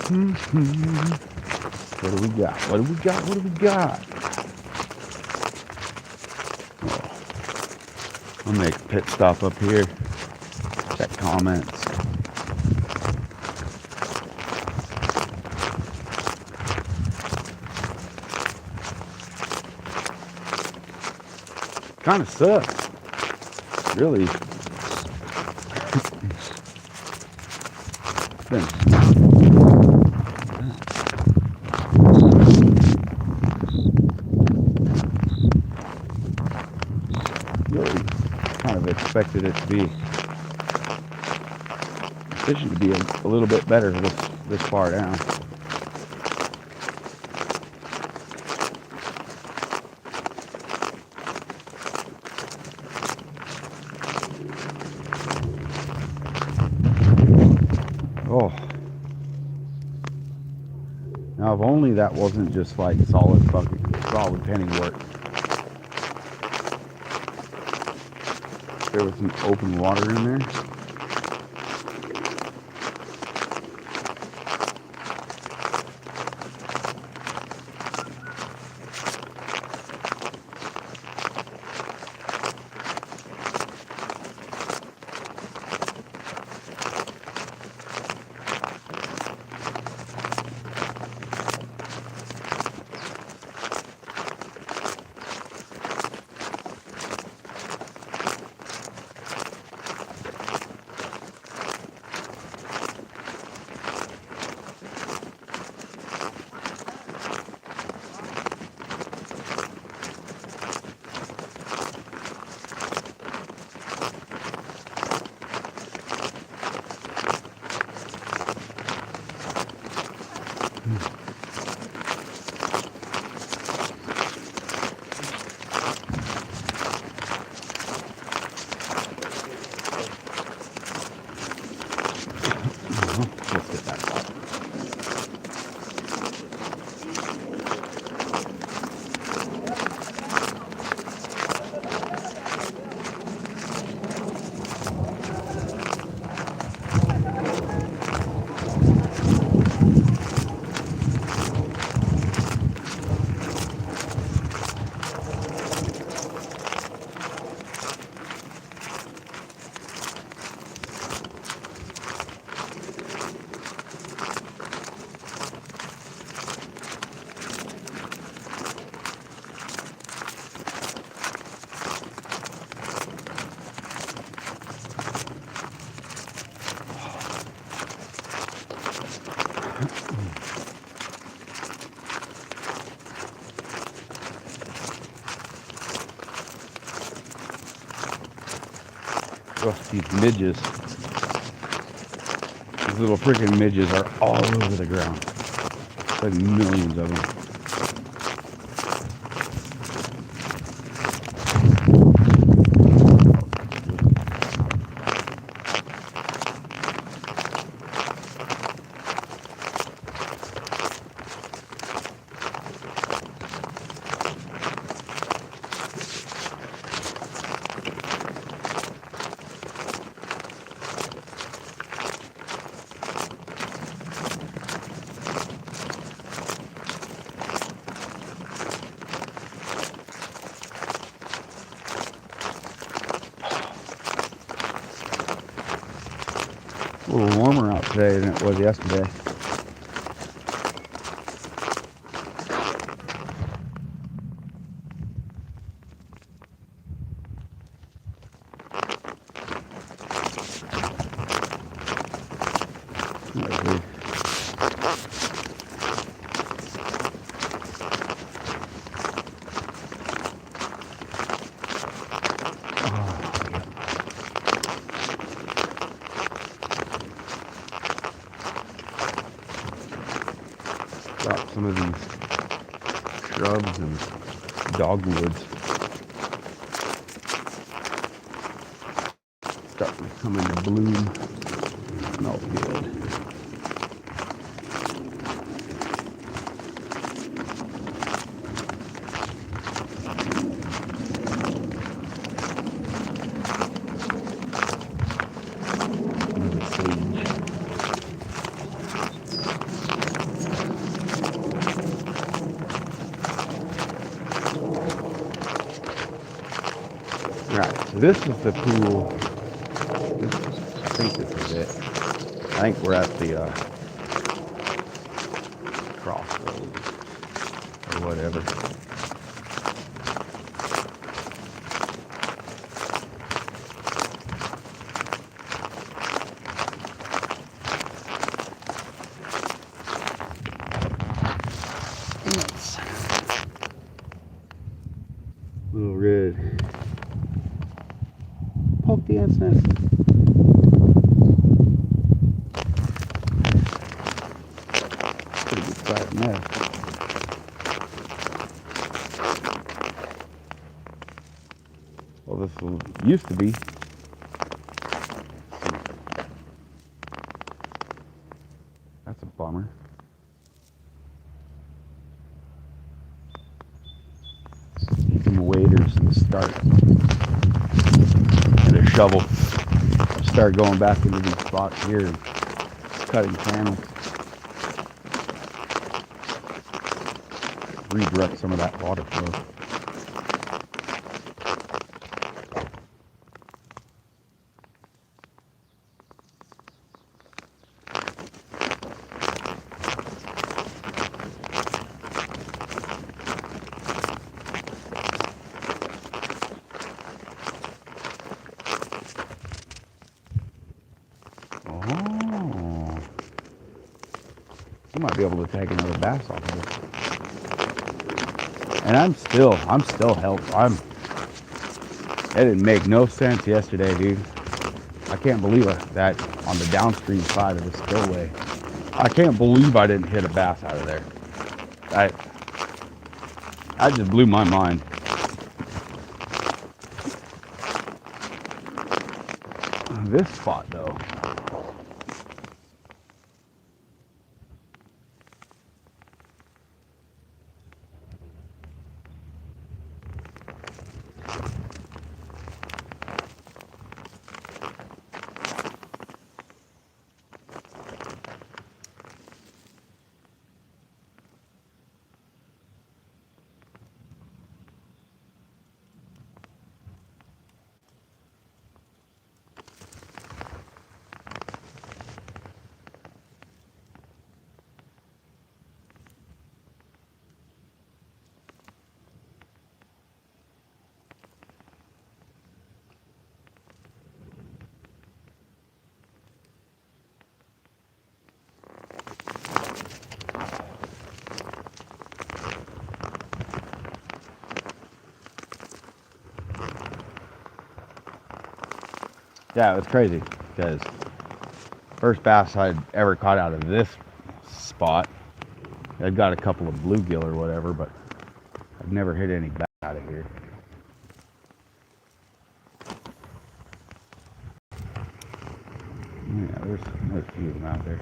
What do we got? What do we got? What do we got? I'll make a pit stop up here. Check comments. Kind of sucks. Really. Really kind of expected it to be fishing to be a little bit better this far down. Oh, now if only that wasn't just like solid penny work. There was some open water in there. Let's get that spot. Oh, these midges. These little freaking midges are all over the ground. Like millions of them. A little warmer out today than it was yesterday. Got some of these shrubs and dogwoods starting to come into bloom. Smells good. Sage. This is the pool. I think this is it. I think we're at the crossroads or whatever. Little red poke the ants nest. Pretty good sized nest. Well, this used to be. That's a bummer. Some waders and start and a shovel. Start going back into these spots here and cutting channels. Redirect some of that water flow. Oh, I might be able to take another bass off of this. And I'm still helped. It didn't make no sense yesterday, dude. I can't believe that on the downstream side of the spillway. I can't believe I didn't hit a bass out of there. That just blew my mind. This spot though. Yeah, it was crazy because first bass I'd ever caught out of this spot. I'd got a couple of bluegill or whatever, but I've never hit any bass out of here. Yeah, there's a few of them out there.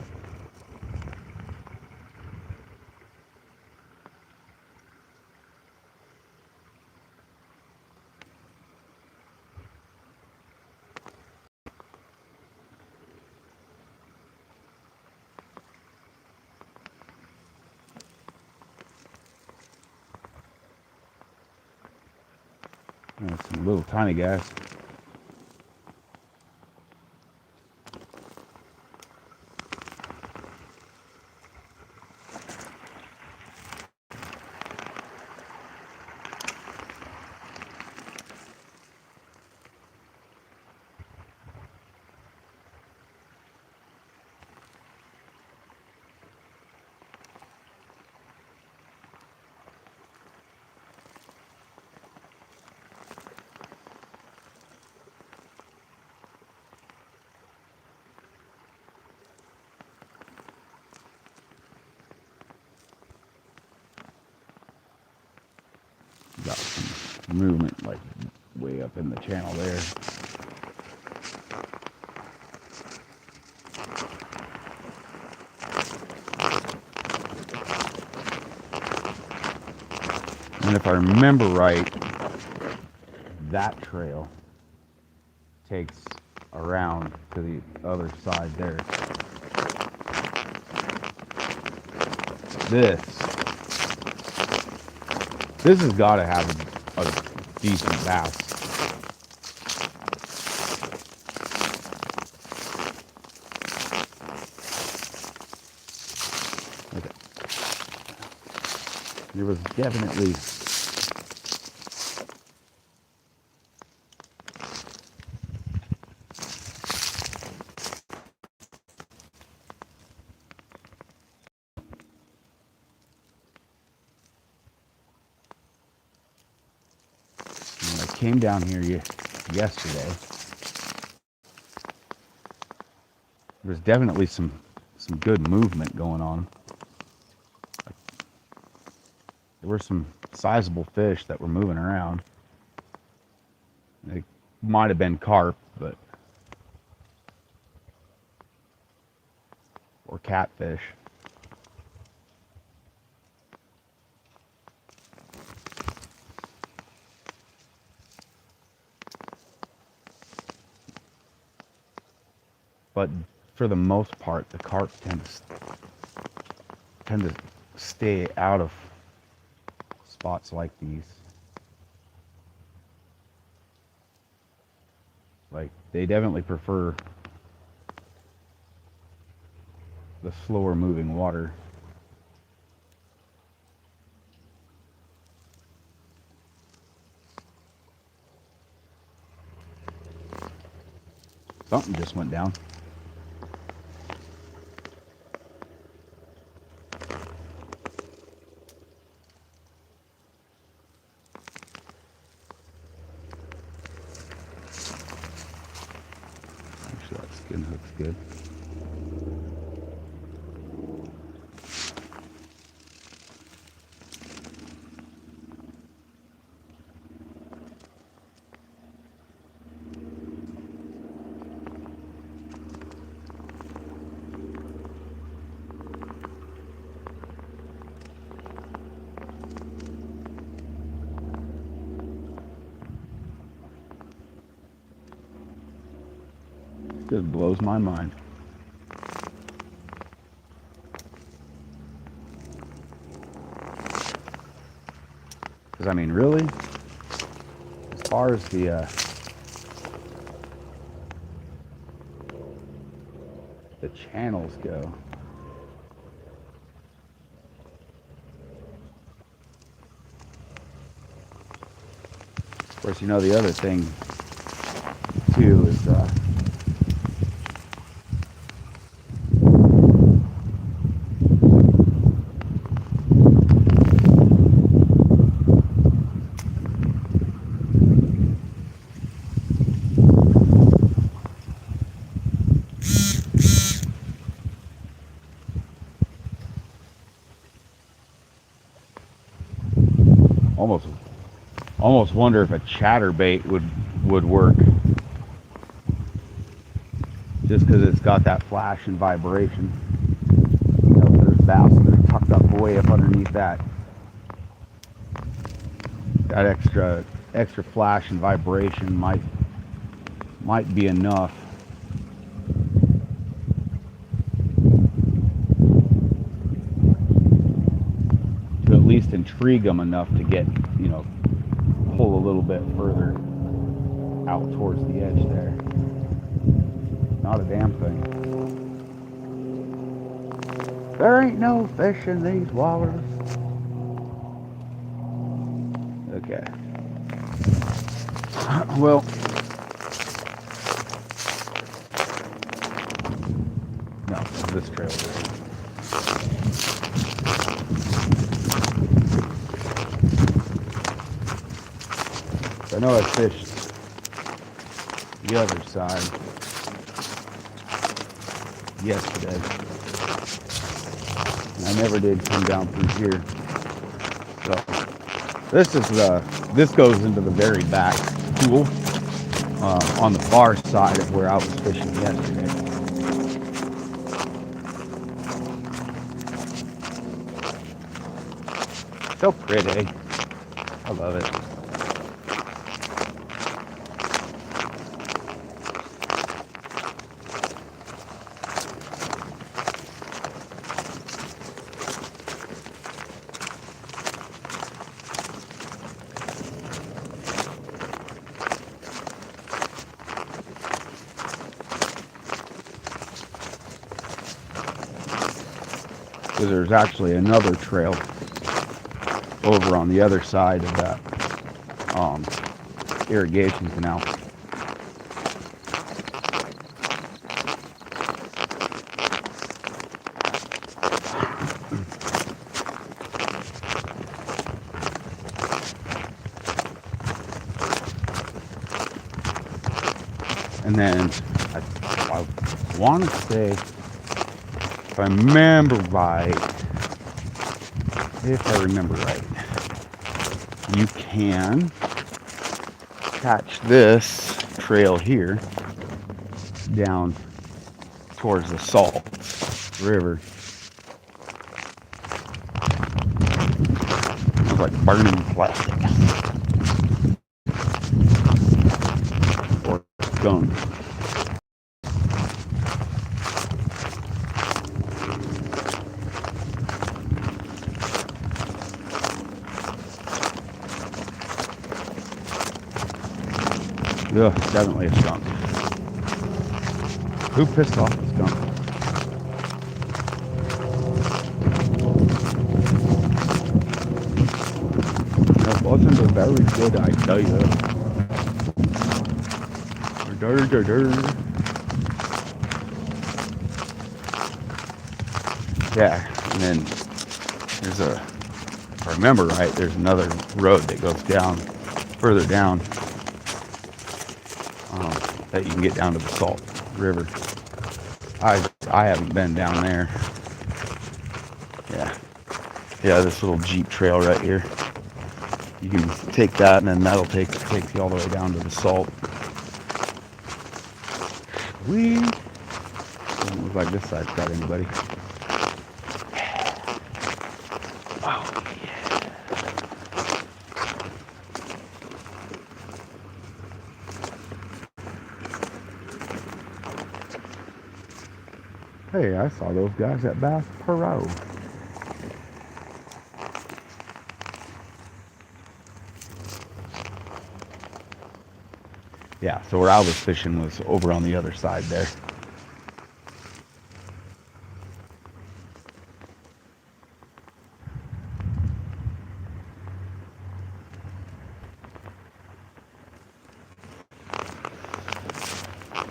There's some little tiny guys. Got some movement like way up in the channel there. And if I remember right, that trail takes around to the other side there. This has got to have a decent bass. There was definitely when I came down here yesterday, there was definitely some good movement going on. There were some sizable fish that were moving around. They might have been carp, but or catfish. But for the most part, the carp tend to stay out of spots like these. Like, they definitely prefer the slower moving water. Something just went down. Actually, that skin hook's good. Just blows my mind. Because I mean, really, as far as the channels go, of course, you know, the other thing too is almost wonder if a chatterbait would work, just because it's got that flash and vibration. You know, there's bass that are tucked up way up underneath that extra flash and vibration might be enough. To at least intrigue them enough to get, you know, pull a little bit further out towards the edge there. Not a damn thing. There ain't no fish in these waters. Okay. Well, no, this trail is. I know I fished the other side yesterday. And I never did come down through here. So this goes into the very back pool on the far side of where I was fishing yesterday. So pretty. I love it. There's actually another trail over on the other side of that irrigation canal. And then I want to say, if I remember right, you can catch this trail here down towards the Salt River. It's like burning plastic or gum. Yeah, definitely a skunk. Who pissed off the skunk? That wasn't a very good idea. Yeah, and then there's if I remember right, there's another road that goes down, further down, that you can get down to the Salt River. I haven't been down there. Yeah, this little Jeep trail right here. You can take that, and then that'll take you all the way down to the Salt. Doesn't look like this side's got anybody. Oh yeah. Hey, I saw those guys at Bass Pro. Yeah, so where I was fishing was over on the other side there.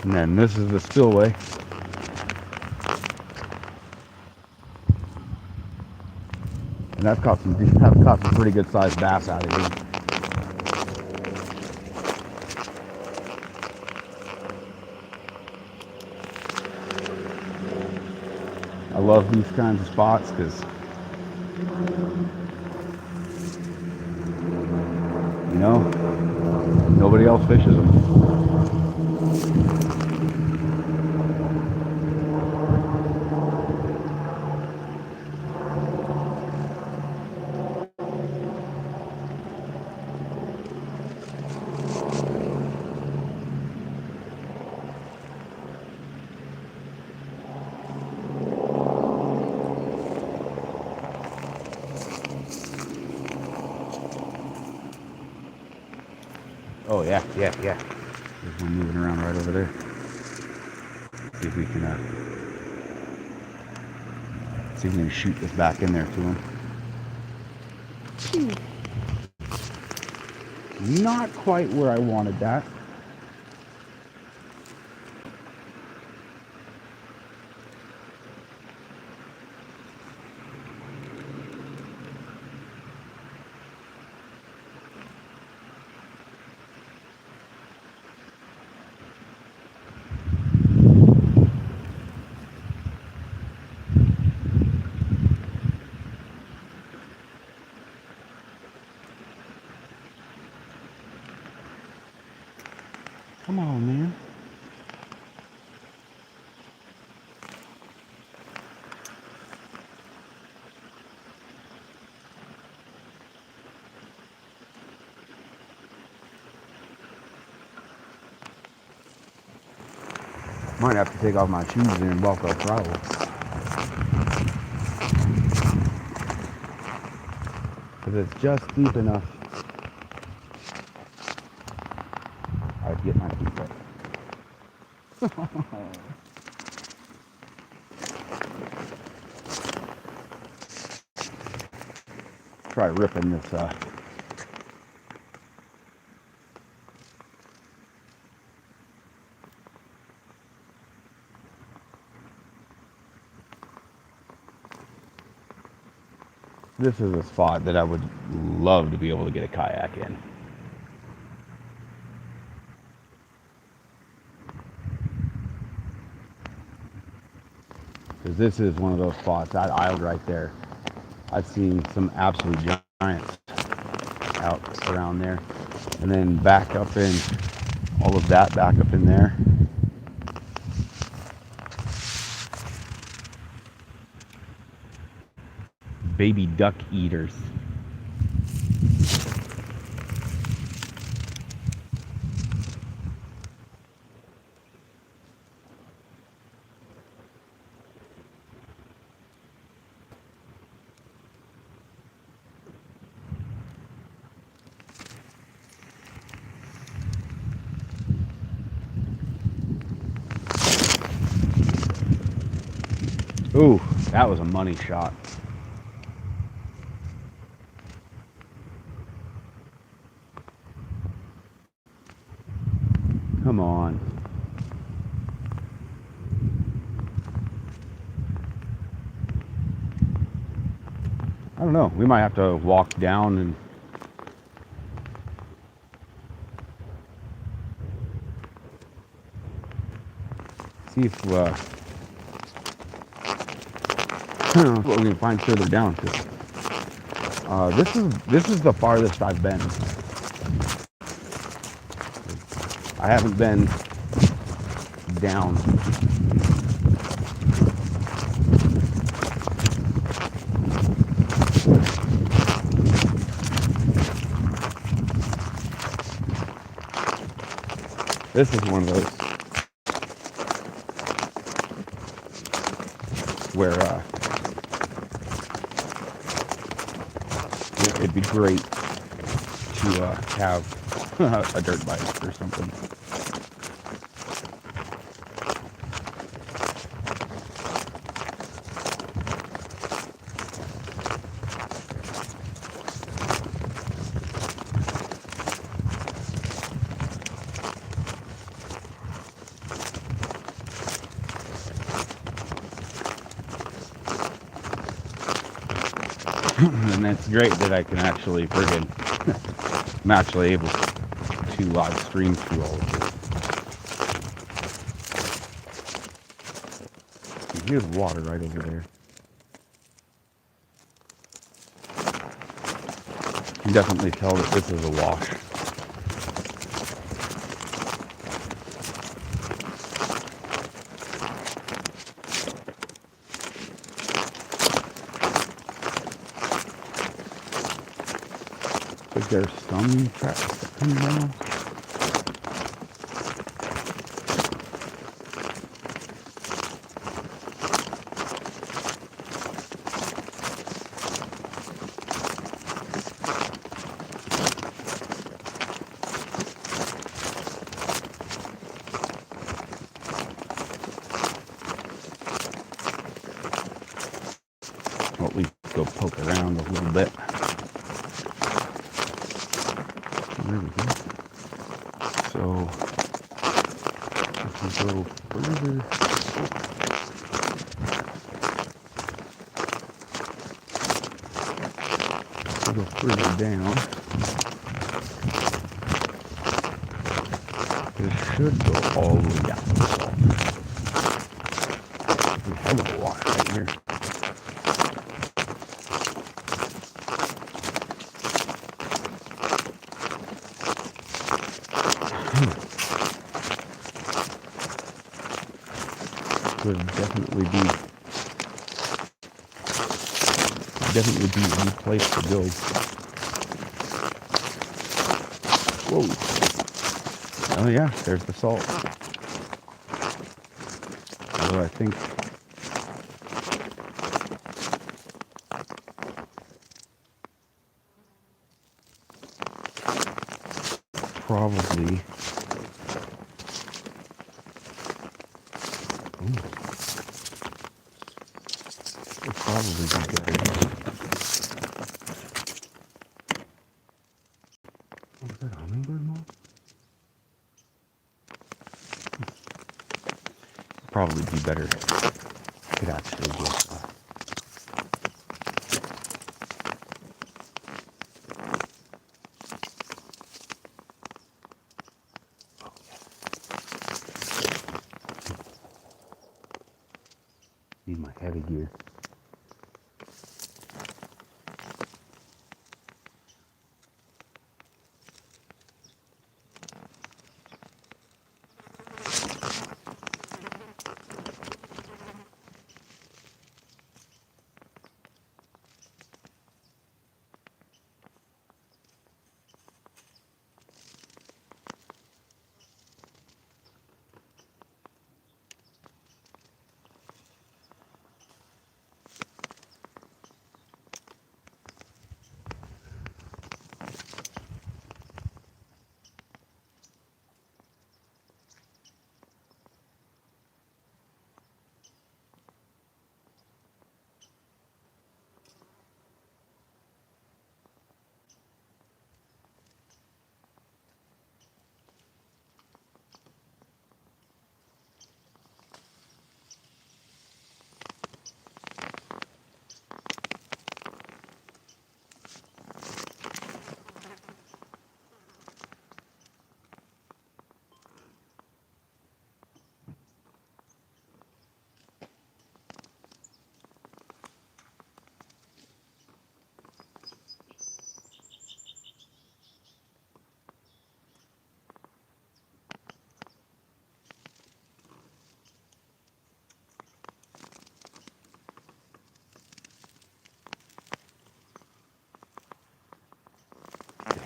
And then this is the spillway. And I've caught some pretty good sized bass out of here. I love these kinds of spots because, you know, nobody else fishes them. Oh yeah. There's one moving around right over there. See if we can shoot this back in there to him. Not quite where I wanted that. Come on, man. Might have to take off my shoes and walk off throttle. Because it's just deep enough. I'd get my feet wet. try ripping this this is a spot that I would love to be able to get a kayak in. Because this is one of those spots, that aisle right there. I've seen some absolute giants out around there. And then back up in, all of that back up in there. Baby duck eaters. Ooh, that was a money shot. Come on. I don't know. We might have to walk down and see if I don't know what we can find further down. This is the farthest I've been. I haven't been down. This is one of those where it'd be great to have a dirt bike or something. And it's great that I can actually friggin' I'm actually able to live stream through all of this. And here's water right over there. You can definitely tell that this is a wash. Like there's some tracks that come down. Well, at least go poke around a little bit. There we go. So, if we go further, down, this should go all the way down to the salt. We have a water right here. Would definitely be the place to go. Whoa. Oh yeah, there's the salt. Although I think probably would probably be good. probably be better. Could actually get. Need my heavy gear.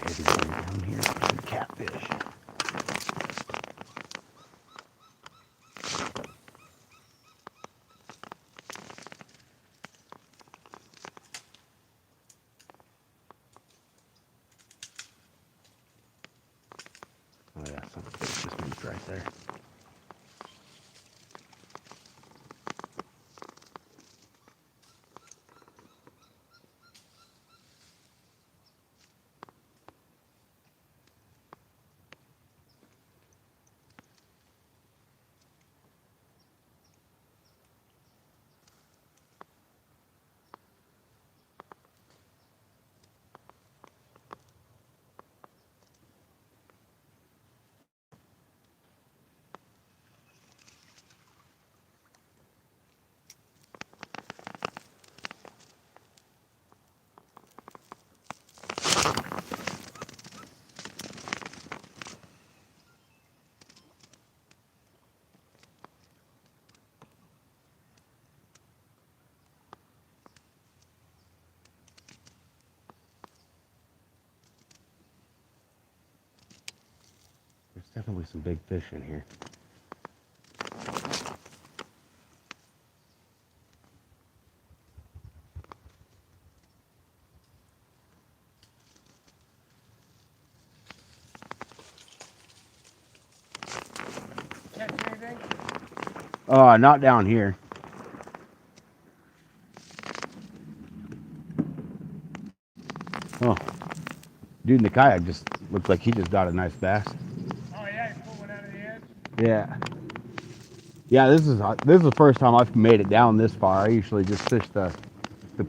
Heavy gear down here for the catfish. Oh yeah, some fish just moved right there. There's definitely some big fish in here. Catch anything? Not down here. Oh, dude in the kayak just looks like he just got a nice bass. Oh yeah, you pull one out of the edge. Yeah. Yeah, this is the first time I've made it down this far. I usually just fish the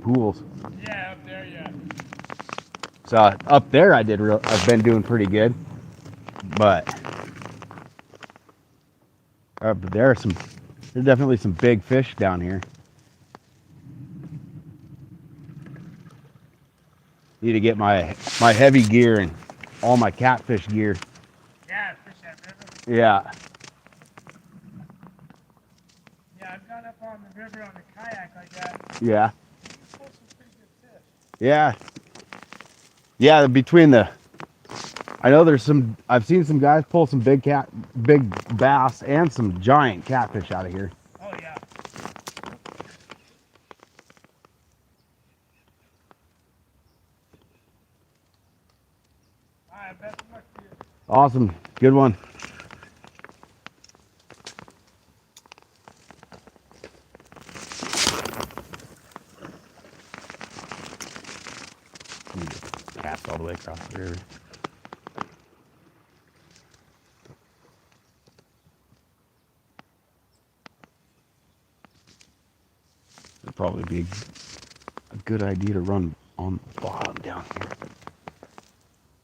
pools. Yeah, up there, yeah. So up there I've been doing pretty good. But there's definitely some big fish down here. Need to get my heavy gear and all my catfish gear. Yeah, fish that river. Yeah. Yeah, I've gone up on the river on the kayak like that. Yeah. Pull some pretty good fish. Yeah. Yeah, I know I've seen some guys pull some big bass and some giant catfish out of here. Oh yeah. Alright, best of luck to you. Awesome. Good one. Cast all the way across the river. probably be a good idea to run on the bottom down here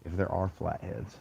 if there are flatheads.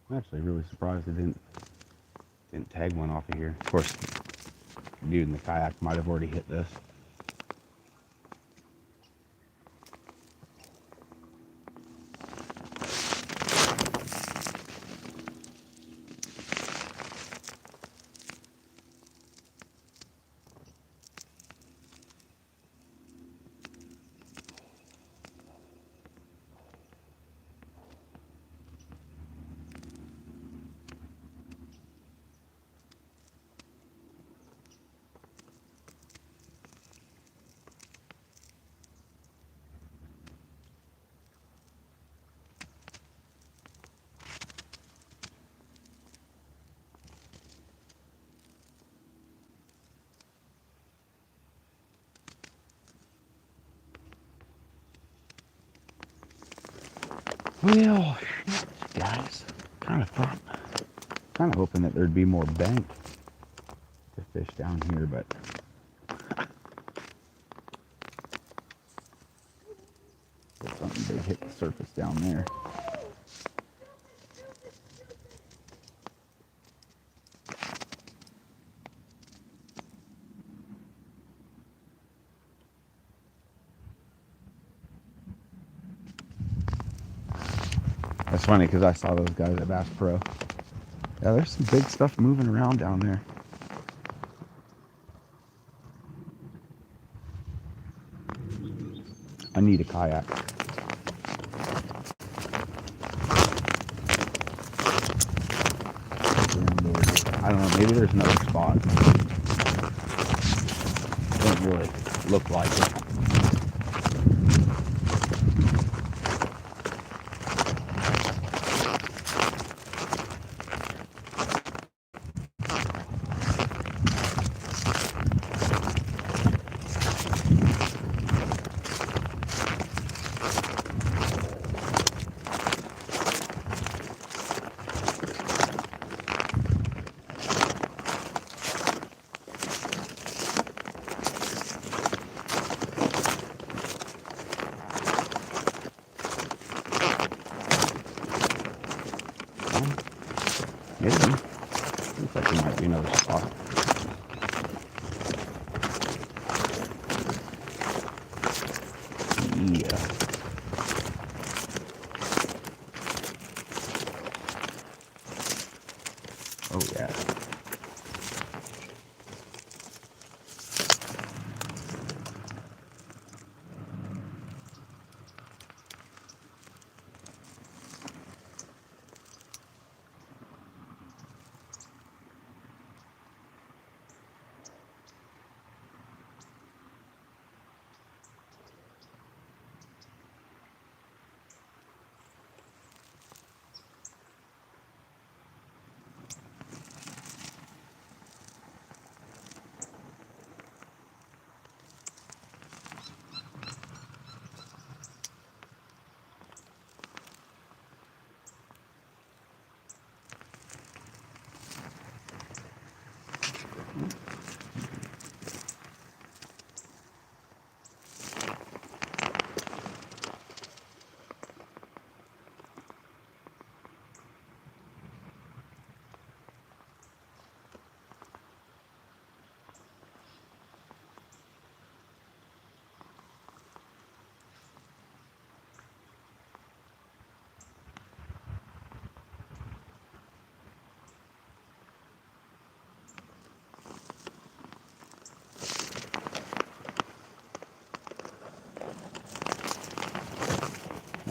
I'm actually really surprised it didn't tag one off of here. Of course, the dude in the kayak might have already hit this. Well, shit, guys. Kind of hoping that there'd be more bank to fish down here, but something big hit the surface down there. That's funny because I saw those guys at Bass Pro. Yeah, there's some big stuff moving around down there. I need a kayak. I don't know, maybe there's another spot. Doesn't really look like it.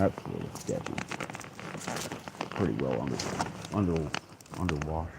That's a little sketchy. Pretty well underwash.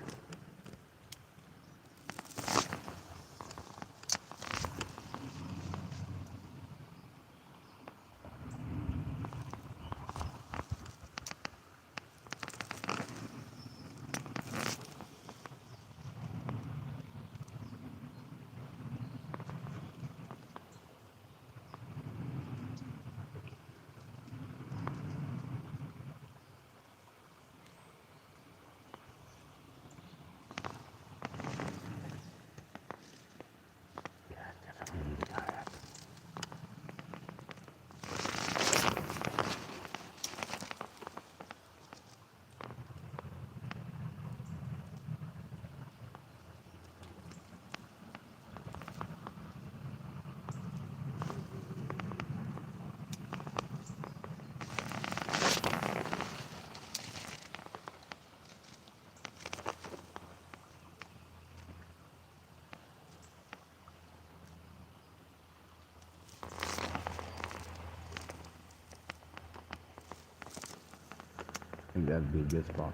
I think that'd be a good spot.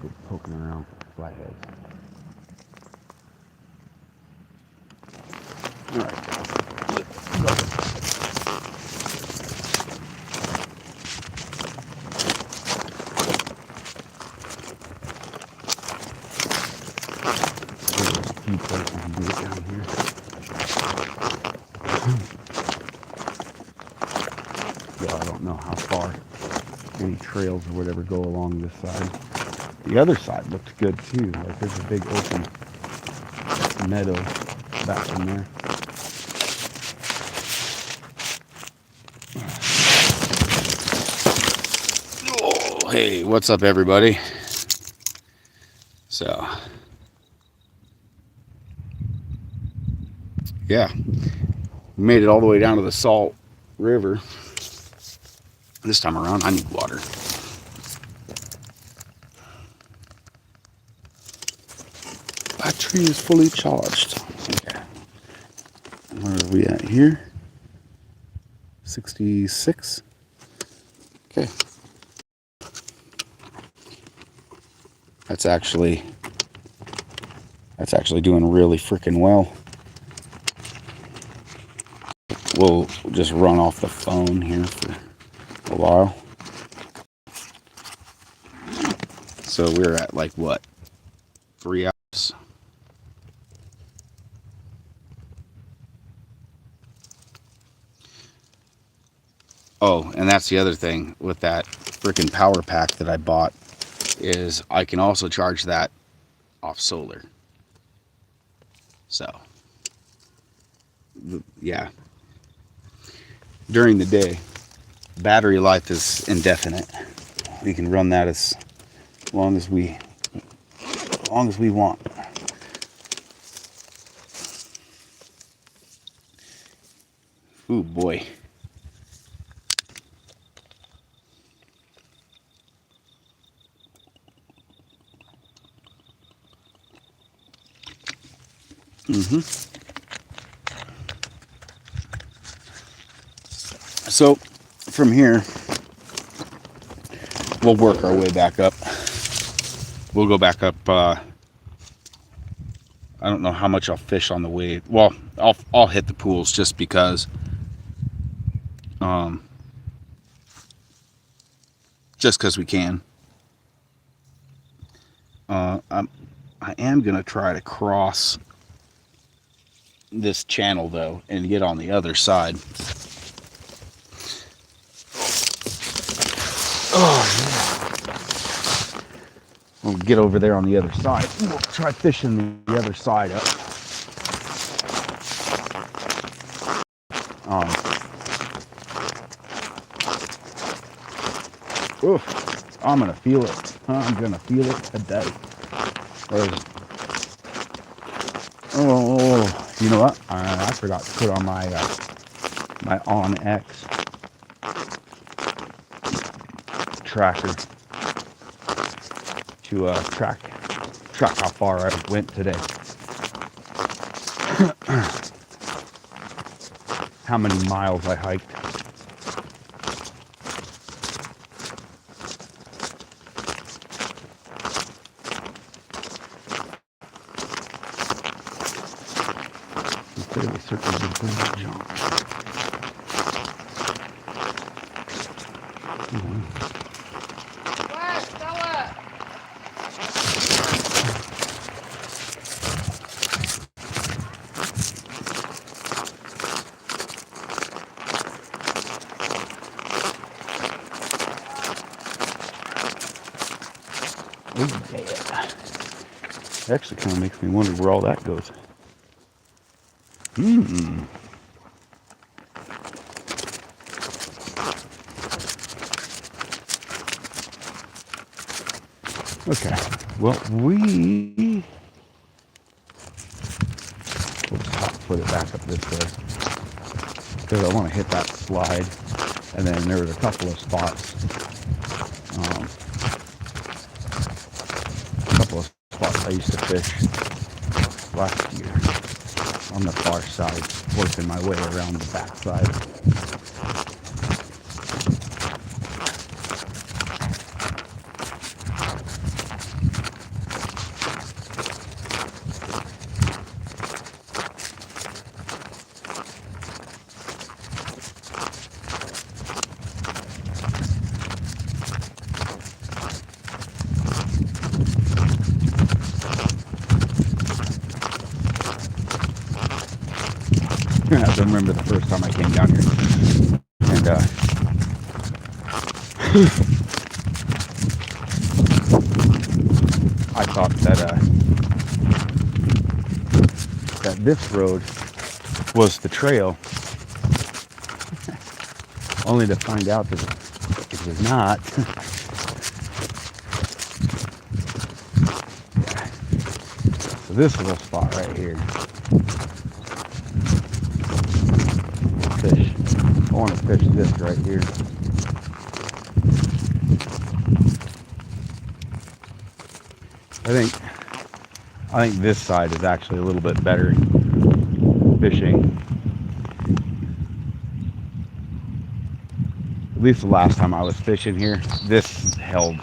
Go poking around flatheads. All right, there's a few places you can do it down here. Yeah, I don't know how far any trails or whatever go along this side. The other side looks good too. Like there's a big open meadow back in there. Oh, hey, what's up, everybody? So, yeah, we made it all the way down to the Salt River. This time around, I need water. Battery is fully charged. Okay. Where are we at here? 66. Okay. That's actually doing really freaking well. We'll just run off the phone here for a while. So we're at like what? 3 hours. Oh, and that's the other thing with that freaking power pack that I bought is I can also charge that off solar. So, yeah. During the day, battery life is indefinite. We can run that as long as we want. Ooh boy. So from here, we'll work our way back up. We'll go back up. I don't know how much I'll fish on the way. Well, I'll hit the pools just because. Just because we can. I am gonna try to cross this channel though and get on the other side. Oh yeah. We'll get over there on the other side. We'll try fishing the other side up. Oof, I'm gonna feel it. I'm gonna feel it today. Oh, you know what? I forgot to put on my my OnX tracker to track how far I went today. How many miles I hiked. fairly certain it's going to jump. Oh, yeah. It actually kind of makes me wonder where all that goes. Okay. Well, we'll just put it back up this way because I want to hit that slide. And then there was a couple of spots. I used to fish last year on the far side, working my way around the back side. I remember the first time I came down here, and I thought that this road was the trail, only to find out that it was not. So this little spot right here. I want to fish this right here. I think this side is actually a little bit better fishing. At least the last time I was fishing here, this held.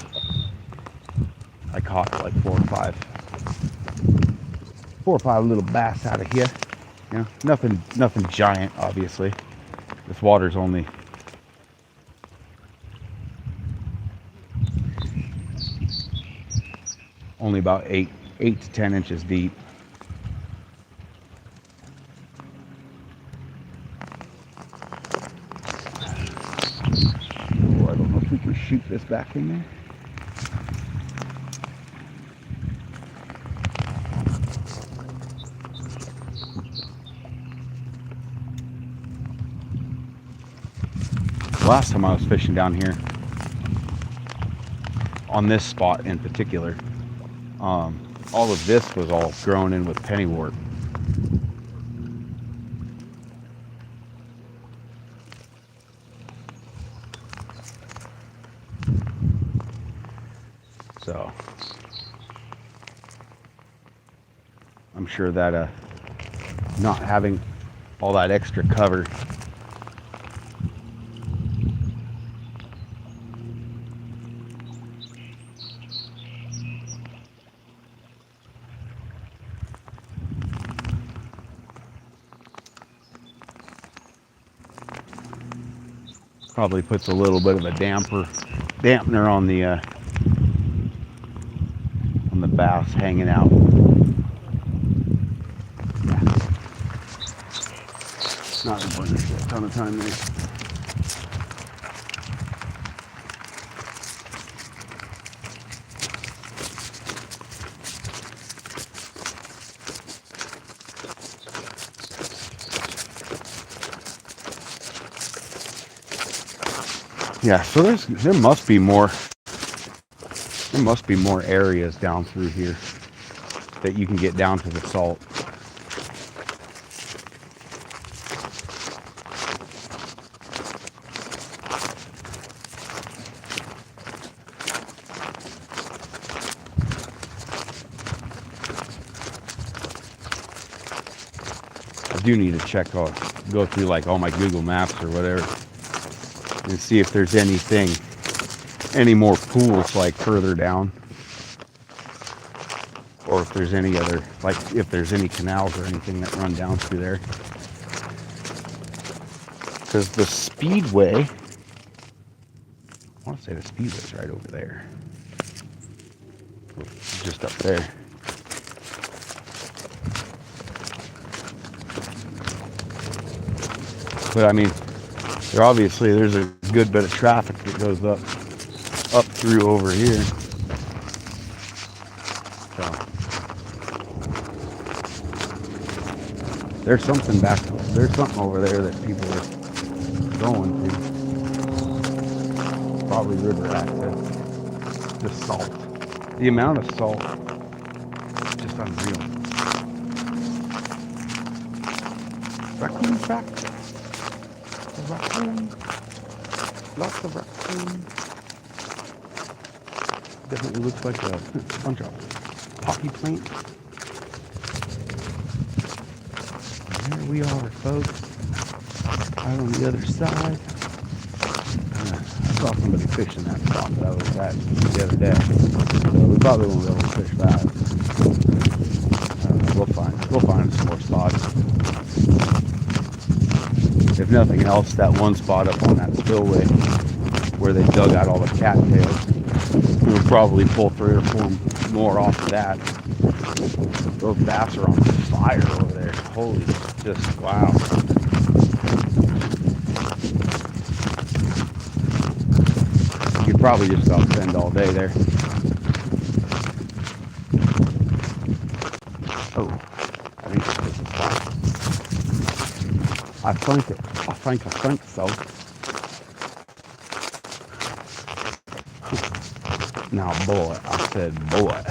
I caught like 4 or 5 little bass out of here. You know, nothing giant, obviously. This water's only about 8 to 10 inches deep. Oh, I don't know if we can shoot this back in there. Last time I was fishing down here, on this spot in particular, all of this was all grown in with pennywort. So I'm sure that not having all that extra cover probably puts a little bit of a dampener on the bass hanging out. Not putting a ton of time there. Yeah, so there must be more areas down through here that you can get down to the salt. I do need to go through like all my Google Maps or whatever and see if there's any more pools like further down, or if there's any other, like if there's any canals or anything that run down through there. Because the speedway, I want to say the speedway's right over there. Just up there. But I mean, there's a good bit of traffic that goes up through over here. So there's something over there that people are going to. Probably river access. Just salt. The amount of salt is just unreal. Raccoons back. The raccoon. Lots of raccoons. Definitely looks like a bunch of poppy plants. And there we are, folks. Out on the other side. I saw somebody fishing that spot that I was at the other day. So we probably won't be able to fish that. We'll find some more spots. If nothing else, that one spot up on that spillway where they dug out all the cattails, we'll probably pull 3 or 4 more off of that. Those bass are on fire over there. Holy, just wow. You could probably just about spend all day there. Oh, I think this is a spot. I think so. Now, boy, I said boy.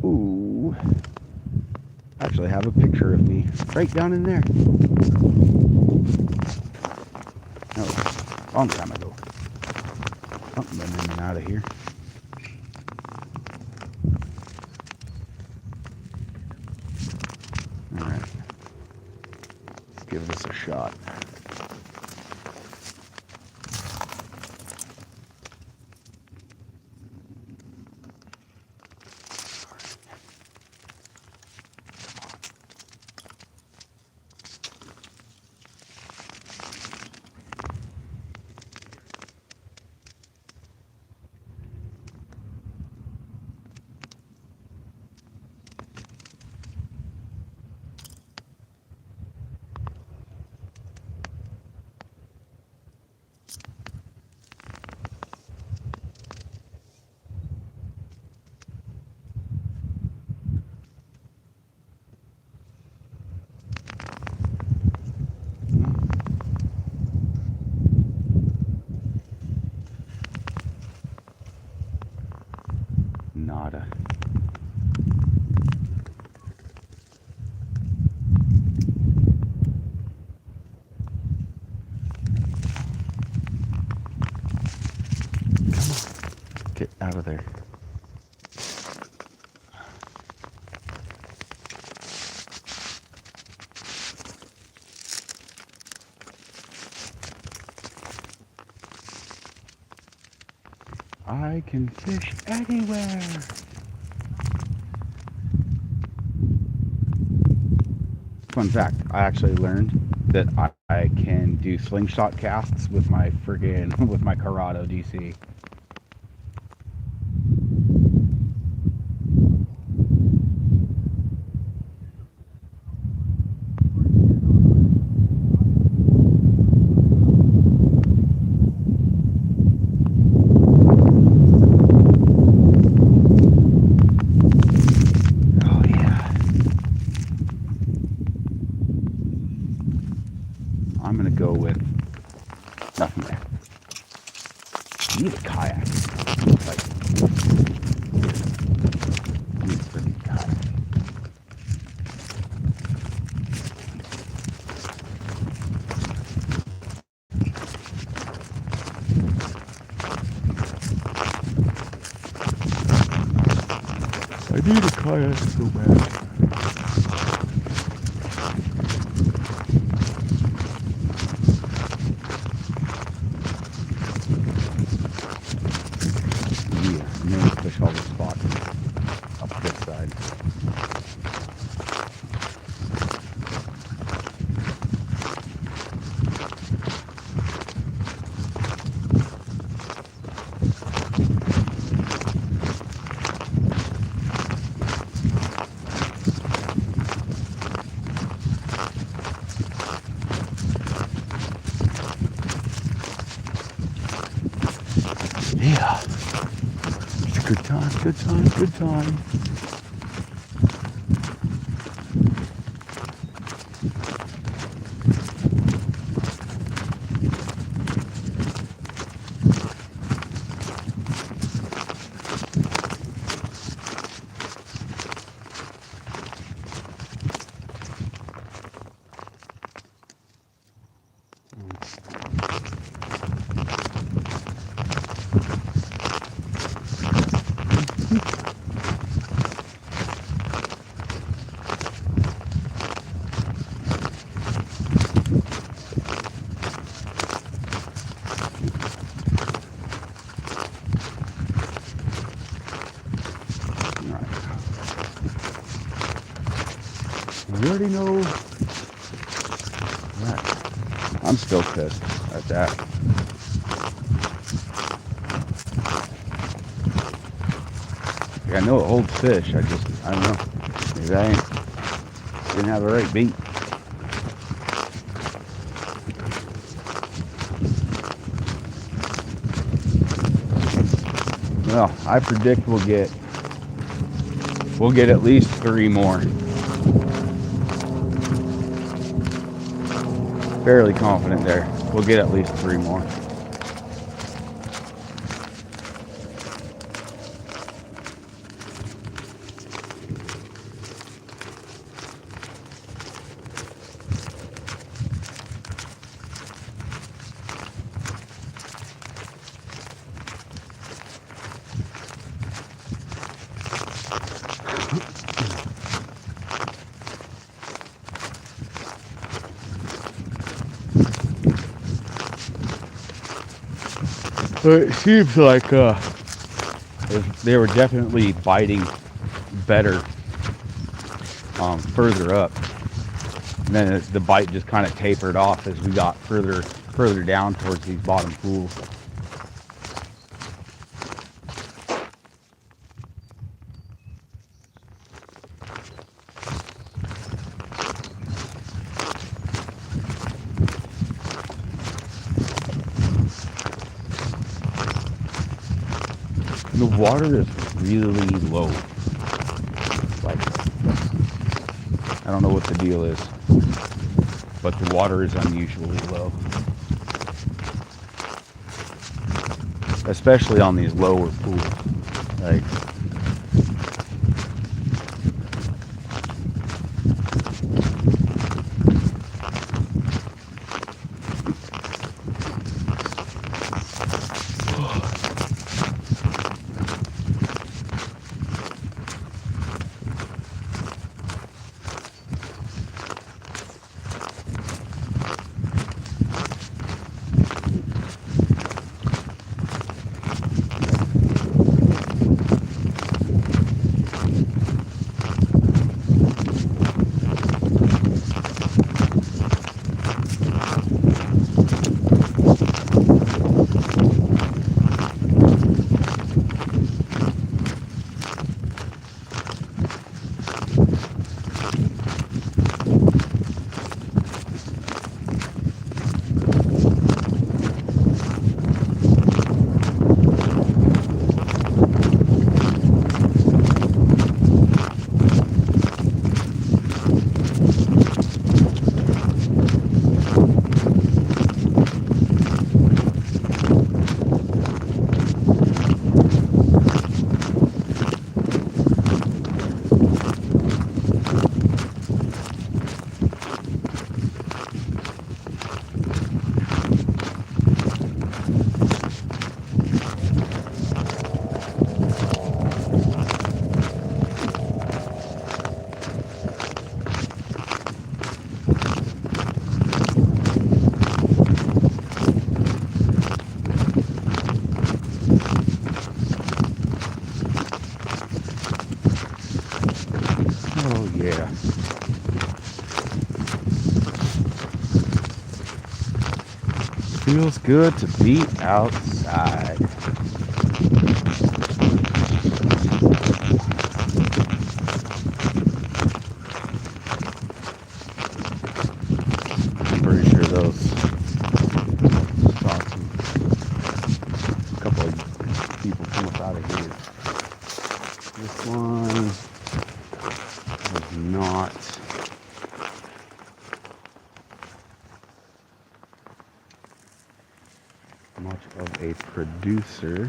Ooh. I actually have a picture of me right down in there. No, long time ago. Something been in and out of here. Alright. Let's give this a shot. Nada. Come on. Get out of there. I can fish anywhere. Fun fact, I actually learned that I can do slingshot casts with my Corrado DC. I'm gonna go with nothing there. I need a kayak. Like, I need a freaking kayak. I need a kayak so bad. Good times, good times. You already know that. I'm still pissed at that. Like, I know it holds fish. I don't know. Maybe I didn't have the right bait. Well, I predict we'll get at least 3 more. Fairly confident there. We'll get at least 3 more. But it seems like they were definitely biting better further up. And then the bite just kind of tapered off as we got further down towards these bottom pools. The water is really low. Like, I don't know what the deal is, but the water is unusually low. Especially on these lower pools. Like, oh yeah. Feels good to be outside. I'm pretty sure those saw a couple of people come up out of here. one was not much of a producer.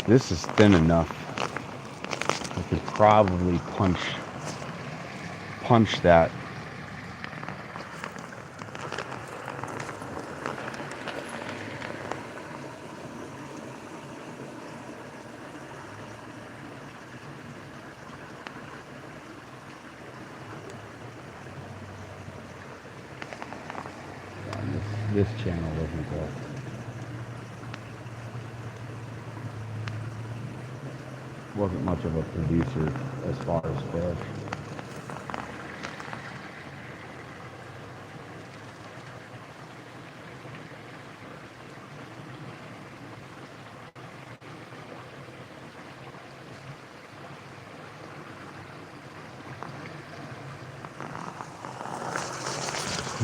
This is thin enough. I could probably punch that. This channel wasn't much of a producer as far as fish.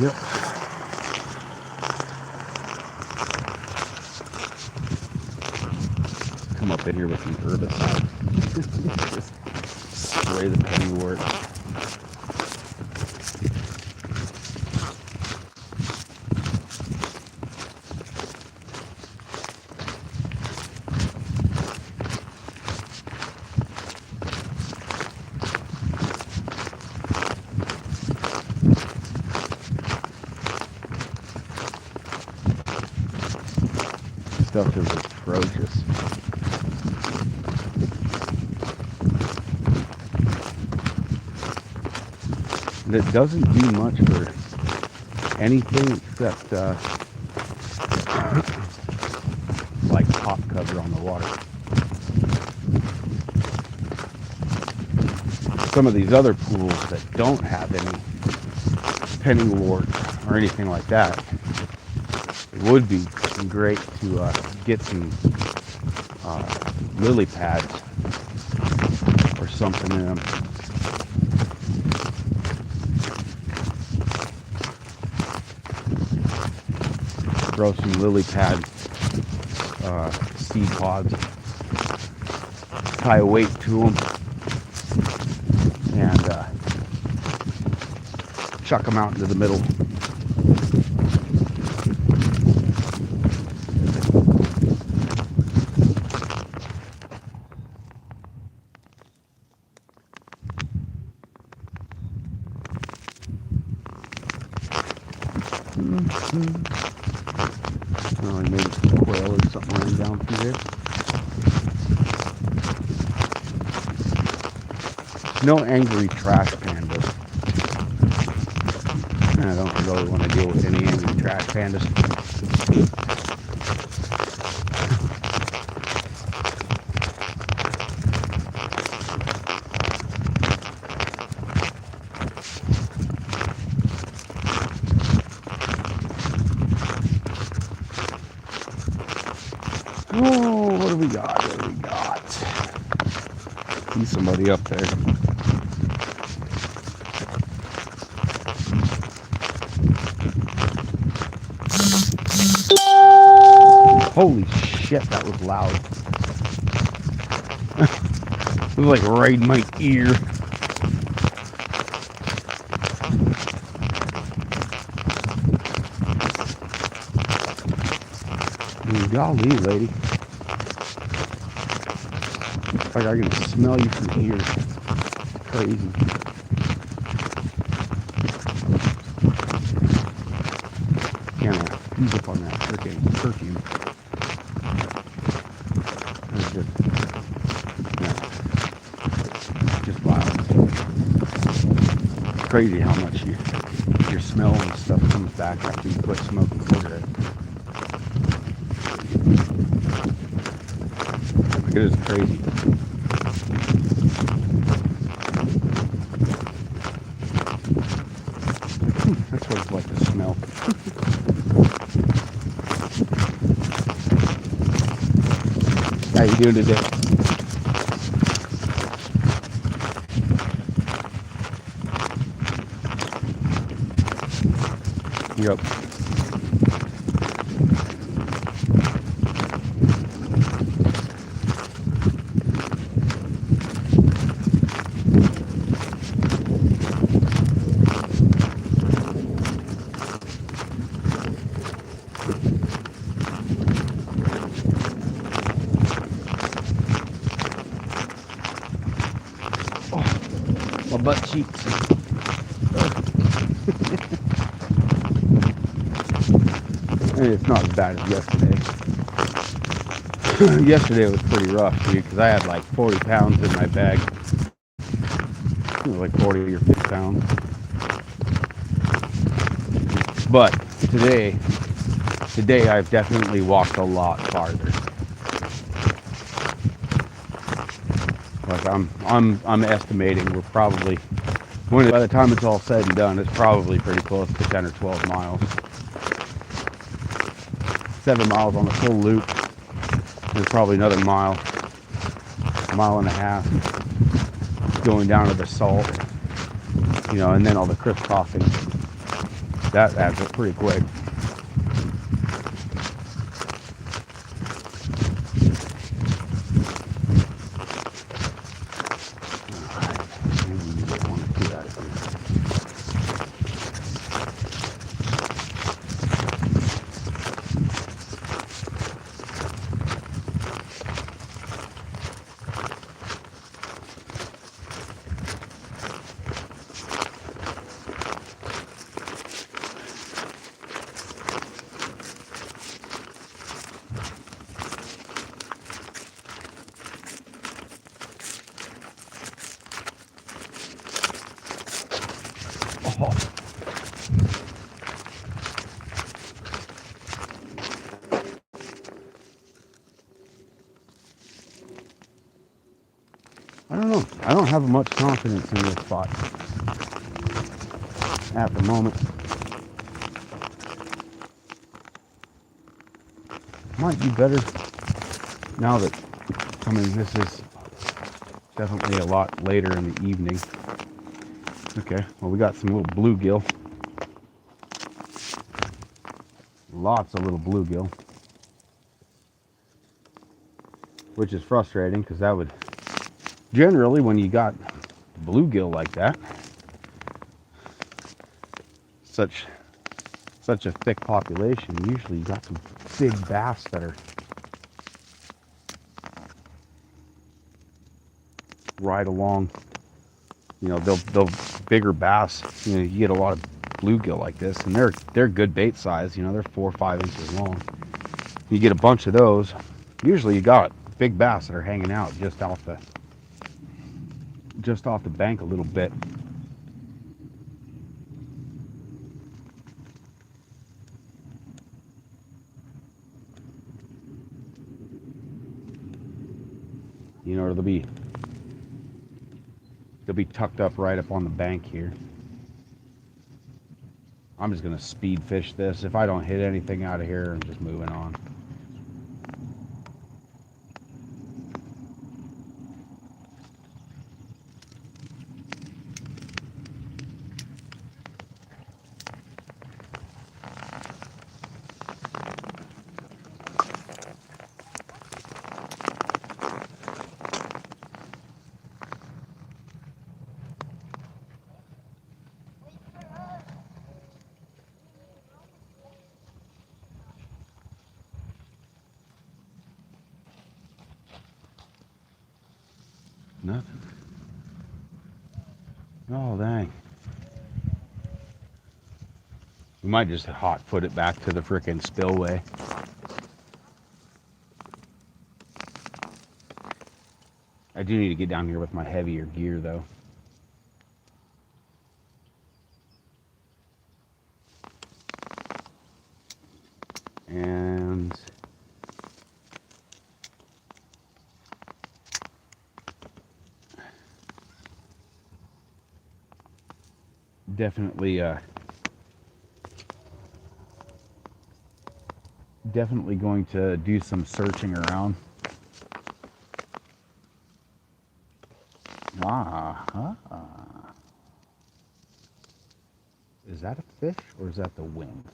Yep. Come up in here with some herbicide. Just spray the pennywort. Stuff is atrocious. And it doesn't do much for anything except like top cover on the water. Some of these other pools that don't have any pennywort or anything like that, it would be great to get some lily pads or something in them. Throw some lily pad seed pods, tie a weight to them, and chuck them out into the middle. Oh, maybe some quail or something running down through there. No angry trash pandas. I don't really want to deal with any angry trash pandas. Oh, what do we got? What do we got? See somebody up there. Holy shit, that was loud. It was like right in my ear. Golly, lady. It's like I can smell you from here. It's crazy. Can't ease up on that freaking perfume. It's just violent. It's crazy how much your smell and stuff comes back after you quit smoking cigarettes. It is crazy. That's what it's like to smell. How you doing today? Yep. My butt cheeks. And it's not as bad as yesterday. Yesterday was pretty rough, dude, because I had like 40 pounds in my bag. It was like 40 or 50 pounds. But today I've definitely walked a lot farther. Like I'm estimating we're probably, by the time it's all said and done, it's probably pretty close to 10 or 12 miles. 7 miles on the full loop. There's probably another mile and a half going down to the salt, you know, and then all the crisscrossing. That adds up pretty quick. I don't know. I don't have much confidence in this spot at the moment. Might be better now that, I mean, this is definitely a lot later in the evening. Okay, well, we got some little bluegill. Lots of little bluegill. Which is frustrating because that would, generally when you got bluegill like that, such a thick population, usually you got some big bass that are right along. You know, they'll bigger bass. You know, you get a lot of bluegill like this, and they're good bait size. You know, they're 4 or 5 inches long. You get a bunch of those. Usually, you got big bass that are hanging out just off the bank a little bit. You know, they'll be tucked up right up on the bank here. I'm just gonna speed fish this. If I don't hit anything out of here, I'm just moving on. Nothing. Oh, dang. We might just hot foot it back to the frickin' spillway. I do need to get down here with my heavier gear, though. And definitely definitely going to do some searching around. Is that a fish or is that the wind?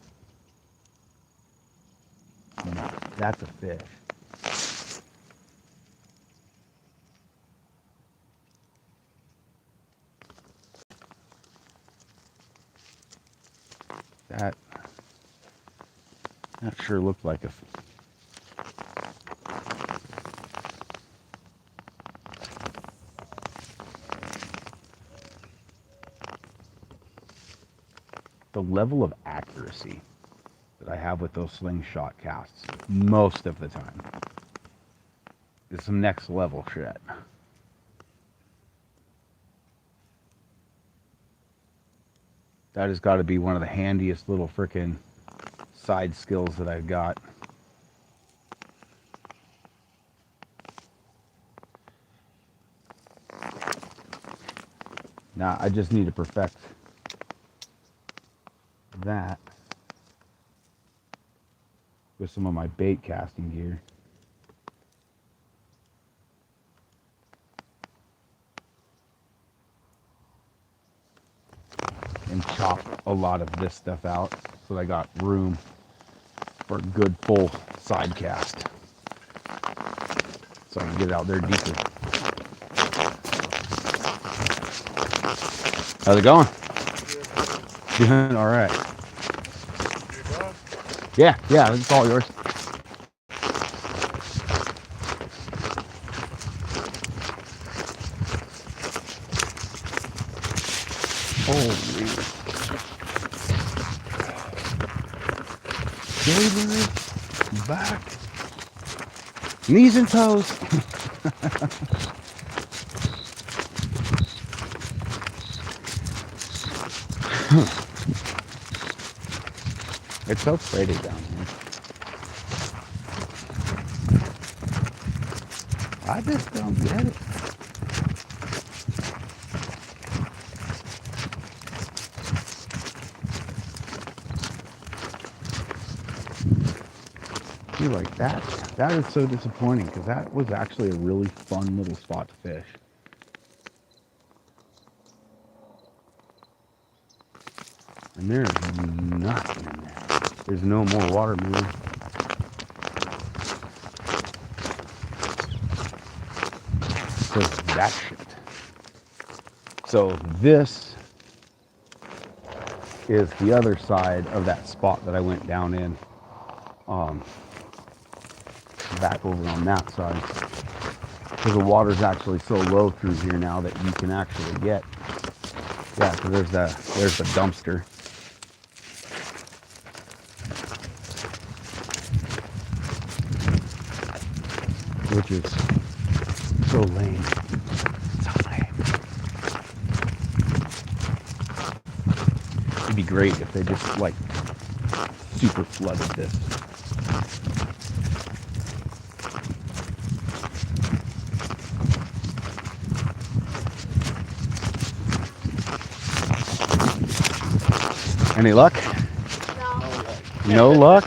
No, that's a fish. That sure looked like a. The level of accuracy that I have with those slingshot casts most of the time is some next level shit. That has got to be one of the handiest little frickin' side skills that I've got. Now I just need to perfect that with some of my bait casting gear. And chop a lot of this stuff out so that I got room for a good full side cast. So I can get it out there deeper. How's it going? Doing all right. Yeah, it's all yours. Holy. Shoulder, back, knees and toes. It's so pretty down here. I just don't get it. I feel like that is so disappointing because that was actually a really fun little spot to fish. And there's nothing in there. There's no more water moving. So that shit. So this is the other side of that spot that I went down in. Back over on that side. Because the water's actually so low through here now that you can actually get. Yeah, so there's the dumpster. Which is so lame. So lame. It'd be great if they just like super flooded this. Any luck? No. No luck?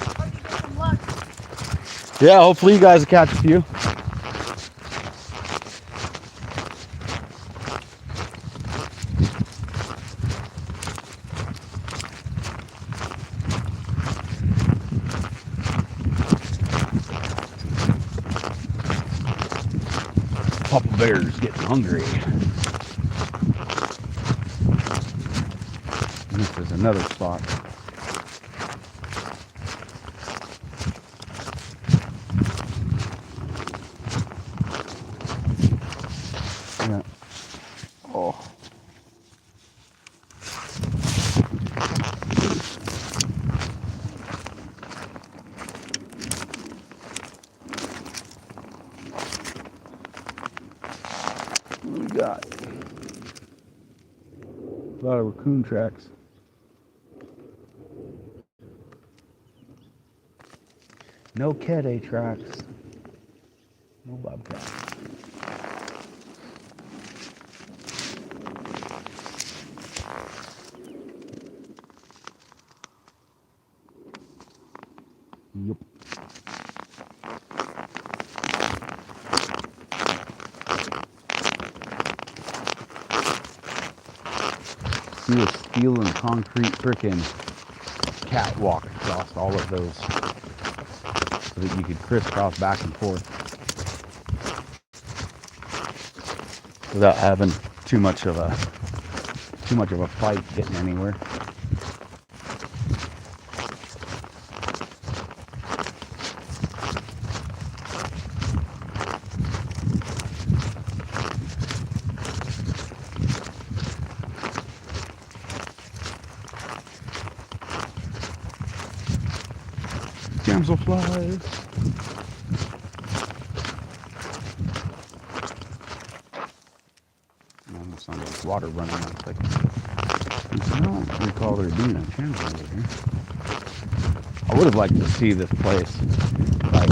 Hope you get some luck. Yeah, hopefully you guys will catch a few. Papa Bear's getting hungry. And this is another spot. Yeah. Oh. What do we got? A lot of raccoon tracks. No Kede tracks. No bobcat. Yep. See a steel and concrete frickin' catwalk across all of those so that you could crisscross back and forth without having too much of a fight getting anywhere. Damselflies. Almost sounds like water running. I was like, I don't recall there being a channel over here. I would have liked to see this place, like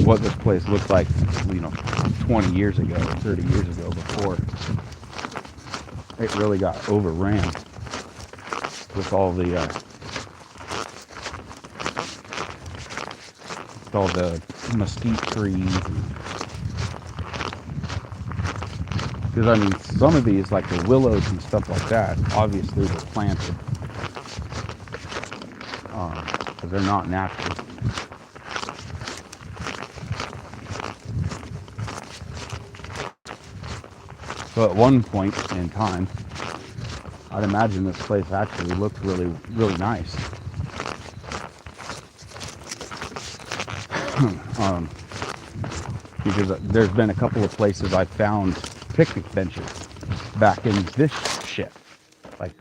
what this place looked like, 20 years ago, 30 years ago, before it really got overran with all the mesquite trees. Because I mean, some of these, like the willows and stuff like that, obviously were planted because they're not natural. So at one point in time, I'd imagine this place actually looked really, really nice. Because there's been a couple of places I found picnic benches back in this shit. Like,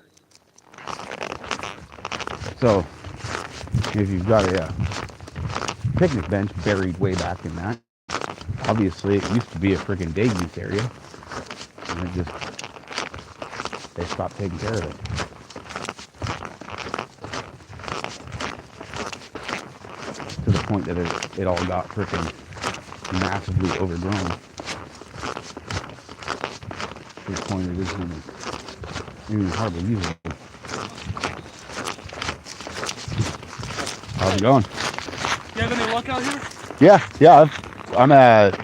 so if you've got a picnic bench buried way back in that, obviously it used to be a friggin' day use area, and they stopped taking care of it. To the point that it all got frickin' massively overgrown. To the point it isn't even hardly usable. How's it going? You have any luck out here? Yeah.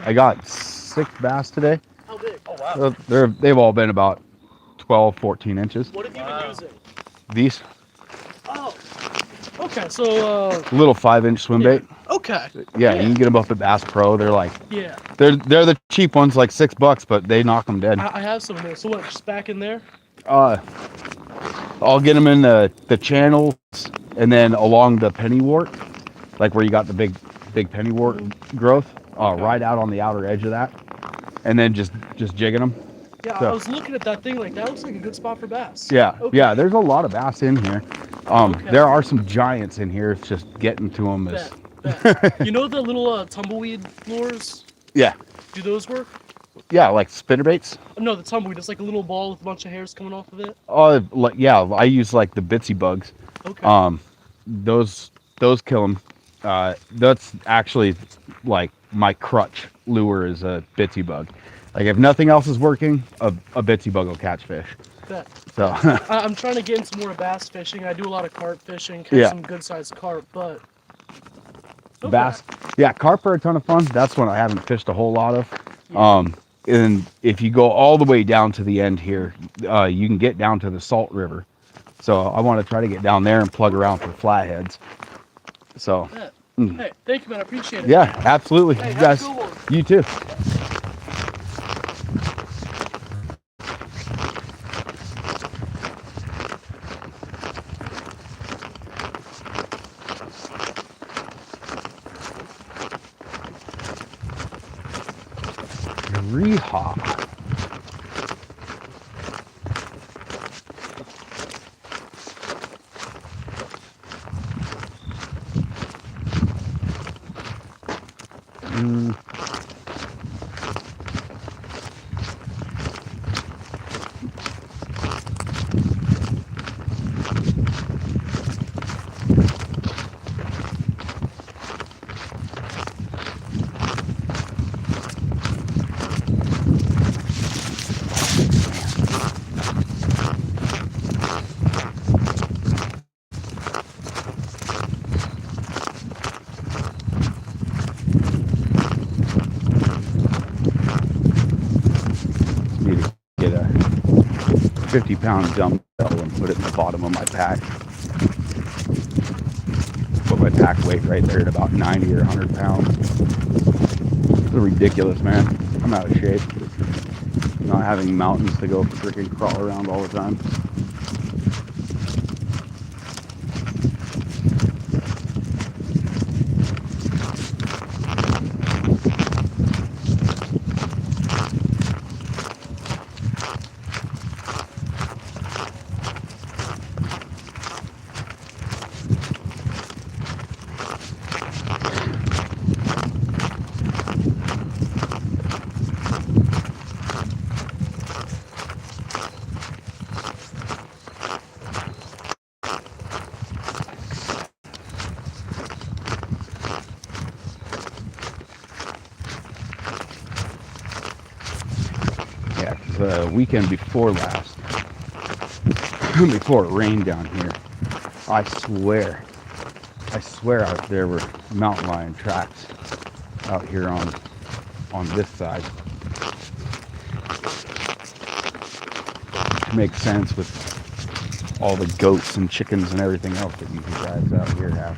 I got 6 bass today. How big? Oh wow. They've all been about 12, 14 inches. What have you been using? These Oh. Okay, so little 5-inch swim bait. Okay. Yeah, you can get them up at Bass Pro. They're like, Yeah. they're the cheap ones, like $6, but they knock them dead. I have some in there. So what? Just back in there? I'll get them in the channels and then along the pennywort, like where you got the big pennywort growth, right out on the outer edge of that, and then just jigging them. Yeah, So, I was looking at that thing like that looks like a good spot for bass. yeah, Okay. yeah. There's a lot of bass in here. Okay. There are some giants in here. It's just getting to them is. Bet. You know the little tumbleweed lures? Yeah, Do those work? yeah, like spinnerbaits. No, the tumbleweed. It's like a little ball with a bunch of hairs coming off of it. Like yeah, I use like the bitsy bugs. Okay. Those kill them. That's actually like my crutch lure is a bitsy bug. Like if nothing else is working, a bitsy bug will catch fish. Bet. So I'm trying to get into more bass fishing. I do a lot of carp fishing, catch Yeah. some good sized carp, but okay. bass, yeah, carp are a ton of fun. That's one I haven't fished a whole lot of. And if you go all the way down to the end here, you can get down to the Salt River. So I want to try to get down there and plug around for flatheads. So Bet. Hey, thank you, man. I appreciate it. yeah, absolutely. Hey, You have guys, a good one. you too. Reha. 50-pound dumbbell and put it in the bottom of my pack. Put my pack weight right there at about 90 or 100 pounds. It's ridiculous, man. I'm out of shape. Not having mountains to go freaking crawl around all the time. Yeah, 'cause the weekend before last, before it rained down here, I swear out there were mountain lion tracks out here on this side. Which makes sense with all the goats and chickens and everything else that you guys out here have.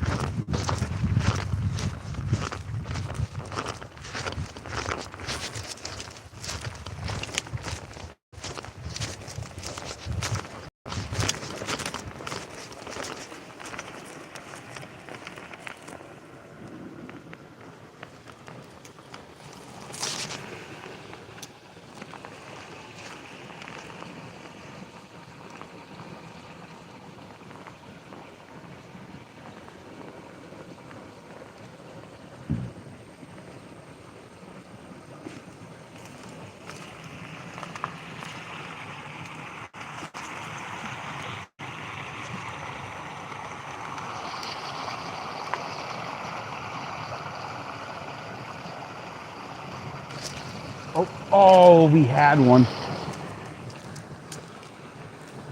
Oh, we had one.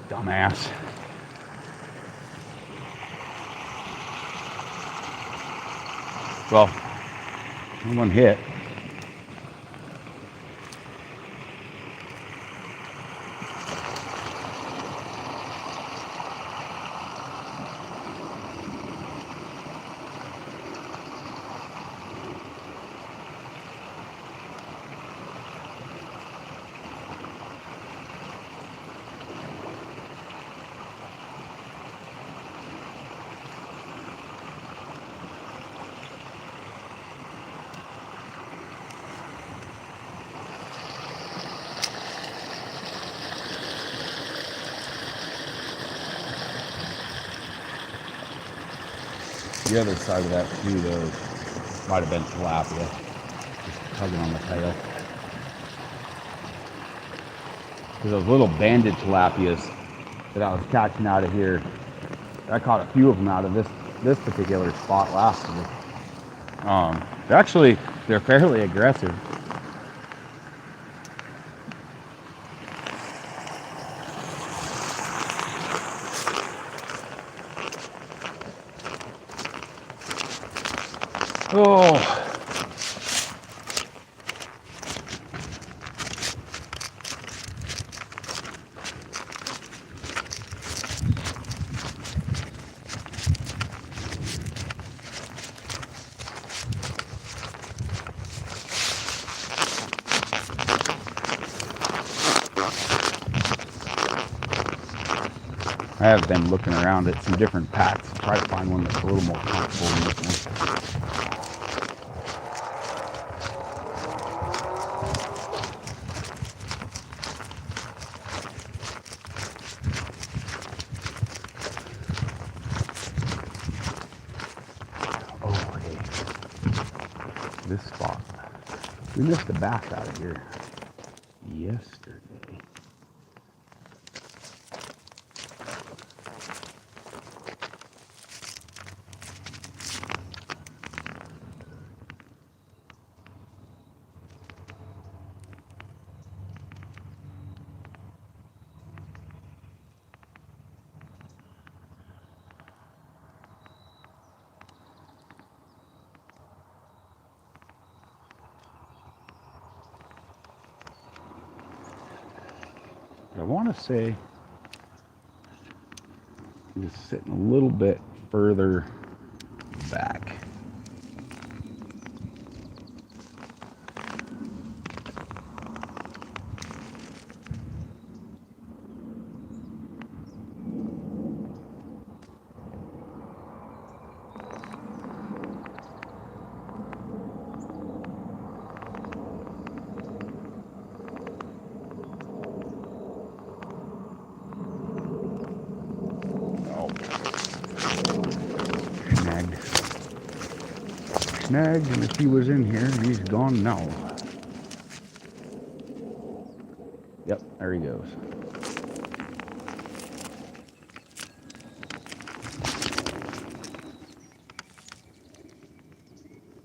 Dumbass. Well, one hit. The other side of that too, though, might have been tilapia, just tugging on the tail. Because those little banded tilapias that I was catching out of here, I caught a few of them out of this particular spot last week. Actually, they're fairly aggressive. Oh. I have been looking around at some different packs to try to find one that's a little more comfortable than this one. Oh, hey. This spot. We missed a bass out of here yesterday. I want to say just sitting a little bit further back. Snagged, and if he was in here, he's gone now. Yep, there he goes.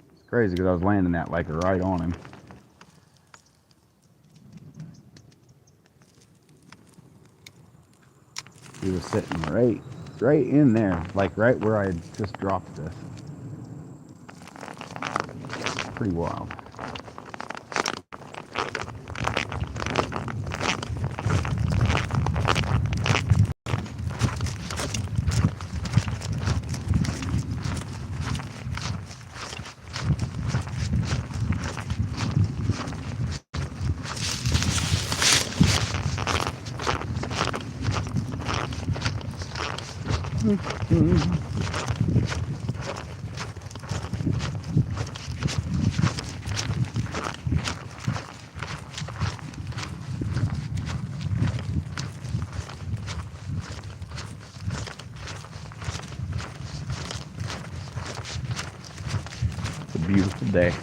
It's crazy because I was landing that like right on him. He was sitting right in there, like right where I had just dropped this. Pretty wild. It's a beautiful day.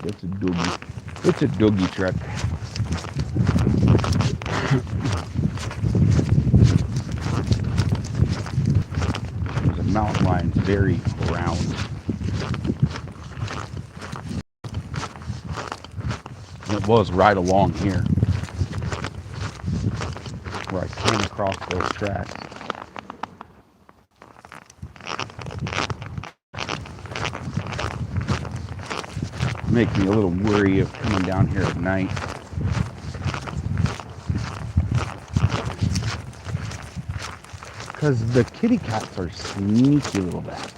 That's a doggy. It's a doggy truck. The mountain line's very round. And it was right along here where I came across those tracks. Make me a little worry of coming down here at night. Because the kitty cats are sneaky little bastards.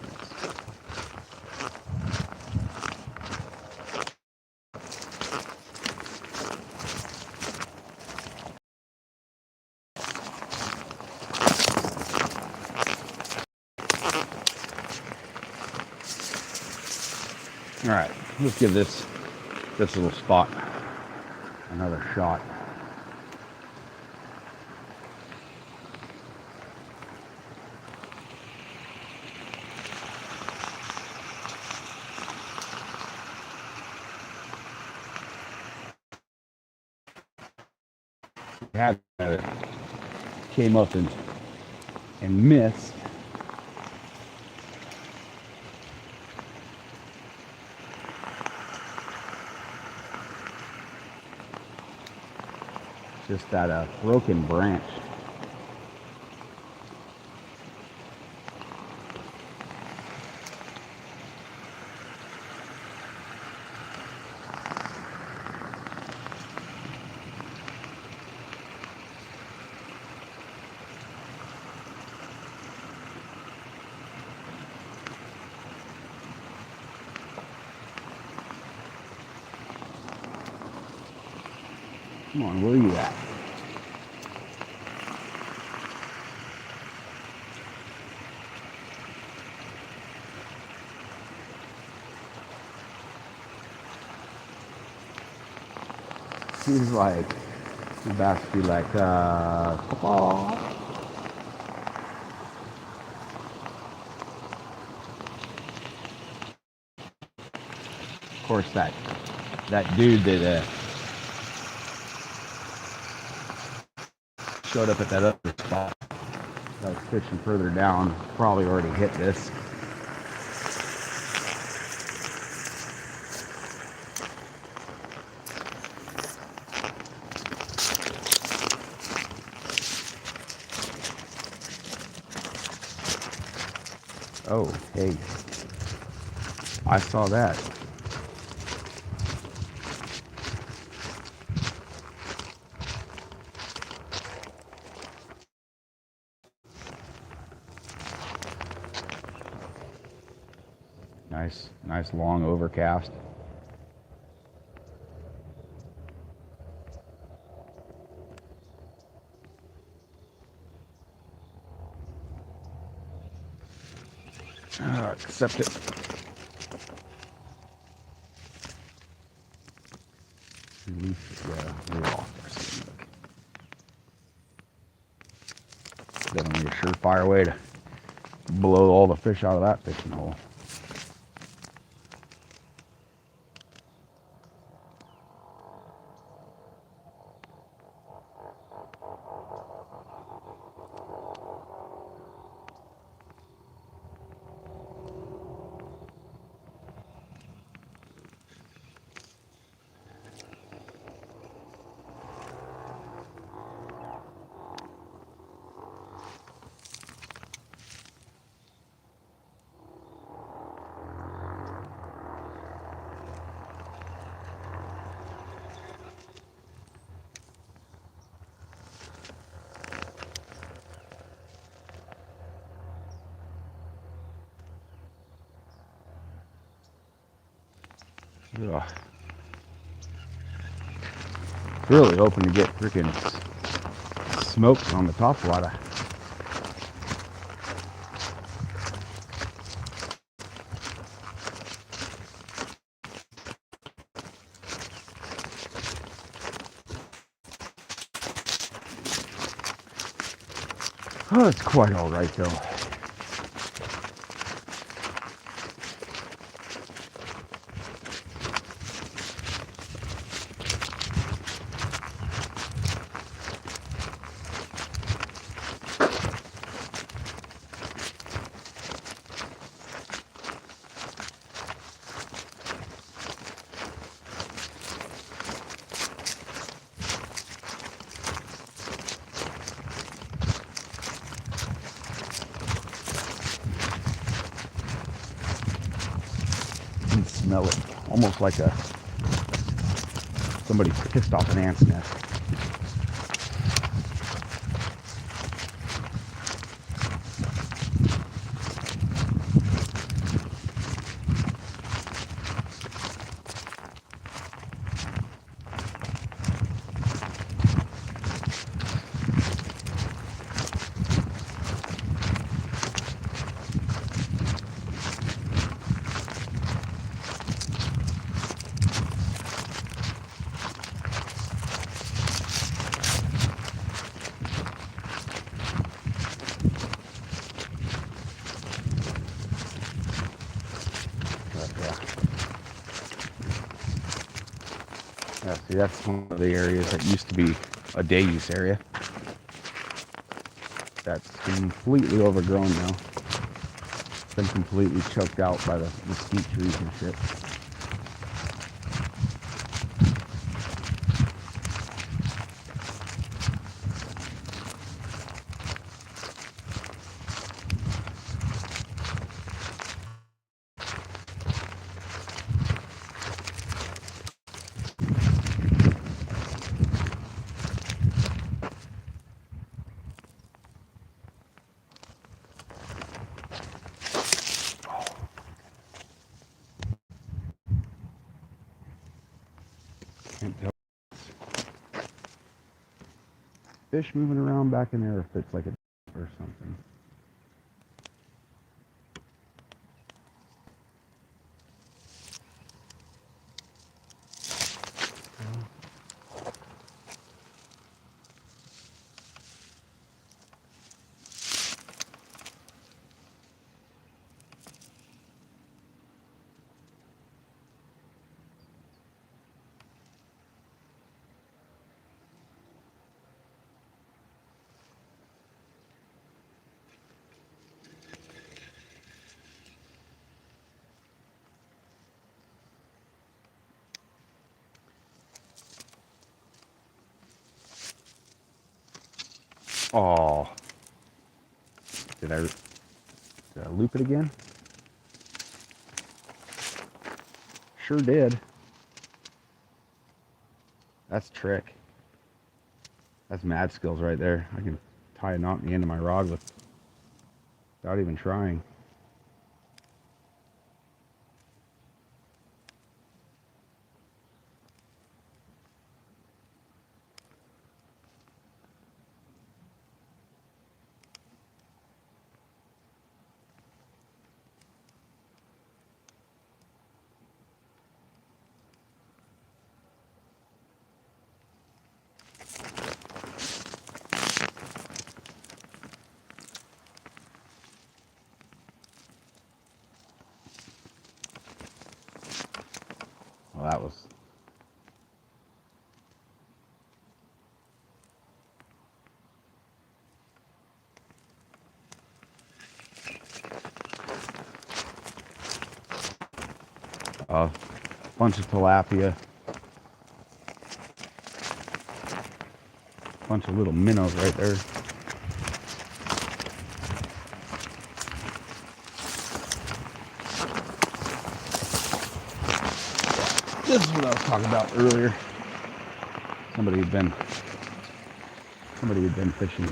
All right, let's give this little spot another shot. Had came up and missed. Just that broken branch. Come on, where are you at? Seems like the bass be like, oh. Of course, that dude that showed up at that other spot I was fishing further down, probably already hit this. Oh, hey, I saw that. Nice long overcast. Accept it. Release the lure off for a second. Definitely a surefire way to blow all the fish out of that fishing hole. Ugh. Really hoping to get freaking smoked on the top water. Oh, it's quite all right though. You can smell it, almost like somebody pissed off an ant's nest. Yeah, see, that's one of the areas that used to be a day use area. That's completely overgrown now. It's been completely choked out by the mesquite trees and shit. Can't tell. Fish moving around back in there if it's like a or something. Oh, did I loop it again? Sure did. That's trick. That's mad skills right there. I can tie a knot in the end of my rod without even trying. Well, that was... a bunch of tilapia. Bunch of little minnows right there. This is what I was talking about earlier. Somebody had been fishing.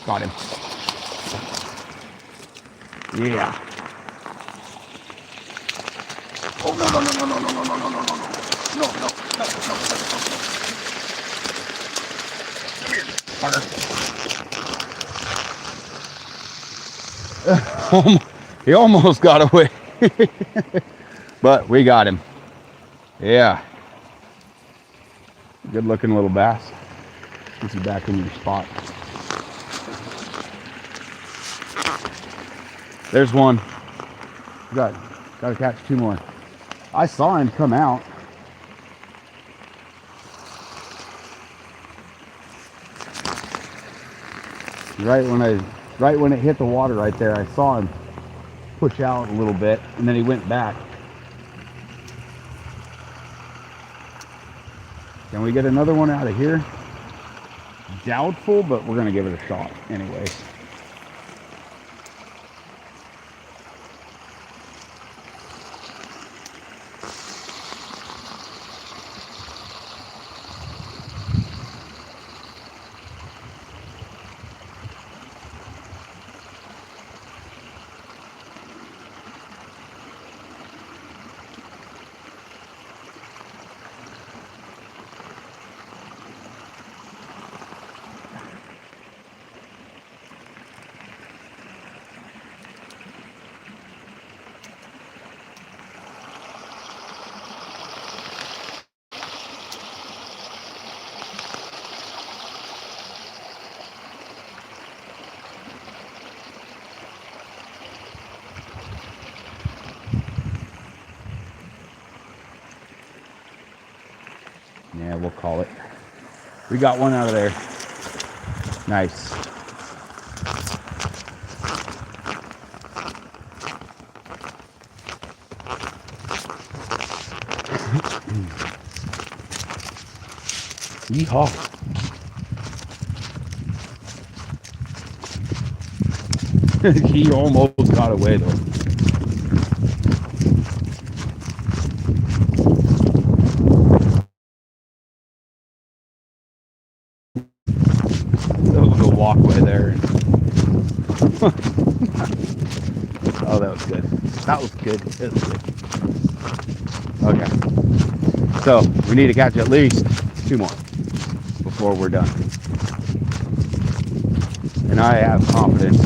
Got him. Yeah. Oh no no no no no no no no no no no no no no no. He almost got away. But we got him. Yeah. Good looking little bass. Gets you back in your spot. There's one. Got to catch two more. I saw him come out. Right when it hit the water right there, I saw him push out a little bit, and then he went back. Can we get another one out of here? Doubtful, but we're gonna give it a shot anyway. Yeah, we'll call it. We got one out of there. Nice. Yeehaw. He almost got away though. Walkway there. Oh, that was good. That was good. It was good. Okay. So we need to catch at least two more before we're done. And I have confidence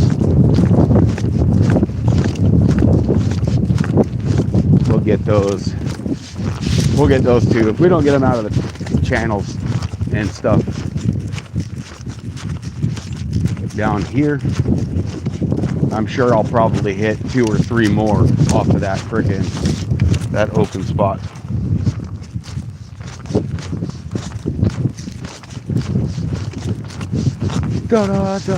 we'll get those. We'll get those two. If we don't get them out of the channels and stuff down here, I'm sure I'll probably hit 2 or 3 more off of that that open spot. Da da da.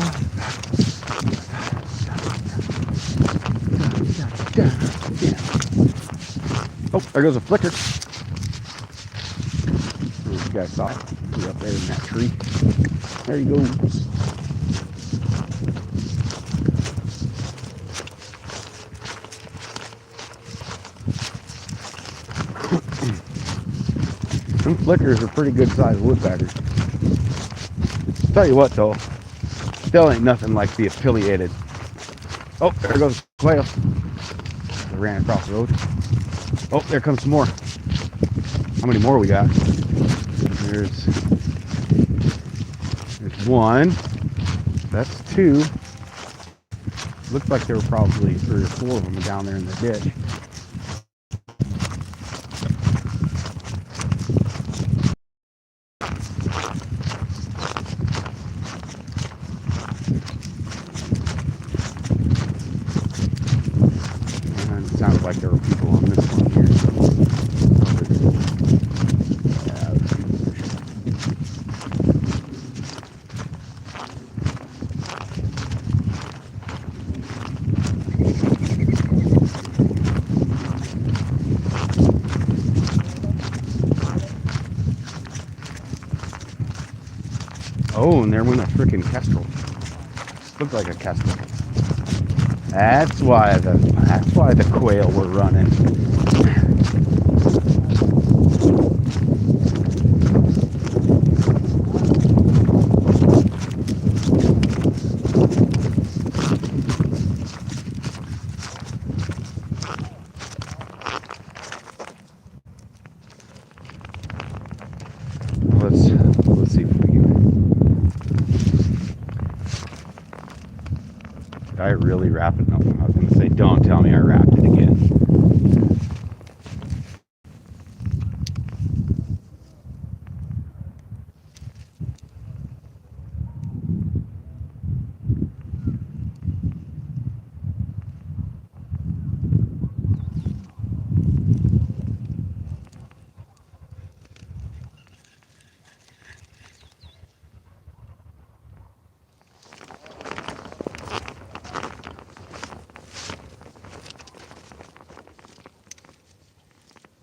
Oh, there goes a flicker. You guys saw it. He's up there in that tree. There he goes. Some flickers are pretty good sized woodpeckers. Tell you what though, still ain't nothing like the affiliated. Oh, there goes quail. I ran across the road. Oh, there comes some more. How many more we got? There's one. That's two. Looks like there were probably 3 or 4 of them down there in the ditch. And it sounds like there were people on this one here. Yeah, let's see the fish. Oh, and there went a freaking kestrel. Looked like a kestrel. That's why the quail were running. Let's see if we can. Did I really wrap it? No, I was gonna say, don't tell me I wrapped it again.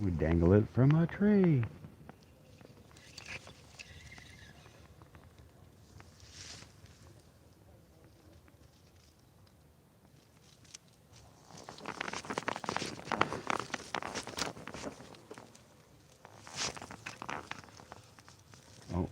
We dangle it from a tree. Oh.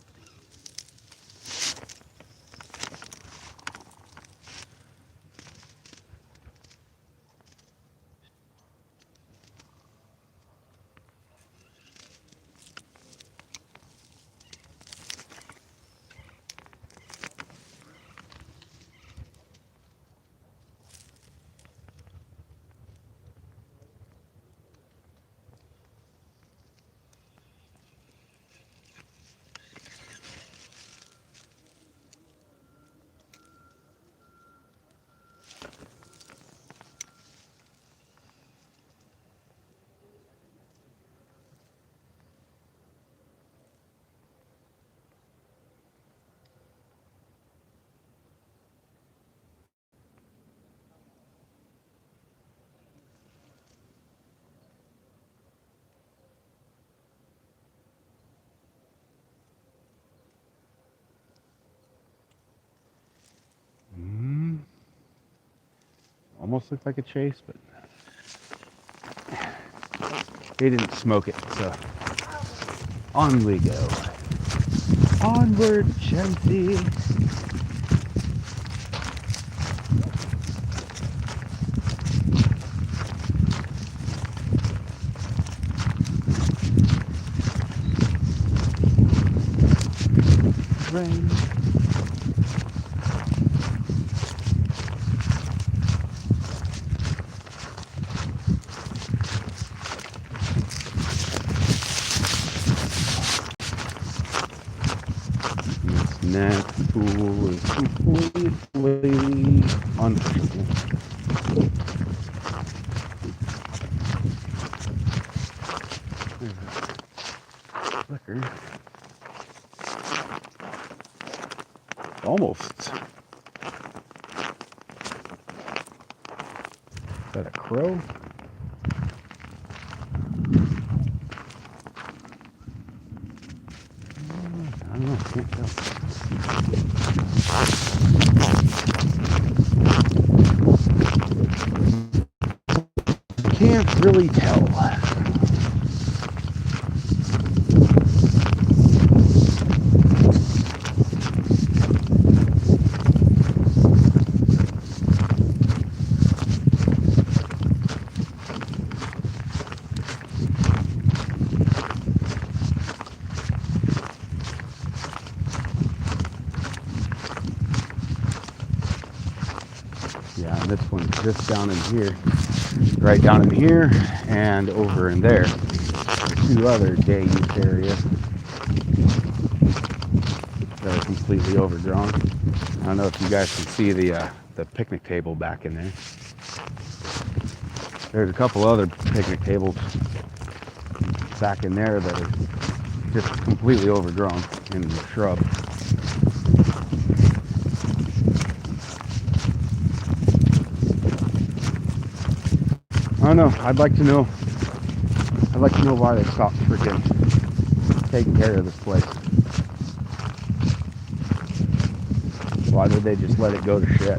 Almost looked like a chase, but he didn't smoke it, so on we go. Onward, Chelsea. Rain. Net pool is completely unfishable. Flicker. Almost. Is that a crow? I don't know, can't tell. Can't really tell. Yeah, and this one's just down in here, right down in here, and over in there. Two other day use areas that are completely overgrown. I don't know if you guys can see the picnic table back in there. There's a couple other picnic tables back in there that are just completely overgrown in shrub. I don't know. I'd like to know why they stopped freaking taking care of this place. Why did they just let it go to shit?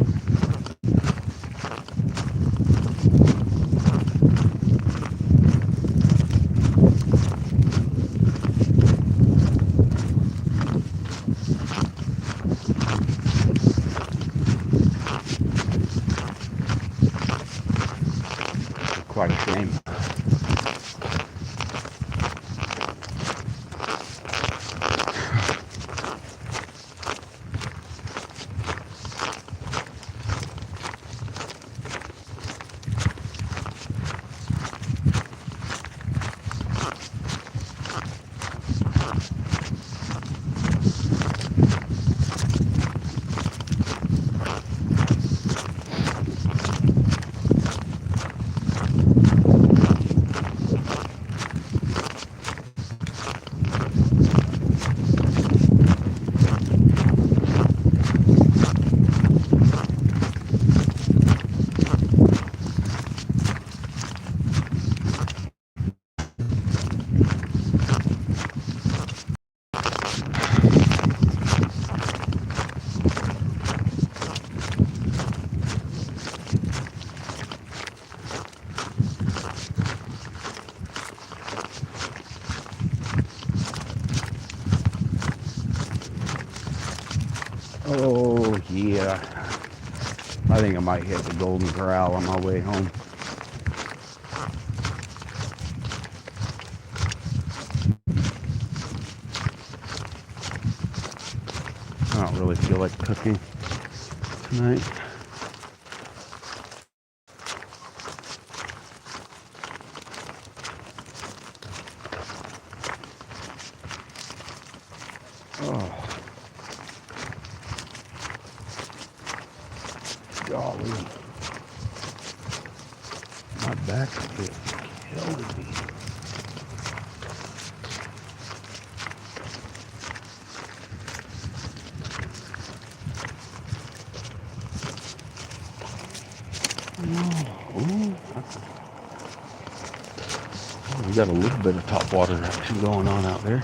Quite a shame. Oh yeah, I think I might hit the Golden Corral on my way home. I don't really feel like cooking tonight. Oh. Golly. My back's getting killing me. We got a little bit of top water action going on out there.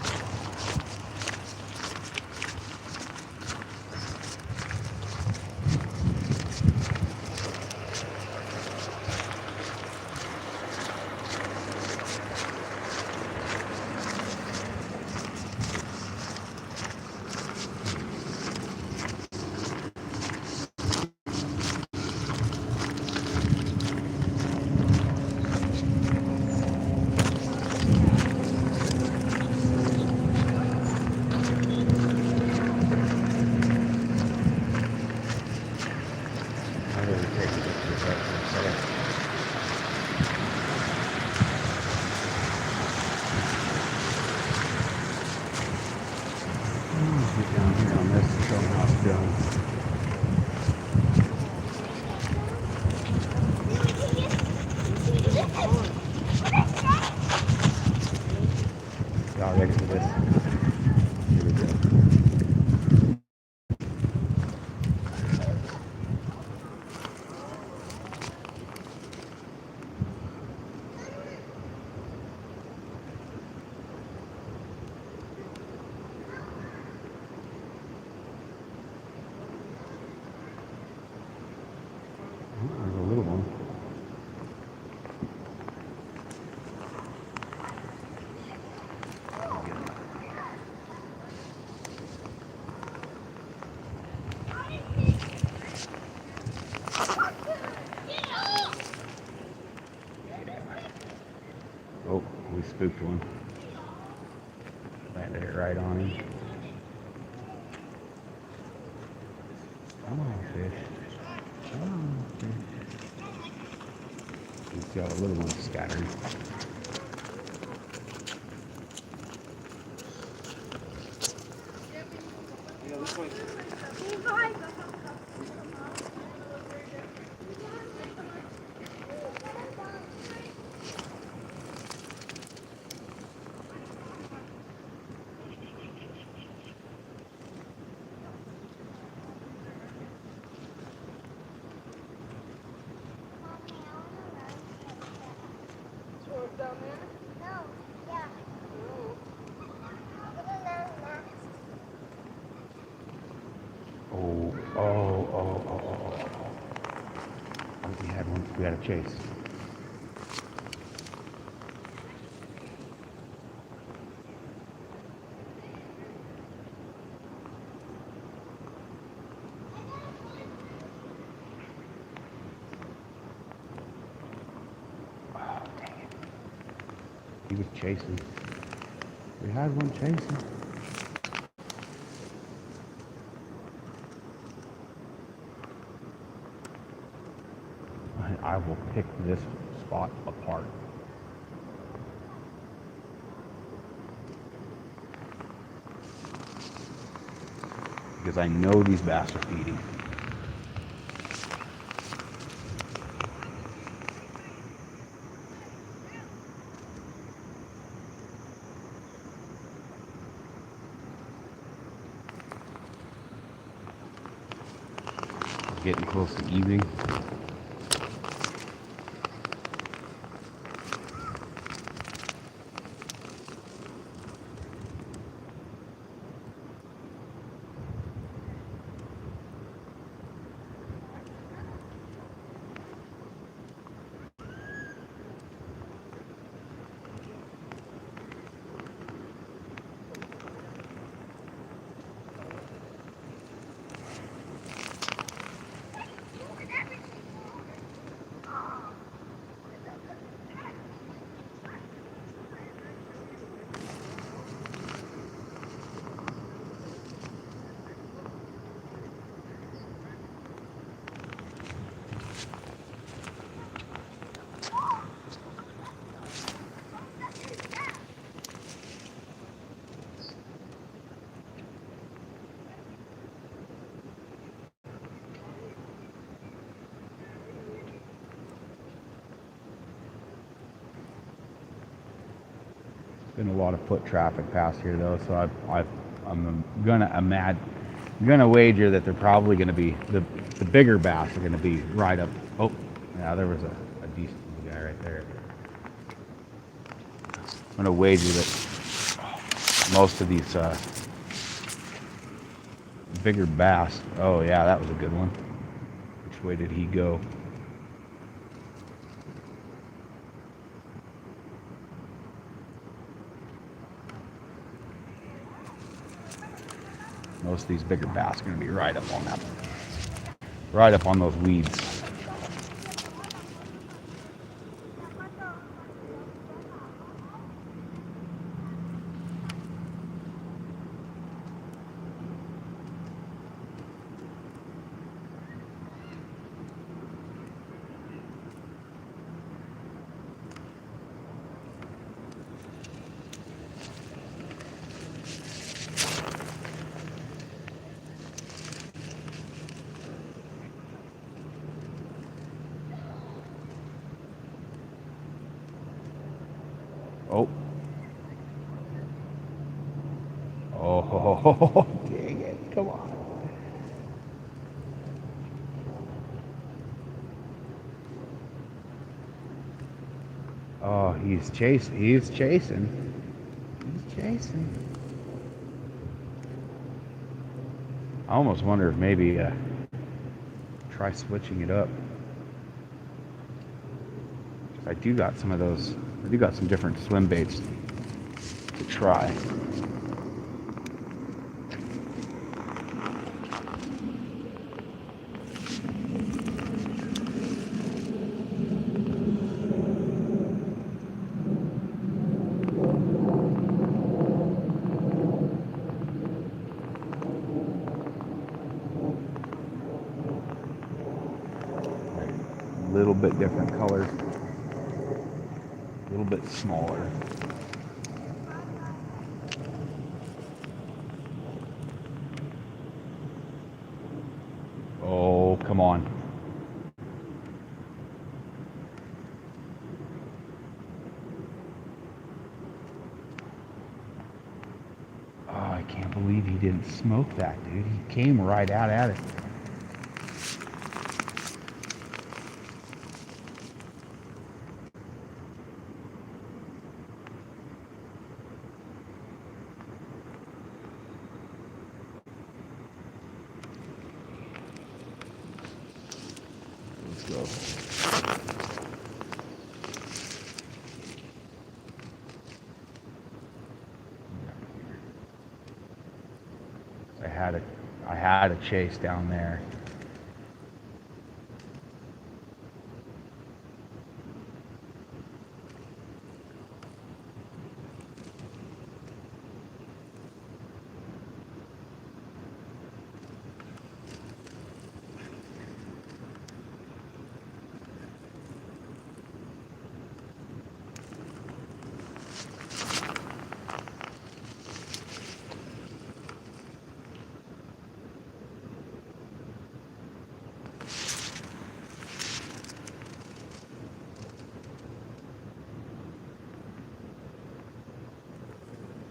Get down here on this and show them how it's done. Y'all ready for this? Here we go. We spooked one. Landed it right on him. Come on, fish. Come on, fish. You see all the little ones scattering. Down there? No, yeah. Oh. We had one. We had a chase. Oh, dang it. He was chasing. We had one chasing. I will pick this spot apart. Because I know these bass are feeding. Getting close to evening. Been a lot of foot traffic past here though, so I'm gonna wager that they're probably gonna be the bigger bass are gonna be right up. Oh, yeah, there was a decent guy right there. I'm gonna wager that most of these bigger bass. Oh yeah, that was a good one. Which way did he go? Most of these bigger bass are going to be right up on that, right up on those weeds. Oh. Oh, dang it. Come on. Oh, he's chasing. He's chasing. He's chasing. I almost wonder if maybe try switching it up. I do got some of those. I do got some different swim baits to try. bit different color. A little bit smaller. Oh, come on. Oh, I can't believe he didn't smoke that, dude. He came right out at it. Let's go. I had a chase down there.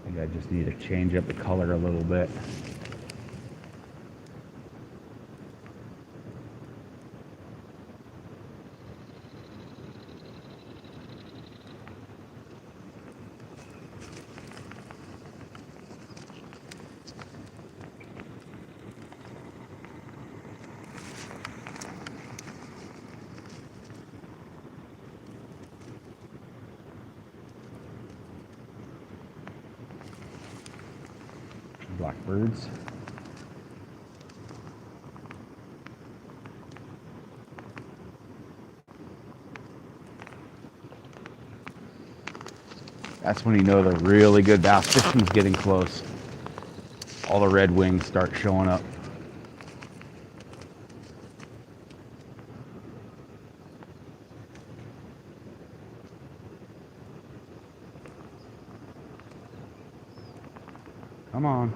I think I just need to change up the color a little bit. Blackbirds. That's when you know the really good bass fishing's getting close. All the red wings start showing up. Come on.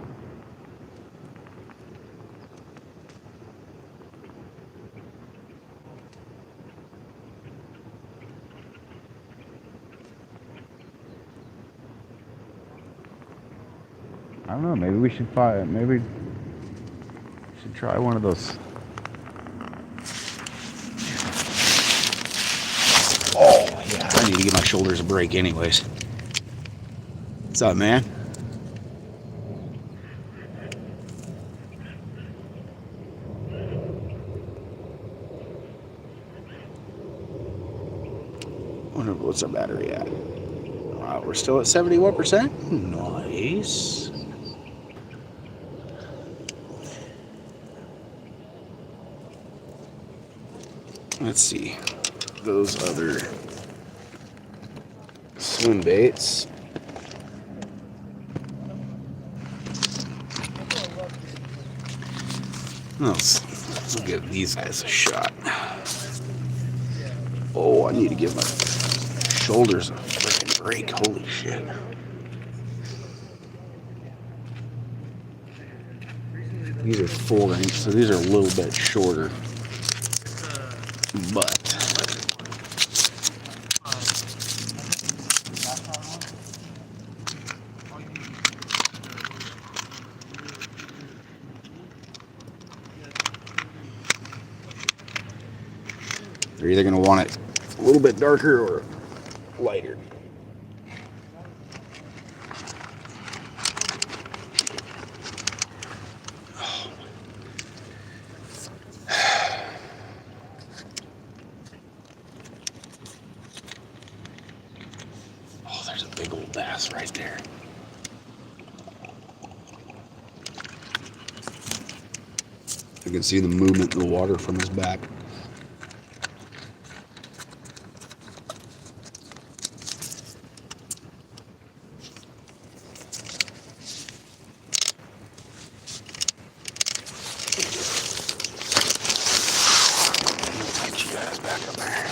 I don't know, maybe we should try one of those. Oh, yeah. I need to give my shoulders a break anyways. What's up, man? Wonder what's our battery at? We're still at 71%. Nice. Let's see. Those other swim baits. Let's give these guys a shot. Oh, I need to give my shoulders a freaking break. Holy shit. These are 4-inch, so these are a little bit shorter. But they're either going to want it a little bit darker or lighter. Oh, there's a big old bass right there. I can see the movement in the water from his back. Get you guys back up there.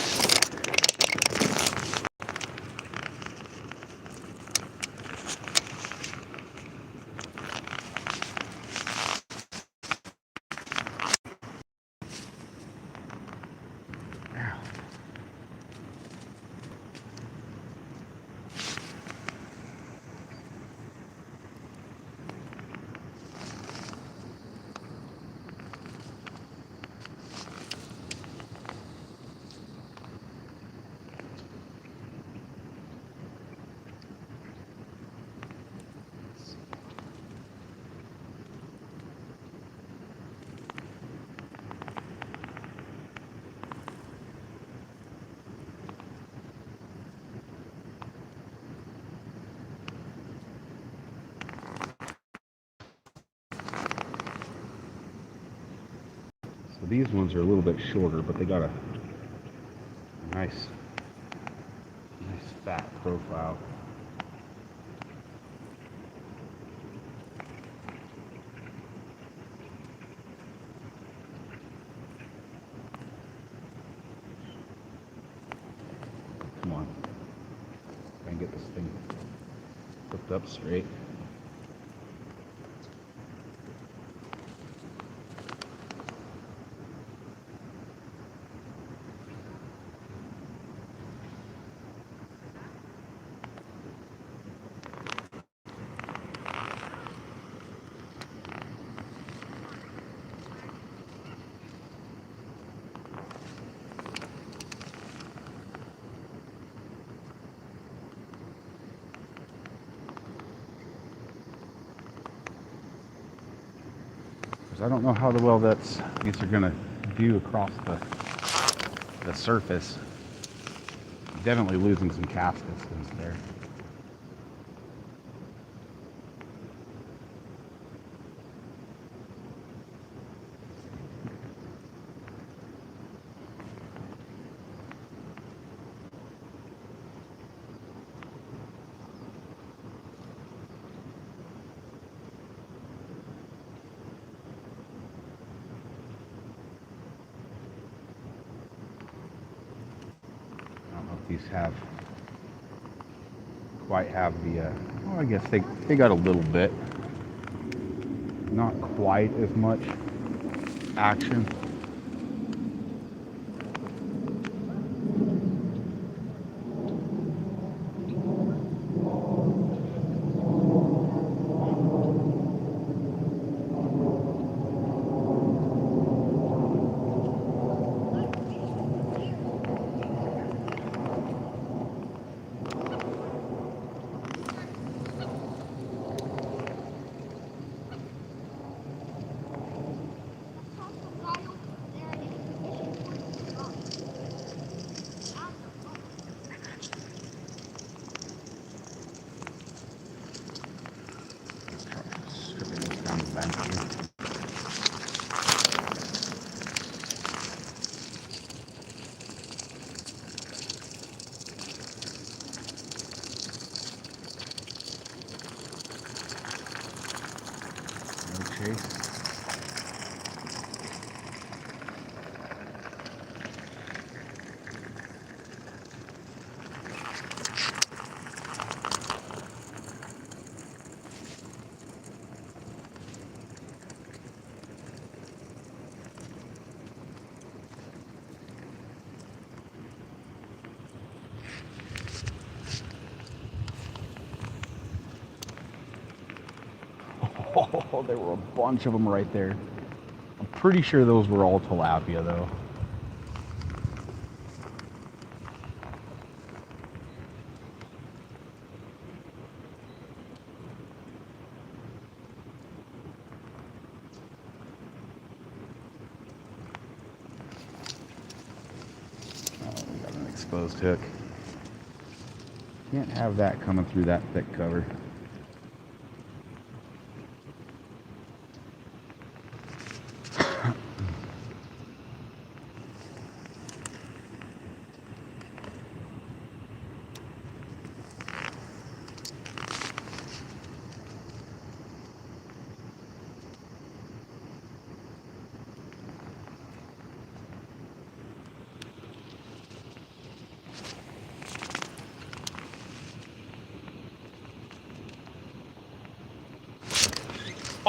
These ones are a little bit shorter, but they got a nice fat profile. Come on. Try and get this thing hooked up straight. I don't know how well these are gonna do across the surface. Definitely losing some cast distance there. These quite have the well, I guess they got a little bit, not quite as much action. Stripping this down the bank here. No chase. Oh, there were a bunch of them right there. I'm pretty sure those were all tilapia, though. Oh, we got an exposed hook. Can't have that coming through that thick cover.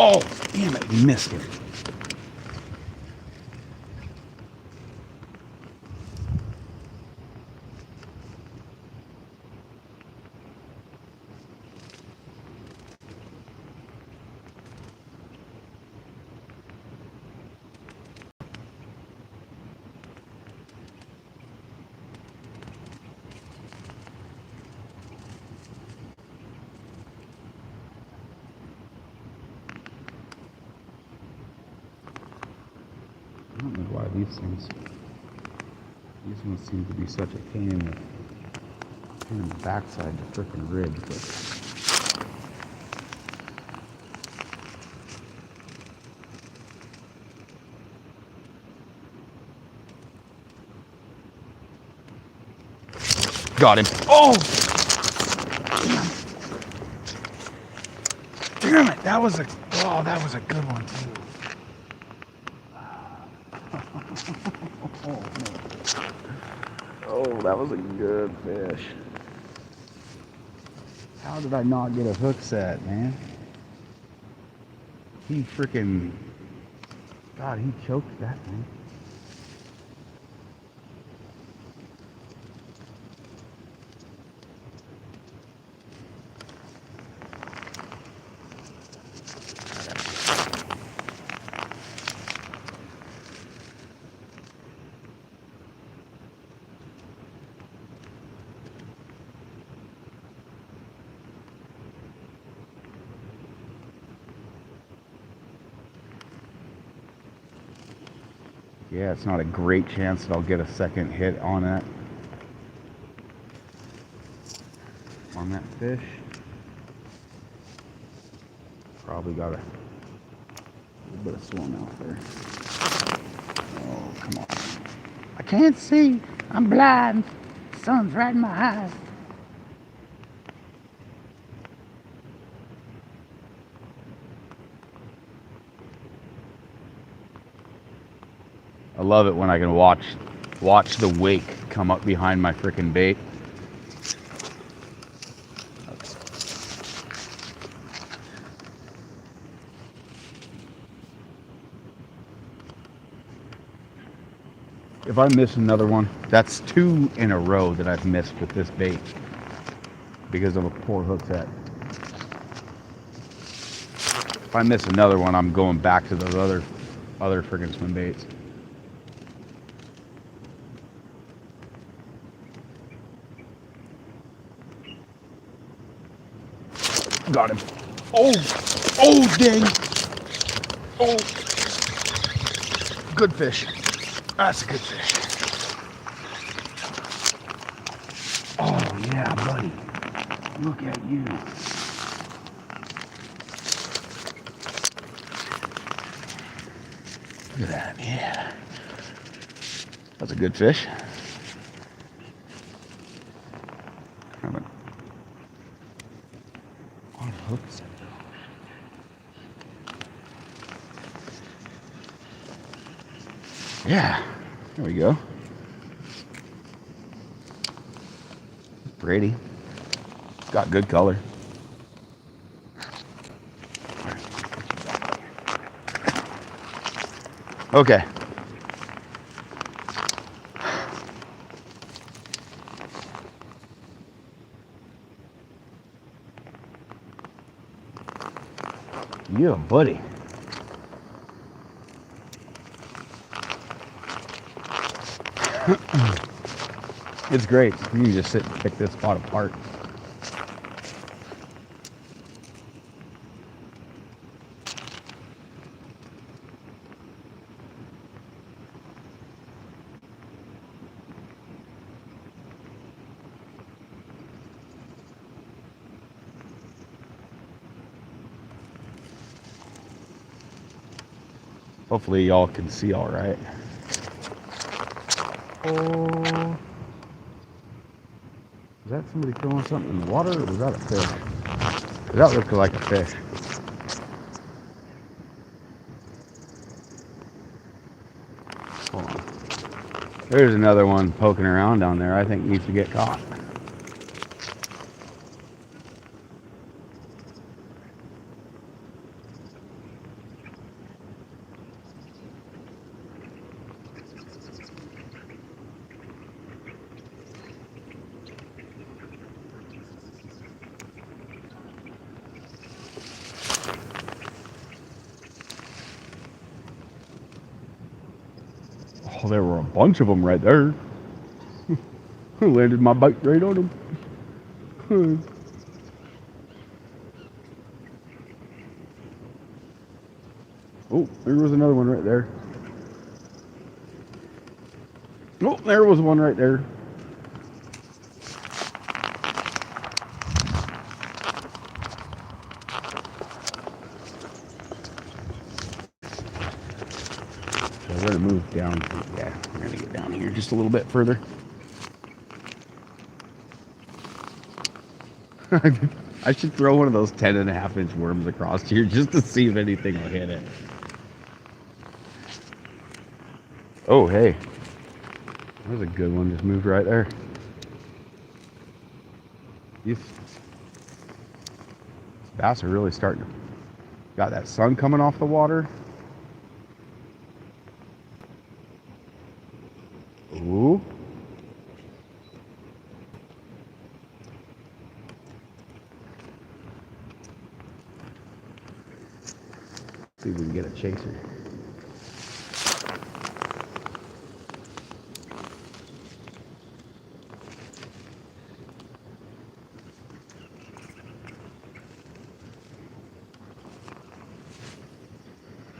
Oh, damn it, we missed it. I don't know why these ones seem to be such a pain in the backside to frickin' rig, but Got him. Oh! Damn it! That was a good one too. Oh, that was a good fish. How did I not get a hook set, man? He freaking, God, he choked that thing. Yeah, it's not a great chance that I'll get a second hit on that. On that fish. Probably got a little bit of swim out there. Oh, come on. I can't see. I'm blind. Sun's right in my eyes. I love it when I can watch the wake come up behind my freaking bait. If I miss another one, that's 2 in a row that I've missed with this bait because of a poor hook set. If I miss another one, I'm going back to those other freaking swim baits. Got him. Oh, oh, dang. Oh, good fish. That's a good fish. Oh, yeah, buddy. Look at you. Look at that, yeah. That's a good fish. On hooks. Yeah, there we go. Brady. Got good color. Okay. Yeah, buddy. It's great. You can just sit and pick this spot apart. Hopefully y'all can see all right. Oh. Is that somebody throwing something in the water, or was that a fish? That looked like a fish. Hold on. There's another one poking around down there. I think needs to get caught. Oh, there were a bunch of them right there. I landed my bite right on them. Oh, there was another one right there. Oh, there was one right there. We're going to move down. Yeah, we're going to get down here just a little bit further. I should throw one of those 10.5-inch worms across here just to see if anything will hit it. Oh, hey. That was a good one. Just moved right there. These bass are really starting to... Got that sun coming off the water. Ooh. See if we can get a chaser.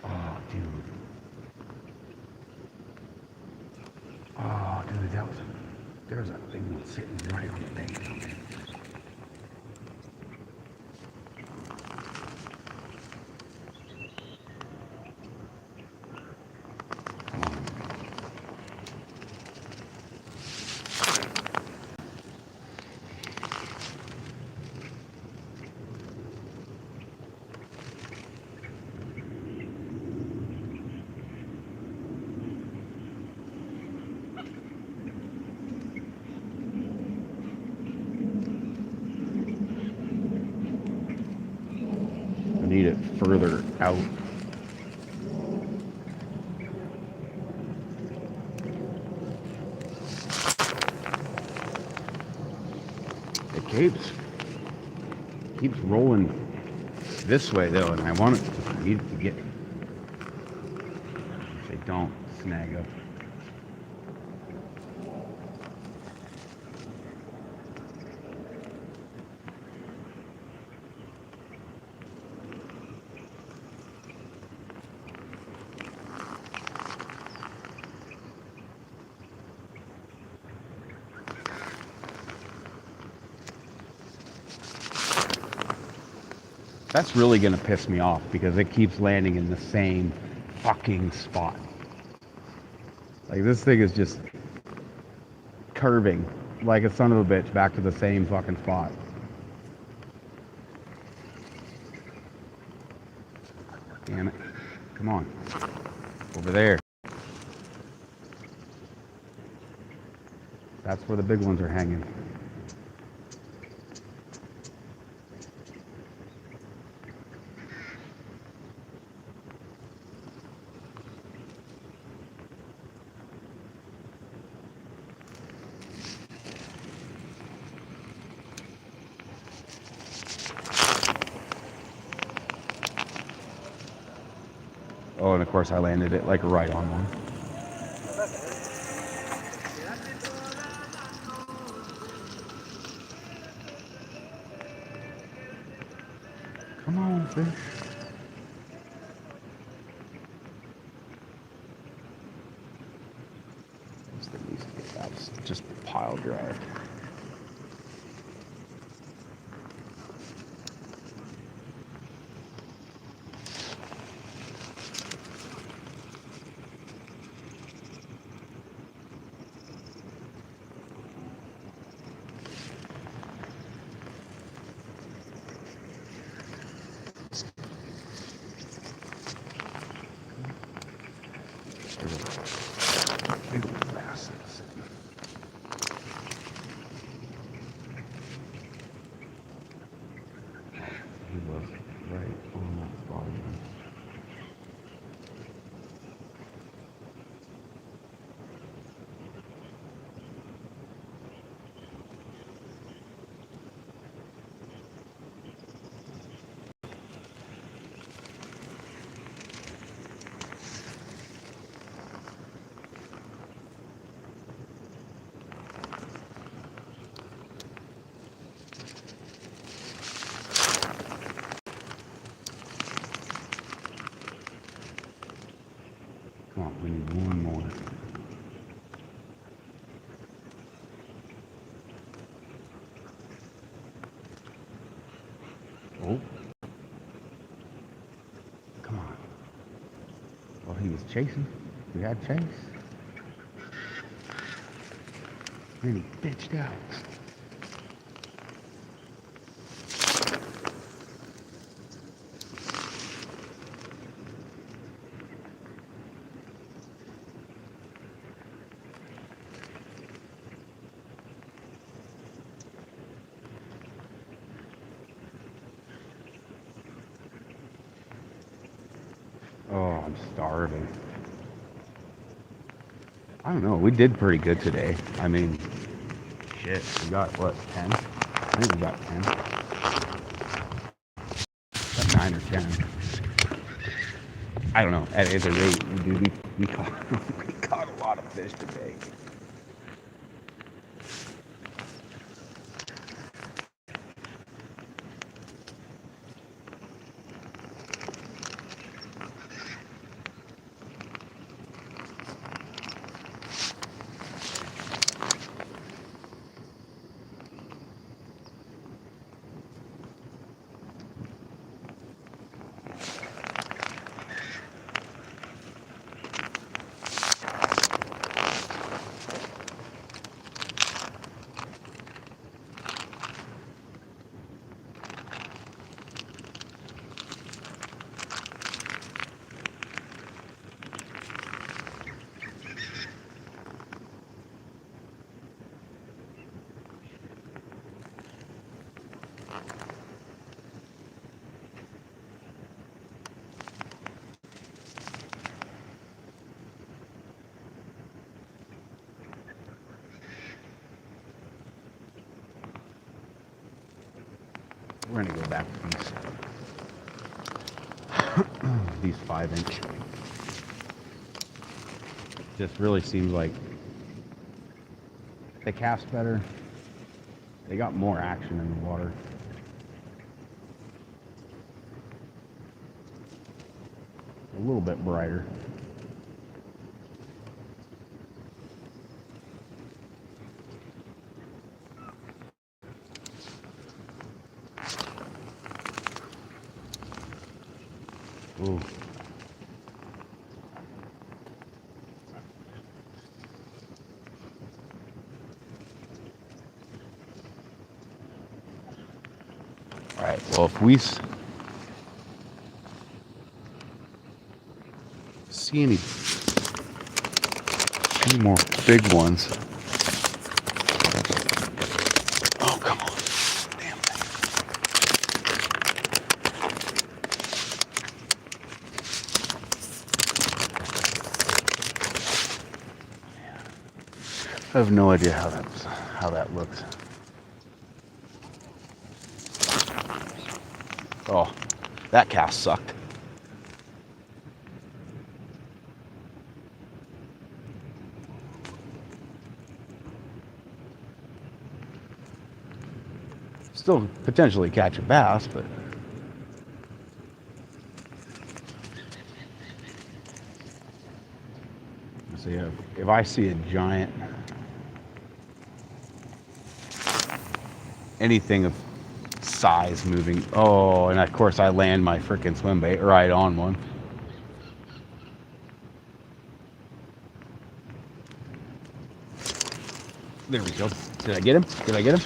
Oh, dude. Oh, dude, that was... There's a big one sitting right on the bank down there. I need it further out. It keeps rolling this way though, and I need it to get. If they don't snag up. That's really gonna piss me off because it keeps landing in the same fucking spot. Like this thing is just curving like a son of a bitch back to the same fucking spot. Damn it. Come on. Over there. That's where the big ones are hanging. Oh, and of course I landed it like right on one. Come on, fish. This thing needs to get out. It's just pile drive. Big old bass that's sitting. He was right on that spot again. Come on, we need one more. Oh. Come on. Well, he was chasing. We had chase. And he bitched out. Oh, I'm starving. I don't know. We did pretty good today. I mean, shit. We got what, 10? I think we got 10. Got 9 or 10. I don't know. At either rate, we caught we caught a lot of fish today. We're gonna go back to these 5-inch. Just really seems like they cast better. They got more action in the water. A little bit brighter. Ooh. All right, well, if we see any more big ones. Oh, come on. Damn thing. I have no idea how that looks. Oh, that cast sucked. Still potentially catch a bass, but see if I see a giant, anything of size moving. Oh, and of course I land my freaking swim bait right on one. There we go. Did I get him? Did I get him?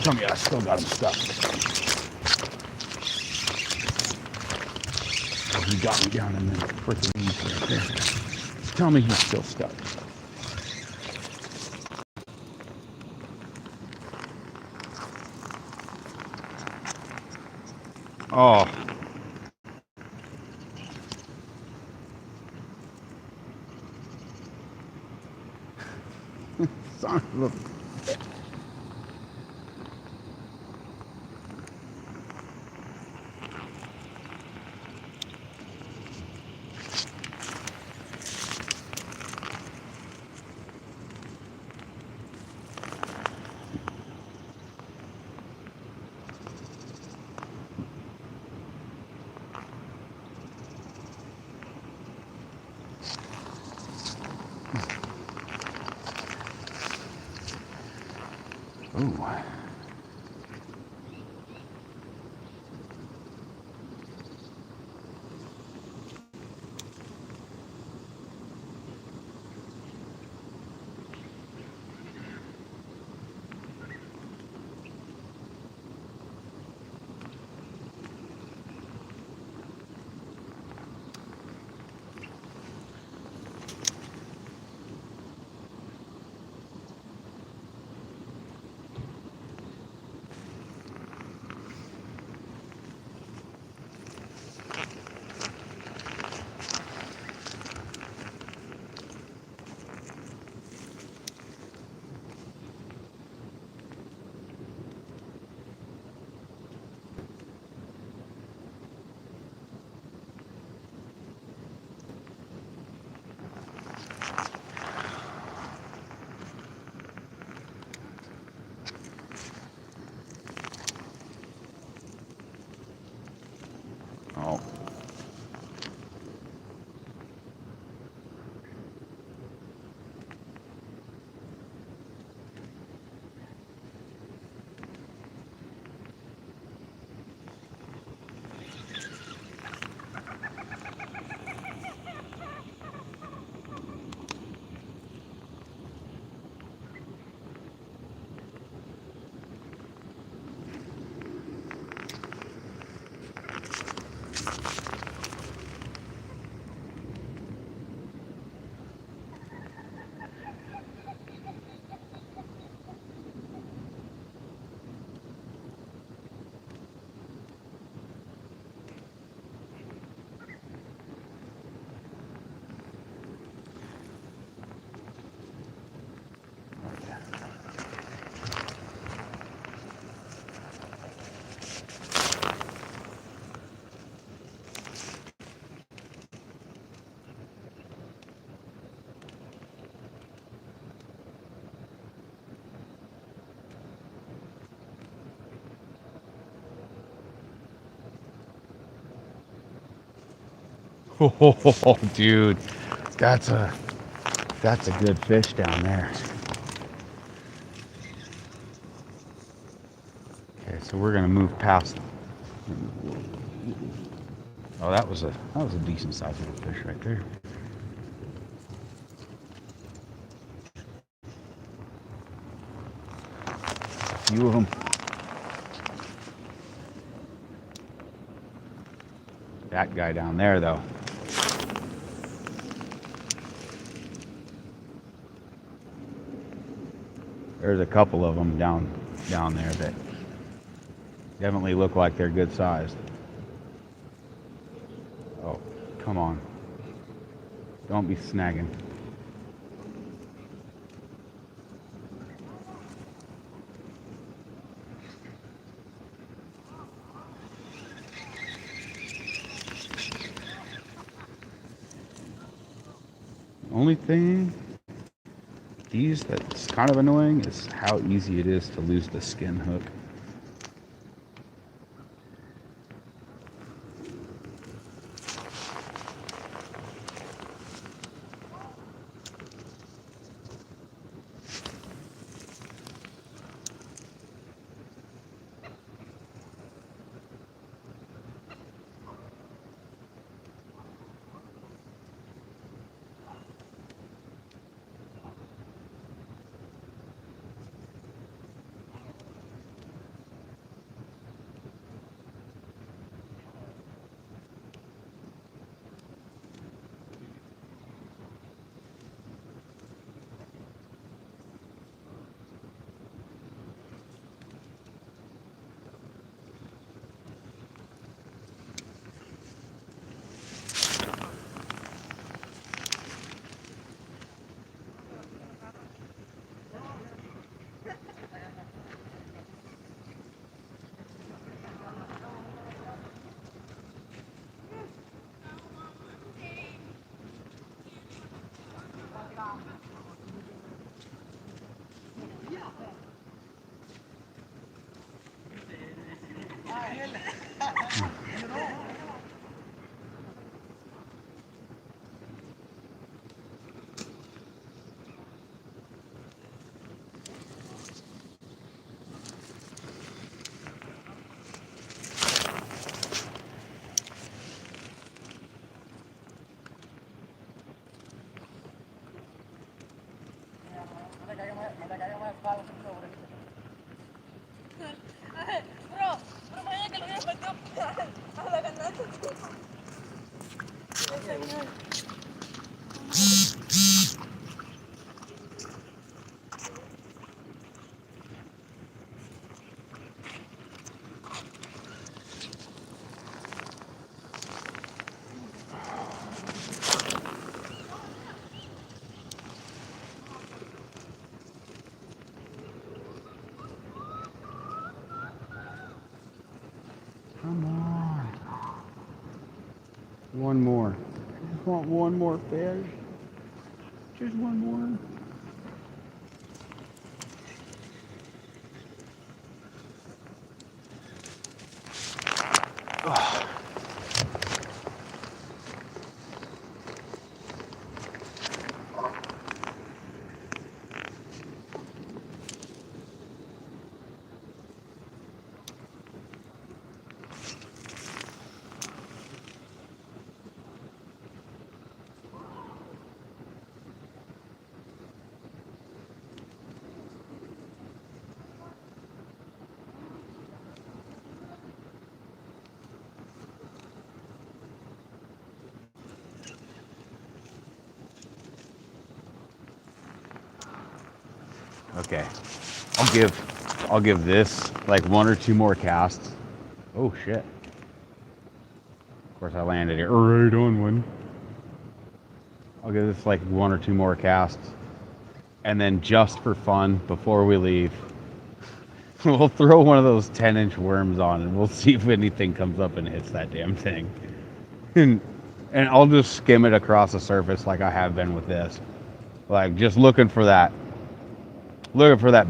Tell me I still got him stuck. Oh, he got me down in the freaking weeds right there. Tell me he's still stuck. Oh. Son of a... Ooh. Oh, dude, that's a good fish down there. Okay, so we're gonna move past. Oh, that was a decent sized little fish right there. A few of them. That guy down there, though. There's a couple of them down there that definitely look like they're good sized. Oh, come on. Don't be snagging. Only thing that's kind of annoying is how easy it is to lose the skin hook. Bro, vaya que lo voy a meter a la ganata. Come on. One more. I just want one more fish. Just one more. Okay. I'll give this like one or two more casts. Oh shit. Of course I landed it right on one. I'll give this like one or two more casts. And then just for fun, before we leave, we'll throw one of those 10-inch worms on and we'll see if anything comes up and hits that damn thing. And I'll just skim it across the surface like I have been with this. Like just looking for that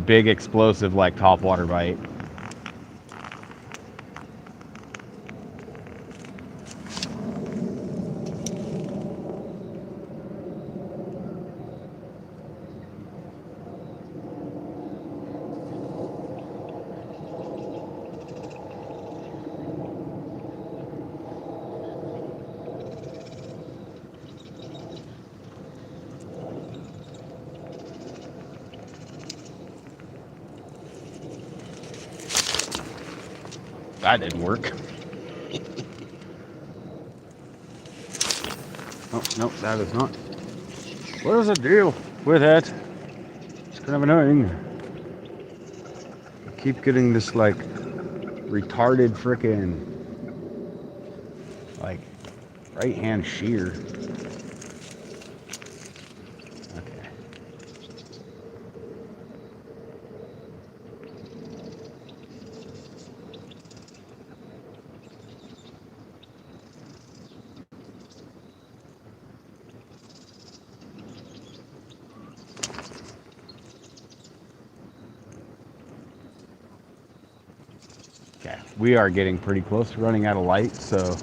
big explosive like topwater bite. That didn't work. Oh, no, that is not. What is the deal with it? It's kind of annoying. I keep getting this like retarded frickin' like right hand shear. Okay. Okay, we are getting pretty close to running out of light, so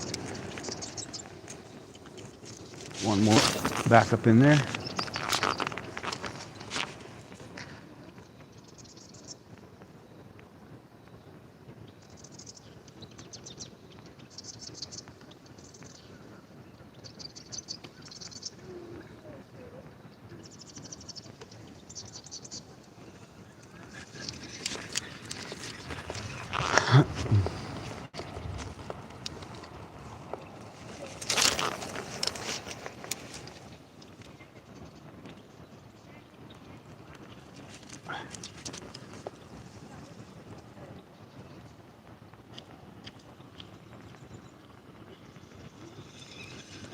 one more back up in there.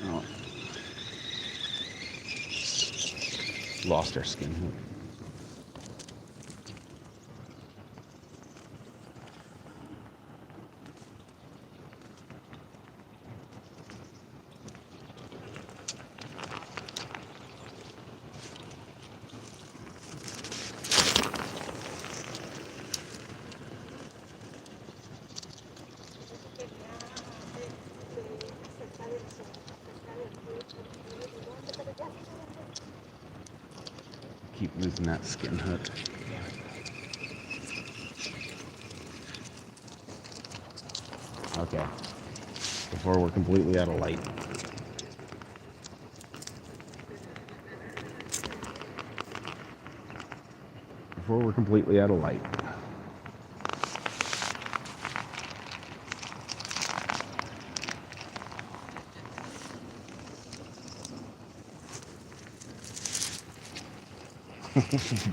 Oh. Lost our skin hook. Keep losing that skin hook. Okay. Before we're completely out of light. Before we're completely out of light.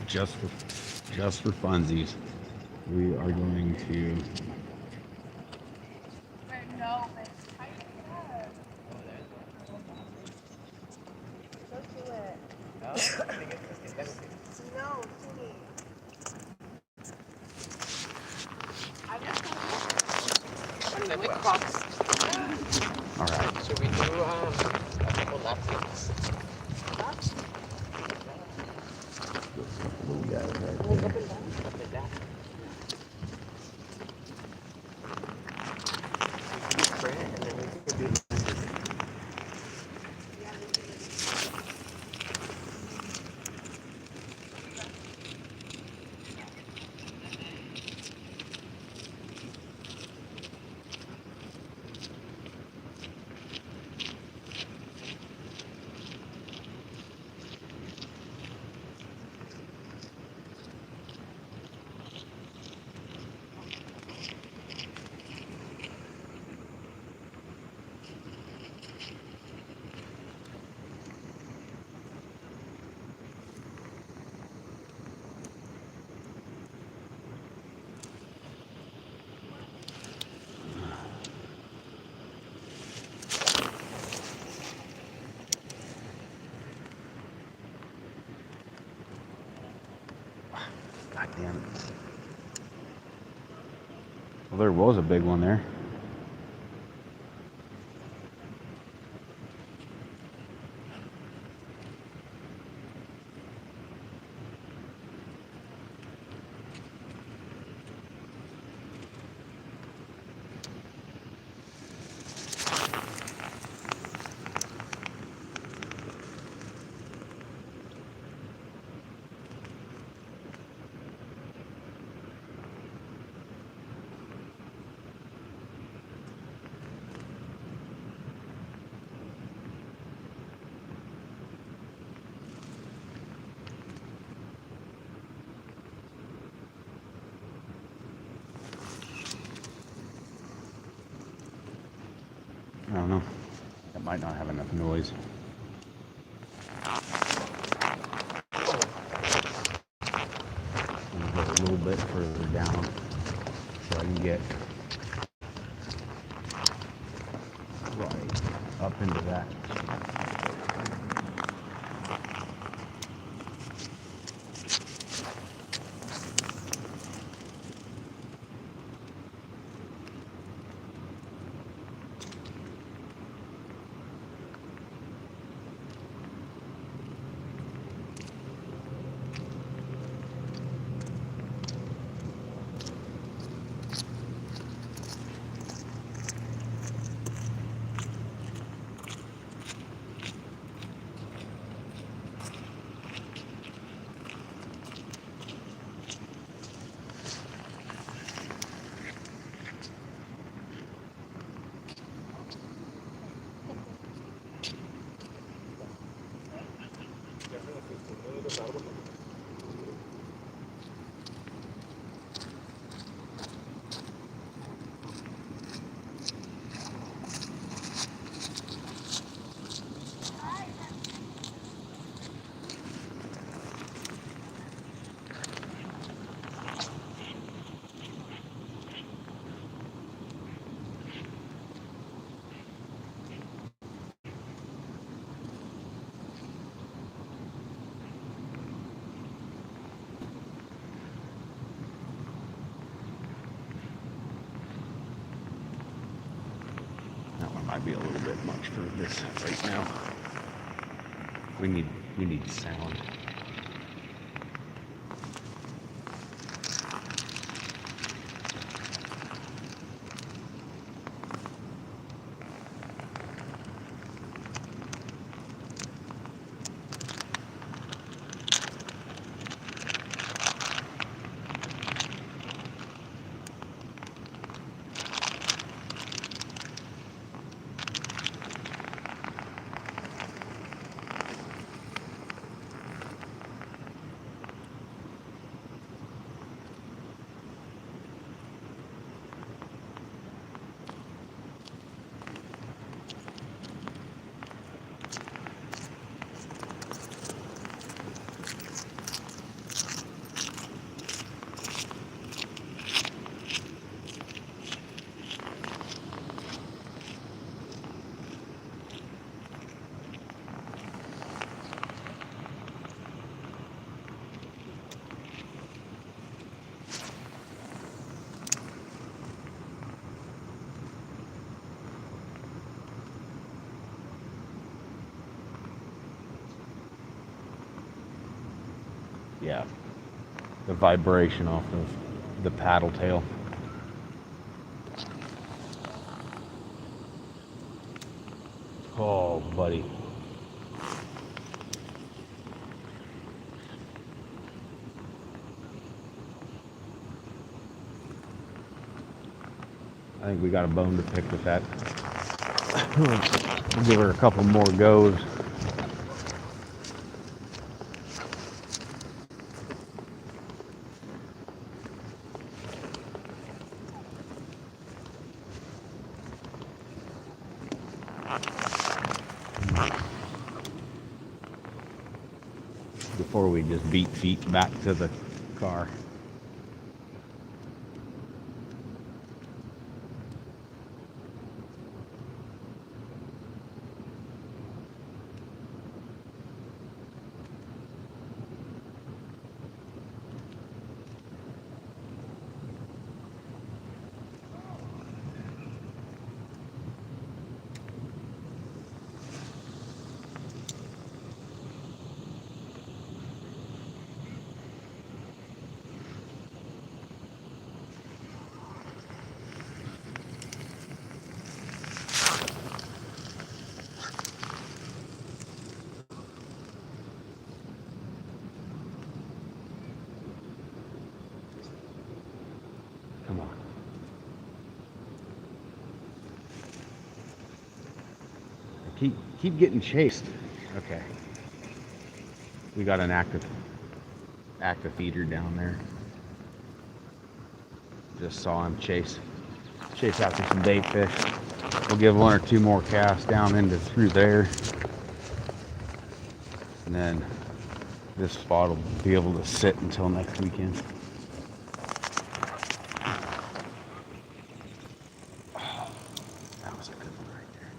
just for funsies, we are going to No, but tighten it up. Don't do it. No, Timmy. I'm just gonna The big box. all right. Should we do a couple laps? Little guys right Up there. and down. Sprint, and then we could do God damn it. Well, there was a big one there. I don't know. That might not have enough noise. I'm gonna go a little bit further down so I can get right up into that. That one might be a little bit much for this right now. We need sound. Yeah, the vibration off of the paddle tail. Oh, buddy. I think we got a bone to pick with that. We'll give her a couple more goes. Before we just beat feet back to the car. Come on. Keep getting chased. Okay. We got an active feeder down there. Just saw him chase after some bait fish. We'll give one or two more casts down into through there, and then this spot will be able to sit until next weekend. That was a good one right there.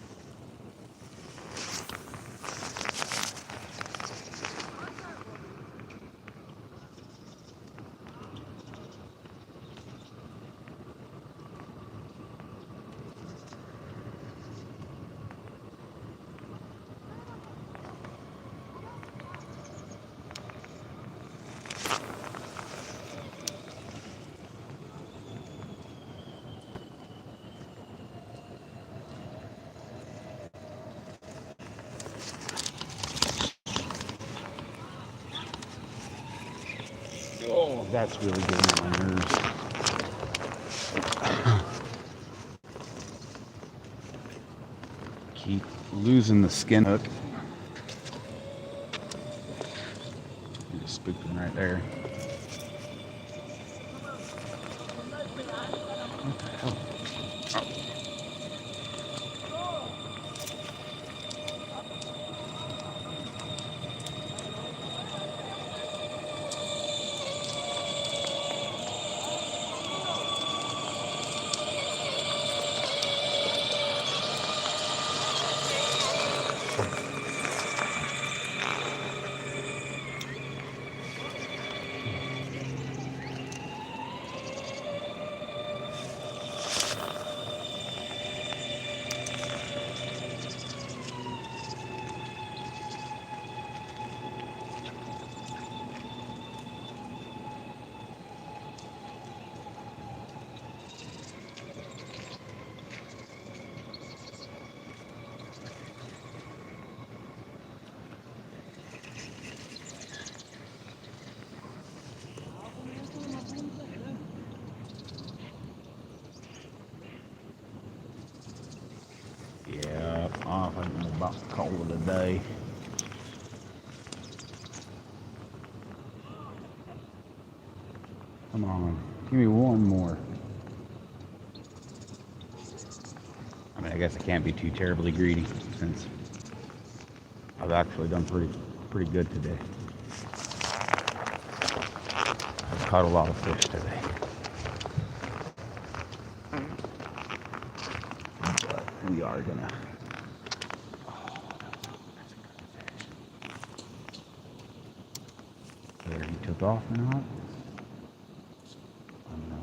Oh, that's really getting on my nerves. Keep losing the skin hook. You just spooked him right there. What the hell? Yeah, I think I'm about to call it a day. Come on, give me one more. I mean, I guess I can't be too terribly greedy since I've actually done pretty good today. I've caught a lot of fish today. But we are gonna. Whether he took off or not, I don't know.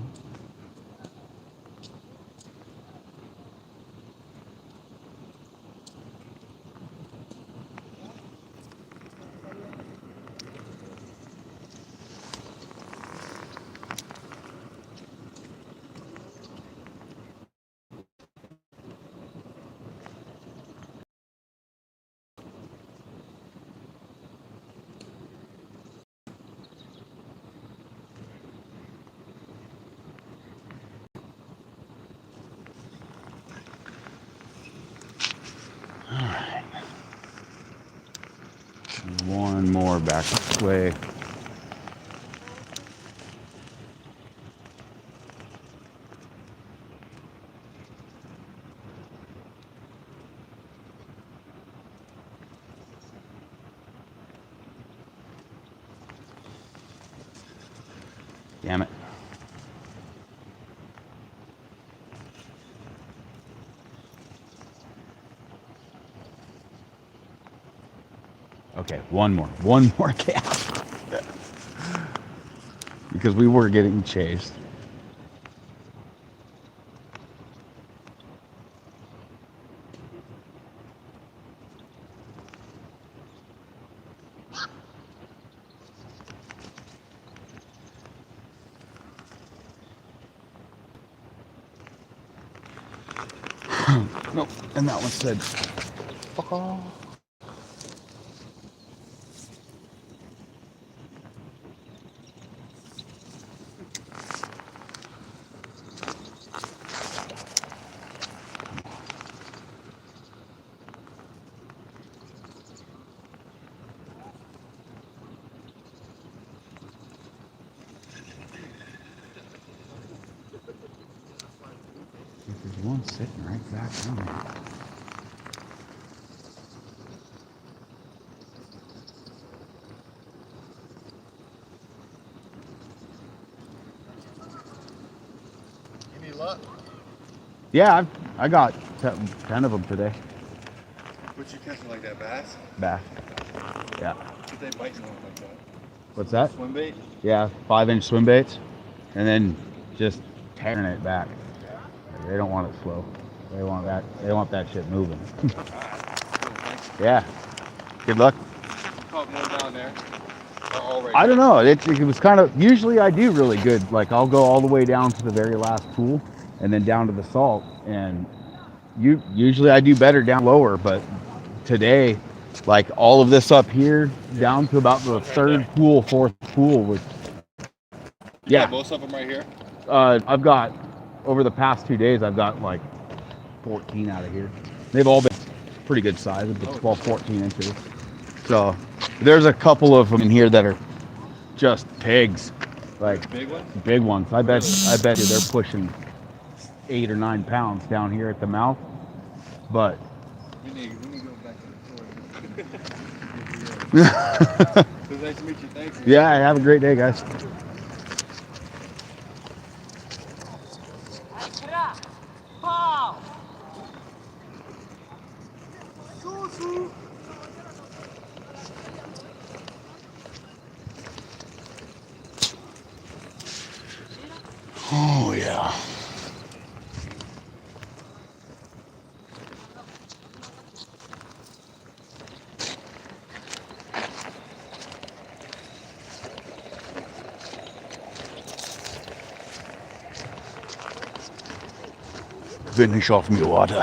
All right. One more back this way. Damn it. Okay, one more cast. Because we were getting chased. Nope, and that one said, fuck off. There's one sitting right back down there. Any luck? Yeah, I got 10 of them today. What you catching like that, bass? Bass. Yeah. Did they bite something like that? What's that? Swim bait? Yeah, 5-inch swim baits, and then just tearing it back. They don't want it slow. They want that. They want that shit moving. Yeah. Good luck. Caught more down there. Or all right I don't know. It was kind of. Usually I do really good. Like I'll go all the way down to the very last pool, and then down to the salt. And usually I do better down lower, but today, like all of this up here, down to about the third pool, fourth pool was. Yeah, Yeah. most of them right here. I've got over the past 2 days, I've got like 14 out of here. They've all been pretty good size, but 12, 14 inches. So there's a couple of them in here that are just pigs, like Big one? big ones. I bet you they're pushing 8 or 9 pounds down here at the mouth. But We need to go back to the store. It was nice to meet you. Thanks. yeah, have a great day, guys. Oh yeah. Finish off my water.